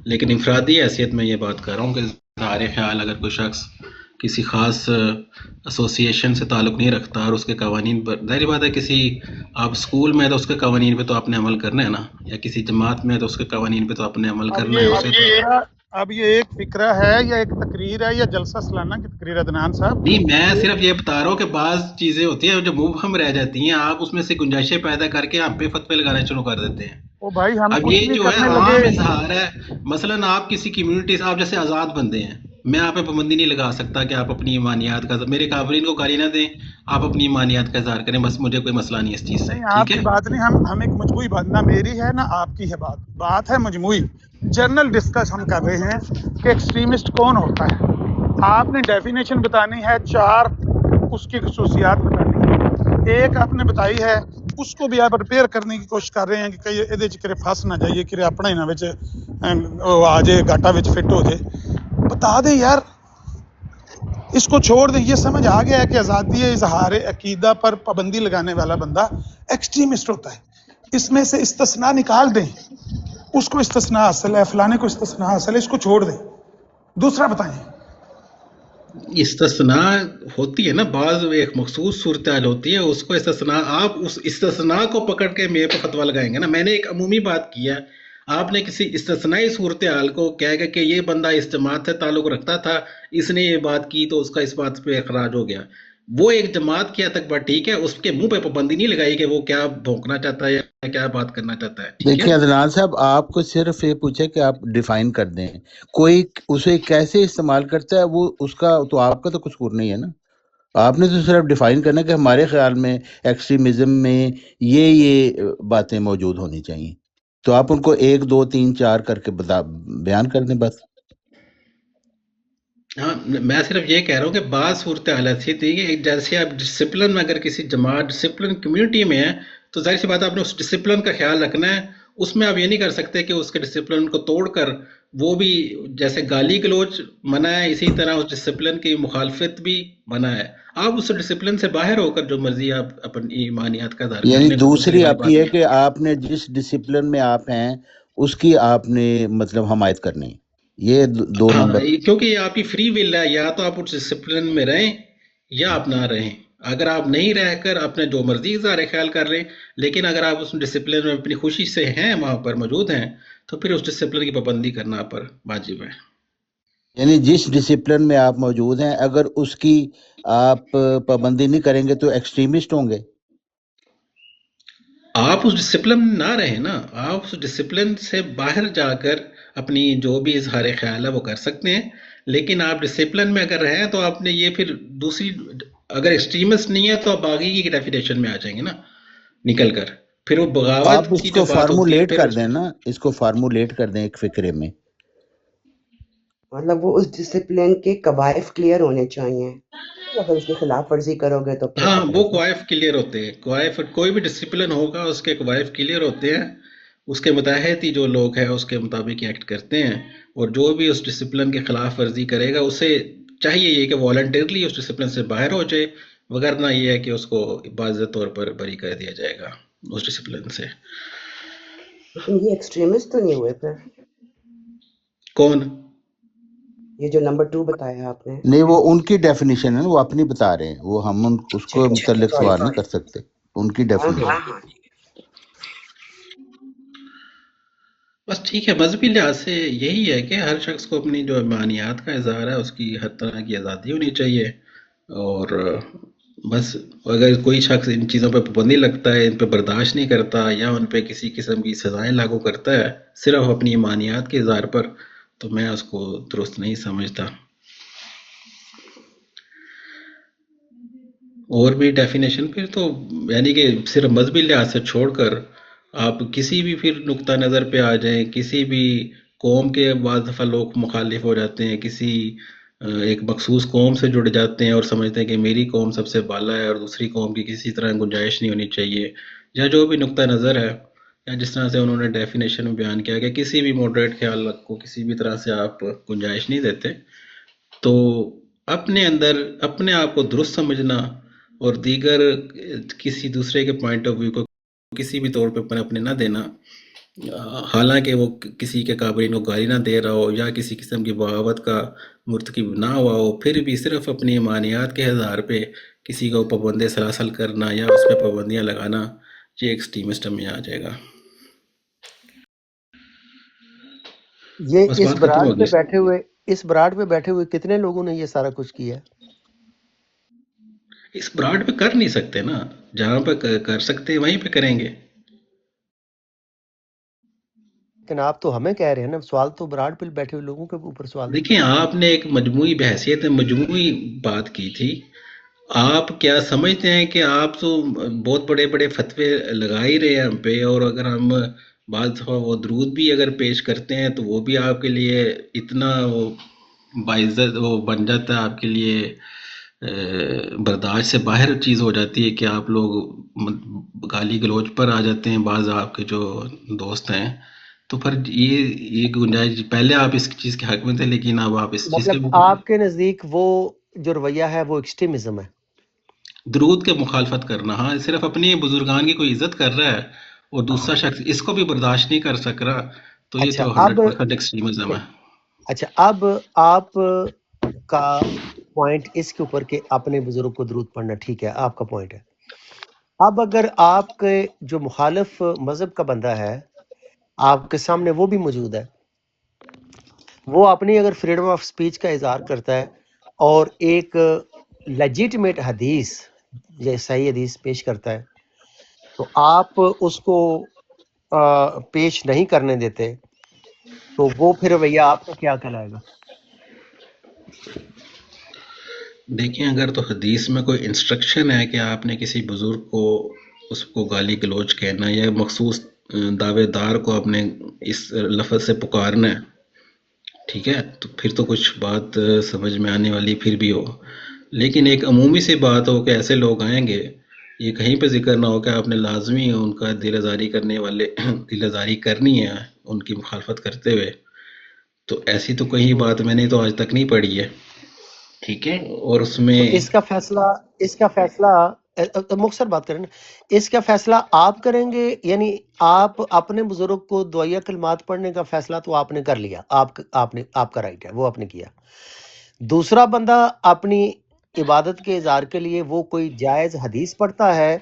लेकिन इंफरादी हैसियत में ये बात कर रहा हूँ कि इज़हार ख्याल अगर कोई शख्स किसी ख़ास एसोसिएशन से ताल्लुक़ नहीं रखता और उसके कवानीन पर, जाहिर बात है किसी आप स्कूल में है तो उसके कवानीन पे तो आपने अमल करना है ना, या किसी जमात में है तो उसके कवानीन पे तो आपने अमल करना है उसे तो। अब ये एक फिक्रा है या एक तकरीर है या जलसा सालाना की तकरीर है अदनान साहब? नहीं, मैं सिर्फ ये बता रहा हूँ कि बाज़ चीज़ें होती हैं जो मुबहम रह जाती हैं, आप उसमें से गुंजाइशें पैदा करके हम पे फतवे लगाने शुरू कर देते हैं। ओ भाई हम अब कुछ ये नहीं जो है करने आम लगे। इजहार है, मसलन आप किसी कम्युनिटी से, आप जैसे आज़ाद बंदे हैं, मैं आप पे पाबंदी नहीं लगा सकता कि आप अपनी ईमानियात का, मेरे काबरीन को गाली ना दें, आप अपनी ईमानियात का इजहार करें, बस मुझे कोई मसला नहीं इस चीज़ से, नहीं ठीक आपकी है। बात नहीं, हम एक मजमूई बात, ना मेरी है ना आपकी है, बात है मजमूई जर्नल डिस्कस हम कर रहे हैं कि एक्सट्रीमिस्ट कौन होता है। आपने डेफिनेशन बतानी है, 4 उसकी खसूसियात बतानी है, एक आपने बताई है, उसको भी आप रिपेयर करने की कोशिश कर रहे हैं कि कई ਇਹਦੇ ਚ ਕਿਰੇ ਫਸ ਨਾ ਜਾਈਏ, ਕਿਰੇ ਆਪਣਾ ਹੀ ਨਾ ਵਿੱਚ ਉਹ ਆ ਜਾए घाटा ਵਿੱਚ फिट हो जाए। बता दें यार, इसको छोड़ दें। ये समझ आ गया है कि आज़ादी इजहार अकीदा पर पाबंदी लगाने वाला बंदा एक्सट्रीमिस्ट होता है, इसमें से इस्तिस्ना निकाल दें, उसको इस्तिस्ना हासिल है, फलाने को इस्तिस्ना हासिल है, इसको छोड़ दें। दूसरा बताएं। इस्तिस्ना होती है ना, बाज एक मखसूस सूरत हाल होती है, उसको इस्तिस्ना, आप उस इस्तिस्ना को पकड़ के मेरे पे फतवा लगाएंगे ना। मैंने एक अमूमी बात की है, आपने किसी इस्तिस्नाई सूरत हाल को कहेगा कि ये बंदा इस जमात से ताल्लुक़ रखता था, इसने ये बात की तो उसका इस बात पे इखराज हो गया, वो एक जमात की हद तक बात ठीक है, उसके मुंह पे पाबंदी नहीं लगाई कि वो क्या भौंकना चाहता है या क्या बात करना चाहता है, ठीक देखिए है। अदनान साहब, आपको सिर्फ ये पूछे कि आप डिफाइन कर दें, कोई उसे कैसे इस्तेमाल करता है वो उसका तो, आपका तो कसूर नहीं है ना। आपने तो सिर्फ डिफाइन करना कि हमारे ख्याल में एक्सट्रीमिज्म में ये बातें मौजूद होनी चाहिए, तो आप उनको 1 2 3 4 करके बयान कर दें बस। हाँ, मैं सिर्फ ये कह रहा हूँ कि बात सूरत हाल ऐसी थी कि जैसे आप डिसिप्लिन में, अगर किसी जमात डिसिप्लिन कम्युनिटी में है तो जाहिर सी बात है आपने उस डिसिप्लिन का ख्याल रखना है, उसमें आप ये नहीं कर सकते कि उसके डिसिप्लिन को तोड़कर वो भी, जैसे गाली गलोच मना है इसी तरह उस डिसिप्लिन की मुखालफत भी मना है। आप उस डिसिप्लिन से बाहर होकर जो मर्जी आप अपनी ईमानियात का इज़हार यानी करें, दूसरी कोई आपकी बात है नहीं। कि आपने जिस डिसिप्लिन में आप हैं उसकी आपने मतलब हमायत करनी है, ये 2 हाँ, नंबर। क्योंकि ये आपकी फ्री विल है, या तो आप उस डिसिप्लिन में रहें या आप ना रहें। अगर आप नहीं रहकर अपने जो मर्जी इज़हार ख्याल कर रहे हैं, लेकिन अगर आप उस डिसिप्लिन में अपनी खुशी से हैं, वहाँ पर मौजूद हैं, तो फिर उस डिसिप्लिन की पाबंदी करना आप पर वाजिब है। यानी जिस डिसिप्लिन में आप मौजूद हैं अगर उसकी आप पाबंदी नहीं करेंगे तो एक्सट्रीमिस्ट होंगे। आप उस डिसिप्लिन में ना रहें ना, आप उस डिसिप्लिन से बाहर जाकर अपनी जो भी इजहार ख्याल है वो कर सकते हैं, लेकिन आप डिसिप्लिन में अगर रहें तो आपने ये फिर दूसरी, अगर एक्सट्रीमिस्ट नहीं है तो आप बागी की डेफिनेशन में आ जाएंगे ना निकल कर, फिर वो बगावत आप की इसको जो बात होती है फार्मूलेट फिर कर दें ना, इसको फार्मूलेट कर दें एक फिक्रे में। मतलब वो उस डिसिप्लिन के कवायद क्लियर होने चाहिए, अगर उसकी खिलाफ वर्जी करोगे तो फिर हाँ, तो वो फिर क्वाइफ क्लियर होते हैं, क्वाइफ कोई भी डिसिप्लिन होगा उसके क्वाइफ क्लियर होते हैं, उसके मुताहत ही जो लोग हैं उसके मुताबिक एक्ट करते हैं, और जो भी उस डिसिप्लिन के खिलाफ वर्जी करेगा उसे चाहिए ये कि वॉलंटियरली उस डिसिप्लिन से बाहर हो जाए, वगरना ये है कि उसको बाज़ तौर पर बरी कर दिया जाएगा उस डिसिप्लिन से। लेकिन ये एक्सट्रीमिस्ट तो नहीं हुए फिर, कौन? ये जो नंबर 2 बताया आपने। नहीं, वो उनकी डेफिनेशन है, वो अपनी बता रहे हैं, वो हम उसको मुतल्लिक सवाल नहीं कर सकते, उनकी डेफिनेशन। बस ठीक है, मजहबी लिहाज से यही है कि हर शख्स को अपनी जो ईमानियात का इजहार है उसकी हर तरह की आज़ादी होनी चाहिए, और बस अगर कोई शख्स इन चीज़ों पर पाबंदी लगता है, इन पर बर्दाश्त नहीं करता या उन पर किसी किस्म की सज़ाएं लागू करता है सिर्फ अपनी ईमानियात के इजहार पर, तो मैं उसको दुरुस्त नहीं समझता। اور بھی ڈیفینیشن پھر تو یعنی کہ صرف مذہبی لحاظ سے چھوڑ کر آپ کسی بھی پھر نقطہ نظر پہ آ جائیں، کسی بھی قوم کے بعض دفعہ لوگ مخالف ہو جاتے ہیں، کسی ایک مخصوص قوم سے جڑ جاتے ہیں اور سمجھتے ہیں کہ میری قوم سب سے بالا ہے اور دوسری قوم کی کسی طرح گنجائش نہیں ہونی چاہیے، یا جو بھی نقطہ نظر ہے، یا جس طرح سے انہوں نے ڈیفینیشن میں بیان کیا کہ کسی بھی ماڈریٹ خیال کو کسی بھی طرح سے آپ گنجائش نہیں دیتے، تو اپنے اندر اپنے آپ کو درست سمجھنا اور دیگر کسی دوسرے کے پوائنٹ آف ویو کو کسی بھی طور پہ اپنے نہ دینا، حالانکہ وہ کسی کے قابلین کو گالی نہ دے رہا ہو یا کسی قسم کی بغاوت کا مرتکب نہ ہوا ہو، پھر بھی صرف اپنی ایمانیات کے ہزار پہ کسی کو پابند سلاسل کرنا یا اس پہ پابندیاں لگانا، یہ ایکسٹریمسٹ میں آ جائے گا۔ یہ بس اس بات ختم براڈ ہوگی۔ اس براڈ پہ بیٹھے ہوئے کتنے لوگوں نے یہ سارا کچھ کیا ہے؟ اس براڈ پہ کر نہیں سکتے نا، جہاں پہ کر سکتے وہیں پہ کریں گے۔ لیکن آپ تو ہمیں کہہ رہے ہیں نا، سوال تو براڈ پہ بیٹھے ہوئے لوگوں کے اوپر سوال تھا۔ دیکھیں آپ نے ایک مجموعی بحثیت مجموعی بات کی تھی، آپ کیا سمجھتے ہیں کہ آپ تو بہت بڑے بڑے فتوے لگا ہی رہے ہیں ہم پہ، اور اگر ہم بعض دفعہ وہ درود بھی اگر پیش کرتے ہیں تو وہ بھی آپ کے لیے اتنا وہ باعزت وہ بن جاتا ہے، آپ کے لیے برداشت سے باہر چیز ہو جاتی ہے کہ آپ لوگ گالی گلوچ پر آ جاتے ہیں، بعض آپ کے جو دوست ہیں، تو پھر یہ گنجائش پہلے آپ اس چیز کے حق میں تھے، لیکن اب آپ اس چیز کے مطلب آپ کے نزدیک وہ جو رویہ ہے وہ ایکسٹریمزم ہے؟ درود کے مخالفت کرنا، ہاں صرف اپنی بزرگان کی کوئی عزت کر رہا ہے اور دوسرا شخص اس کو بھی برداشت نہیں کر سک رہا، تو یہ اچھا تو اب 100% ایکسٹریمزم ہے۔ اچھا اب آپ کا پوائنٹ اس کے اوپر کہ اپنے بزرگ کو درود پڑھنا ٹھیک ہے، آپ کا پوائنٹ ہے۔ اب اگر آپ کے جو مخالف مذہب کا بندہ ہے آپ کے سامنے وہ بھی موجود ہے، وہ اپنی اگر فریڈم آف سپیچ کا اظہار کرتا ہے اور ایک لیجیٹمیٹ حدیث یا صحیح حدیث پیش کرتا ہے، تو آپ اس کو پیش نہیں کرنے دیتے، تو وہ پھر رویہ آپ کا کیا کہلائے گا؟ دیکھیں اگر تو حدیث میں کوئی انسٹرکشن ہے کہ آپ نے کسی بزرگ کو اس کو گالی گلوچ کہنا یا مخصوص دعوے دار کو اپنے اس لفظ سے پکارنا ہے، ٹھیک ہے، تو پھر تو کچھ بات سمجھ میں آنے والی پھر بھی ہو، لیکن ایک عمومی سی بات ہو کہ ایسے لوگ آئیں گے، یہ کہیں پہ ذکر نہ ہو کہ آپ نے لازمی ان کا دل آزاری کرنے والے دل آزاری کرنی ہے ان کی مخالفت کرتے ہوئے، تو ایسی تو کہیں بات میں نے تو آج تک نہیں پڑھی ہے، ٹھیک ہے، اور اس میں تو اس کا فیصلہ مختصر بات کریں نا، اس کا فیصلہ آپ کریں گے؟ یعنی آپ اپنے بزرگ کو دعائیہ کلمات پڑھنے کا فیصلہ تو آپ نے کر لیا، آپ کا رائٹ ہے، وہ آپ نے کیا۔ دوسرا بندہ اپنی عبادت کے اظہار کے لیے وہ کوئی جائز حدیث پڑھتا ہے،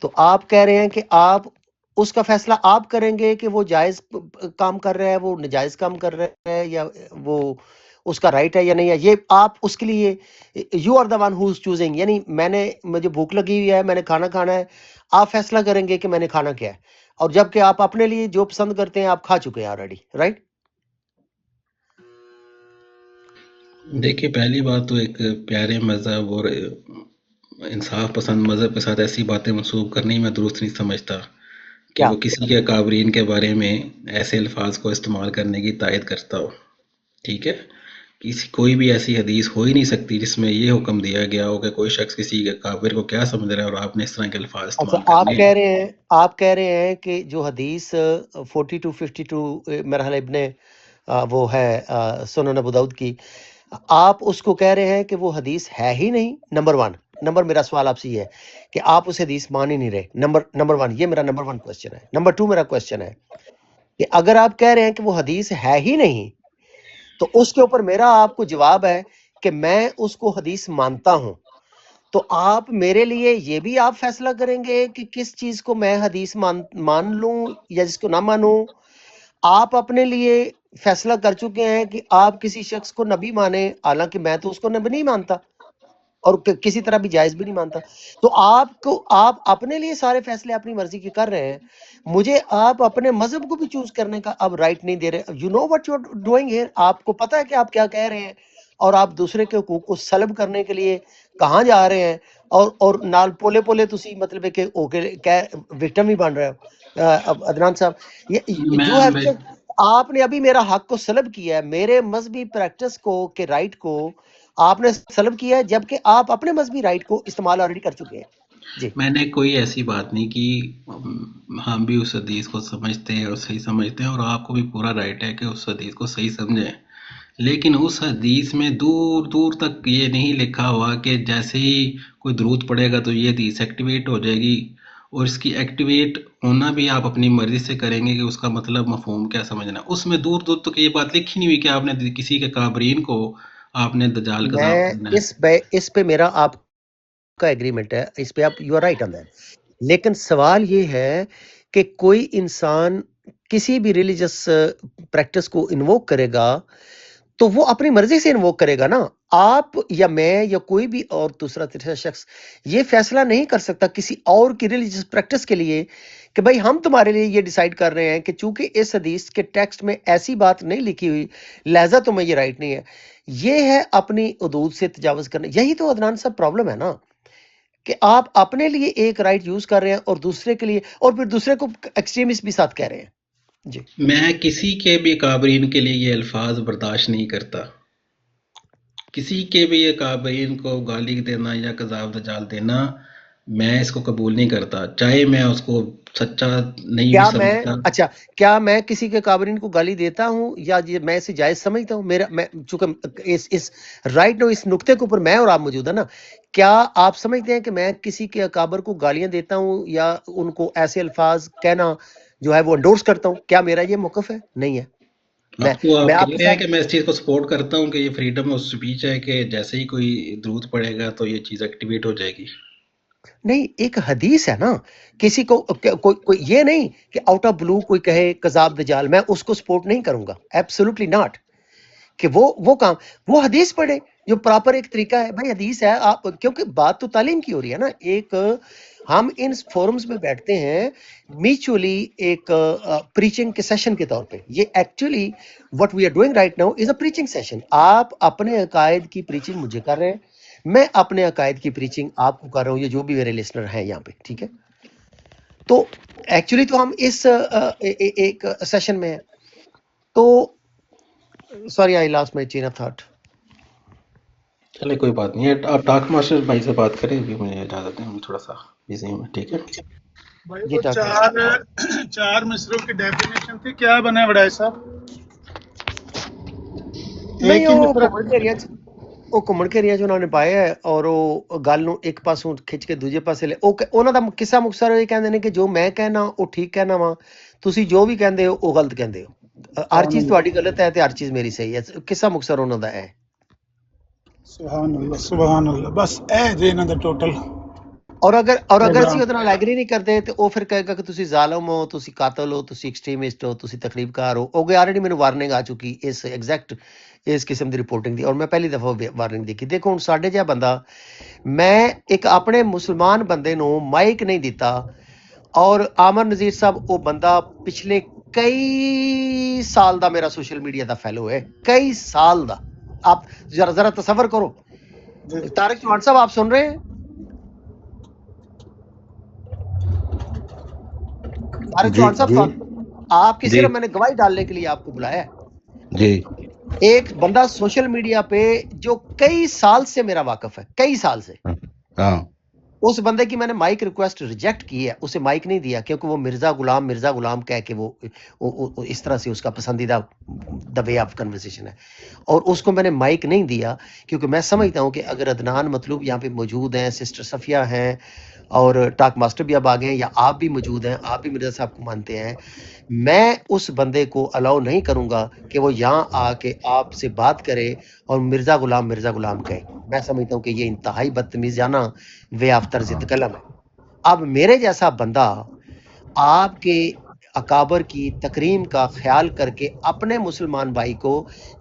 تو آپ کہہ رہے ہیں کہ آپ اس کا فیصلہ آپ کریں گے کہ وہ جائز کام کر رہا ہے، وہ ناجائز کام کر رہا ہے، یا وہ اس کا رائٹ ہے یا نہیں ہے، یہ آپ اس کے لیے you are the one who is choosing, یعنی مجھے بھوک لگی ہوئی ہے، میں نے کھانا کھانا ہے، آپ فیصلہ کریں گے کہ میں نے کھانا کیا ہے، اور جبکہ آپ اپنے لیے جو پسند کرتے ہیں آپ کھا چکے ہیں آلریڈی، رائٹ؟ دیکھیں پہلی بات تو ایک پیارے مذہب اور انصاف پسند مذہب کے ساتھ ایسی باتیں منسوب کرنی میں درست نہیں سمجھتا کہ کیا وہ کسی کے قابرین کے بارے میں ایسے الفاظ کو استعمال کرنے کی تائید کرتا ہو، ٹھیک ہے، کوئی بھی ایسی حدیث ہو ہی نہیں سکتی جس میں یہ حکم دیا گیا ہو کہ کوئی شخص کسی کے کافر کو کیا سمجھ رہا ہے اور آپ نے اس طرح کے الفاظ اچھا استعمال کرنے ہیں۔ آپ کہہ رہے ہیں کہ جو حدیث 4252 میرا خیال ابن وہ ہے سنن ابو داؤد کی، آپ اس کو کہہ رہے ہیں کہ وہ حدیث ہے ہی نہیں، نمبر میرا سوال آپ سے یہ ہے کہ آپ اس حدیث مان ہی نہیں رہے، نمبر ون، یہ میرا نمبر ون کوشچن ہے۔ نمبر ٹو میرا کوشچن ہے کہ اگر آپ کہہ رہے ہیں کہ وہ حدیث ہے ہی نہیں، تو اس کے اوپر میرا آپ کو جواب ہے کہ میں اس کو حدیث مانتا ہوں، تو آپ میرے لیے یہ بھی آپ فیصلہ کریں گے کہ کس چیز کو میں حدیث مان لوں یا جس کو نہ مانوں؟ آپ اپنے لیے فیصلہ کر چکے ہیں کہ آپ کسی شخص کو نبی مانیں، حالانکہ میں تو اس کو نبی نہیں مانتا اور کسی طرح بھی جائز بھی نہیں مانتا، تو آپ اپنے لیے سارے فیصلے اپنی مرضی کے کر رہے ہیں، مجھے آپ اپنے مذہب کو بھی چوز کرنے کا اب رائٹ نہیں دے رہے۔ You know what you are doing here, آپ کو پتہ ہے کہ آپ کیا کہہ رہے ہیں، اور آپ دوسرے کے حقوق کو سلب کرنے کے لیے کہاں جا رہے ہیں اور نال پولے پولے تسی مطلب ہے کہ وکٹم ہی بن رہے ہو عدنان صاحب میں آپ نے ابھی میرا حق کو سلب کیا ہے میرے مذہبی پریکٹس کو کہ رائٹ کو آپ نے سلب کیا ہے جبکہ آپ اپنے مذہبی رائٹ کو استعمال آلریڈی کر چکے ہیں جی میں نے کوئی ایسی بات نہیں کی، ہم بھی اس حدیث کو سمجھتے ہیں اور صحیح سمجھتے ہیں، اور آپ کو بھی پورا رائٹ ہے کہ اس حدیث کو صحیح سمجھیں، لیکن اس حدیث میں دور دور تک یہ نہیں لکھا ہوا کہ جیسے ہی کوئی درود پڑے گا تو یہ حدیث ایکٹیویٹ ہو جائے گی، اور اس کی ایکٹیویٹ ہونا بھی آپ اپنی مرضی سے کریں گے کہ اس کا مطلب مفہوم کیا سمجھنا ہے۔ اس میں دور دور تک یہ بات لکھی نہیں ہوئی کہ آپ نے کسی کے کابرین کو آپ نے دجال کا ثابت کرنا ہے۔ اس پہ میرا آپ کا ایگریمنٹ ہے، اس پہ آپ you are right on that, لیکن سوال یہ ہے کہ کوئی انسان کسی بھی ریلیجس پریکٹس کو انووک کرے گا تو وہ اپنی مرضی سے انووک کرے گا نا، آپ یا میں یا کوئی بھی اور دوسرا تیسرا شخص یہ فیصلہ نہیں کر سکتا کسی اور کی ریلیجس پریکٹس کے لیے کہ بھائی ہم تمہارے لیے یہ ڈیسائیڈ کر رہے ہیں کہ چونکہ اس حدیث کے ٹیکسٹ میں ایسی بات نہیں لکھی ہوئی لہذا تمہیں یہ رائٹ نہیں ہے۔ یہ ہے اپنی حدود سے تجاوز کرنا، یہی تو عدنان صاحب پرابلم ہے نا کہ آپ اپنے لیے ایک رائٹ یوز کر رہے ہیں اور دوسرے کے لیے، اور پھر دوسرے کو ایکسٹریمسٹ بھی ساتھ کہہ رہے ہیں جی۔ میں کسی کے بھی کابرین کے لیے یہ الفاظ برداشت نہیں کرتا، کسی کے بھی یہ کابرین کو گالی دینا یا کذاب دجال دینا میں اس کو قبول نہیں کرتا، چاہے میں اس کو سچا نہیں بھی سمجھتا۔ کیا میں کسی کے کابرین کو گالی دیتا ہوں یا میں اسے جائز سمجھتا ہوں؟ میں چونکہ اس رائٹ نو اس نقطے کے اوپر میں اور آپ موجود ہے نا، کیا آپ سمجھتے ہیں کہ میں کسی کے اکابر کو گالیاں دیتا ہوں یا ان کو ایسے الفاظ کہنا جو ہے وہ انڈورس کرتا ہوں؟ کیا میرا یہ موقف ہے؟ نہیں ہے۔ اب تو آپ کہہ رہے ہیں کہ میں اس چیز کو سپورٹ کرتا ہوں کہ یہ فریڈم آف سپیچ ہے کہ جیسے ہی کوئی درود پڑے گا تو یہ چیز ایکٹیویٹ ہو جائے گی۔ نہیں، ایک حدیث ہے نا، کسی کو کوئی یہ نہیں کہ آؤٹ آف بلو کوئی کہے کذاب دجال، میں اس کو سپورٹ نہیں کروں گا، ایبسولوٹلی ناٹ، کہ وہ کام وہ حدیث پڑھے جو پراپر ایک طریقہ ہے۔ بھائی حدیث ہے، آپ کیونکہ بات تو تعلیم کی ہو رہی ہے نا، ایک ہم ان فورمز میں بیٹھتے ہیں میچولی ایک پریچنگ کے سیشن کے طور پہ، یہ actually what we are doing right now is a preaching session۔ آپ اپنے عقائد کی پریچنگ مجھے کر رہے ہیں، میں اپنے عقائد کی پریچنگ آپ کو کر رہا ہوں، یہ جو بھی میرے لسنر ہیں یہاں پہ، ٹھیک ہے؟ تو ایکچولی تو ہم اس ایک سیشن میں ہیں، تو sorry I lost my chain of thought. چلے کوئی بات نہیں ہے، آپ ٹاک ماسٹر بھائی سے بات کریں، ابھی مجھے اجازت دیں، میں تھوڑا سا بزی ہوں، ٹھیک ہے؟ بھائی وہ چار مصروں کی ڈیفینیشن تھی، کیا بنا بڑائی صاحب؟ نہیں، وہ گھومن کے ایریا انہوں نے پایا ہے اور وہ گل نو ایک پاسوں کھچ کے دوجے پاسے لے، انہوں دا قصہ مختصر یہ کہندے نے کہ جو میں کہنا وہ ٹھیک کہنا وا، تسی جو بھی کہندے ہو وہ غلط کہندے ہو، ہر چیز تہاڈی غلط ہے تے ہر چیز میری صحیح ہے، قصہ مختصر انہوں دا ہے۔ سبحان اللہ سبحان اللہ، بس اے جے انہاں دا ٹوٹل۔ اور اگر اسی ادھر نال ایگری نہیں کرتے تو وہ پھر کہے گا کہ تسی ظالم ہو، تسی قاتل ہو، تسی ایکسٹریمسٹ ہو، تسی تخریب کار ہو۔ اوگے آلریڈی مینوں وارننگ آ چکی اس ایگزیکٹ اس قسم دی رپورٹنگ دی، اور میں پہلی دفعہ وارننگ دیکھی۔ دیکھو ہن ساڈے جہا بندہ، میں ایک اپنے مسلمان بندے نو مائک نہیں دیتا، اور عامر نذیر صاحب وہ بندہ پچھلے کئی سال دا میرا سوشل میڈیا دا فیلو ہے، کئی سال دا۔ آپ ذرا تصور کرو، طارق چوہان صاحب آپ سن رہے ہیں؟ چوہان صاحب آپ کی صرف میں نے گواہی ڈالنے کے لیے آپ کو بلایا ہے جی۔ ایک بندہ سوشل میڈیا پہ جو کئی سال سے میرا واقف ہے، کئی سال سے، اس بندے کی میں نے مائک ریکویسٹ ریجیکٹ کی ہے، اسے مائک نہیں دیا کیونکہ وہ مرزا غلام کہہ کے وہ اس طرح سے اس کا پسندیدہ دا وے آف کنورسیشن ہے، اور اس کو میں نے مائک نہیں دیا کیونکہ میں سمجھتا ہوں کہ اگر عدنان مطلوب یہاں پہ موجود ہیں، سسٹر صفیہ ہیں، اور ٹاک ماسٹر بھی اب آگئے ہیں، یا آپ بھی موجود ہیں، آپ بھی مرزا صاحب کو مانتے ہیں، میں اس بندے کو الاؤ نہیں کروں گا کہ وہ یہاں آ کے آپ سے بات کرے اور مرزا غلام کہے۔ میں سمجھتا ہوں کہ یہ انتہائی بدتمیزانہ وے آف طرز تکلم ہے۔ اب میرے جیسا بندہ آپ کے اکابر کی تکریم کا خیال کر کے اپنے مسلمان بھائی کو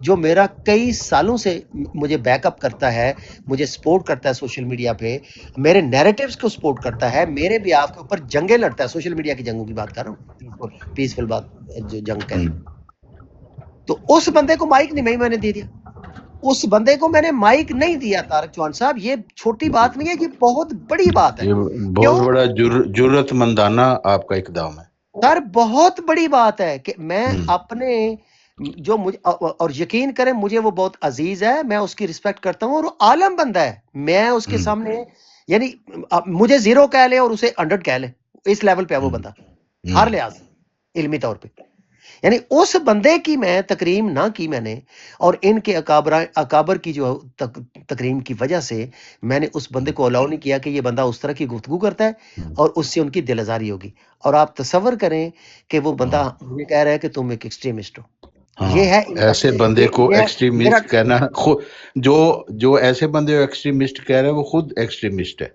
جو میرا کئی سالوں سے مجھے بیک اپ کرتا ہے، مجھے سپورٹ کرتا ہے سوشل میڈیا پہ، میرے نیریٹیوز کو سپورٹ کرتا ہے، میرے بھی آپ کے اوپر جنگیں لڑتا ہے، سوشل میڈیا کی جنگوں کی بات کر رہا ہوں، پیسفل بات جو جنگ کریں، تو اس بندے کو مائک نہیں میں نے دے دیا، उस बंदे को मैंने माइक नहीं दिया तारक चौहान साहब, ये छोटी बात नहीं है, ये बहुत बड़ी बात है। ये बहुत बड़ा जुर्रतमंदाना आपका इकदाम है सर, बहुत बड़ी बात है कि मैं हम्म, अपने जो मुझे और यकीन करें मुझे वो बहुत अजीज है, मैं उसकी रिस्पेक्ट करता हूँ और वो आलम बंदा है, मैं उसके सामने यानी मुझे 0 कह ले और उसे 100 कह ले, इस लेवल पे है वो बंदा हर लिहाज से, इल्मी तौर पे। यानी उस बंदे की मैं तकरीम ना की मैंने, और इनके अकाबर की जो तकरीम की वजह से मैंने उस बंदे को अलाउ नहीं किया कि ये बंदा उस तरह की गुफ्तगू करता है और उससे उनकी दिल आजारी होगी। और आप तसव्वुर करें कि वो बंदा मुझे कह रहा है कि तुम एक एक्सट्रीमिस्ट हो। ये हाँ, है ऐसे बंदे को मेरा एक्सट्रीमिस्ट कहना खुद, जो ऐसे बंदे को एक्सट्रीमिस्ट कह रहा है वो खुद एक्सट्रीमिस्ट है।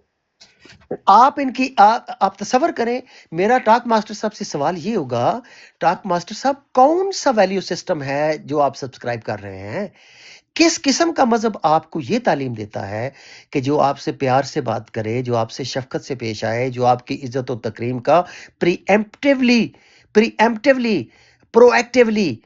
आप इनकी आप तसव्वुर करें। मेरा टाक मास्टर साहब से सवाल ये होगा, टाक मास्टर साहब कौन सा वैल्यू सिस्टम है जो आप सब्सक्राइब कर रहे हैं? किस किस्म का मजहब आपको ये तालीम देता है कि जो आपसे प्यार से बात करे, जो आपसे शफकत से पेश आए, जो आपकी इज्जत और तकरीम का प्रीएम्प्टिवली प्रोएक्टिवली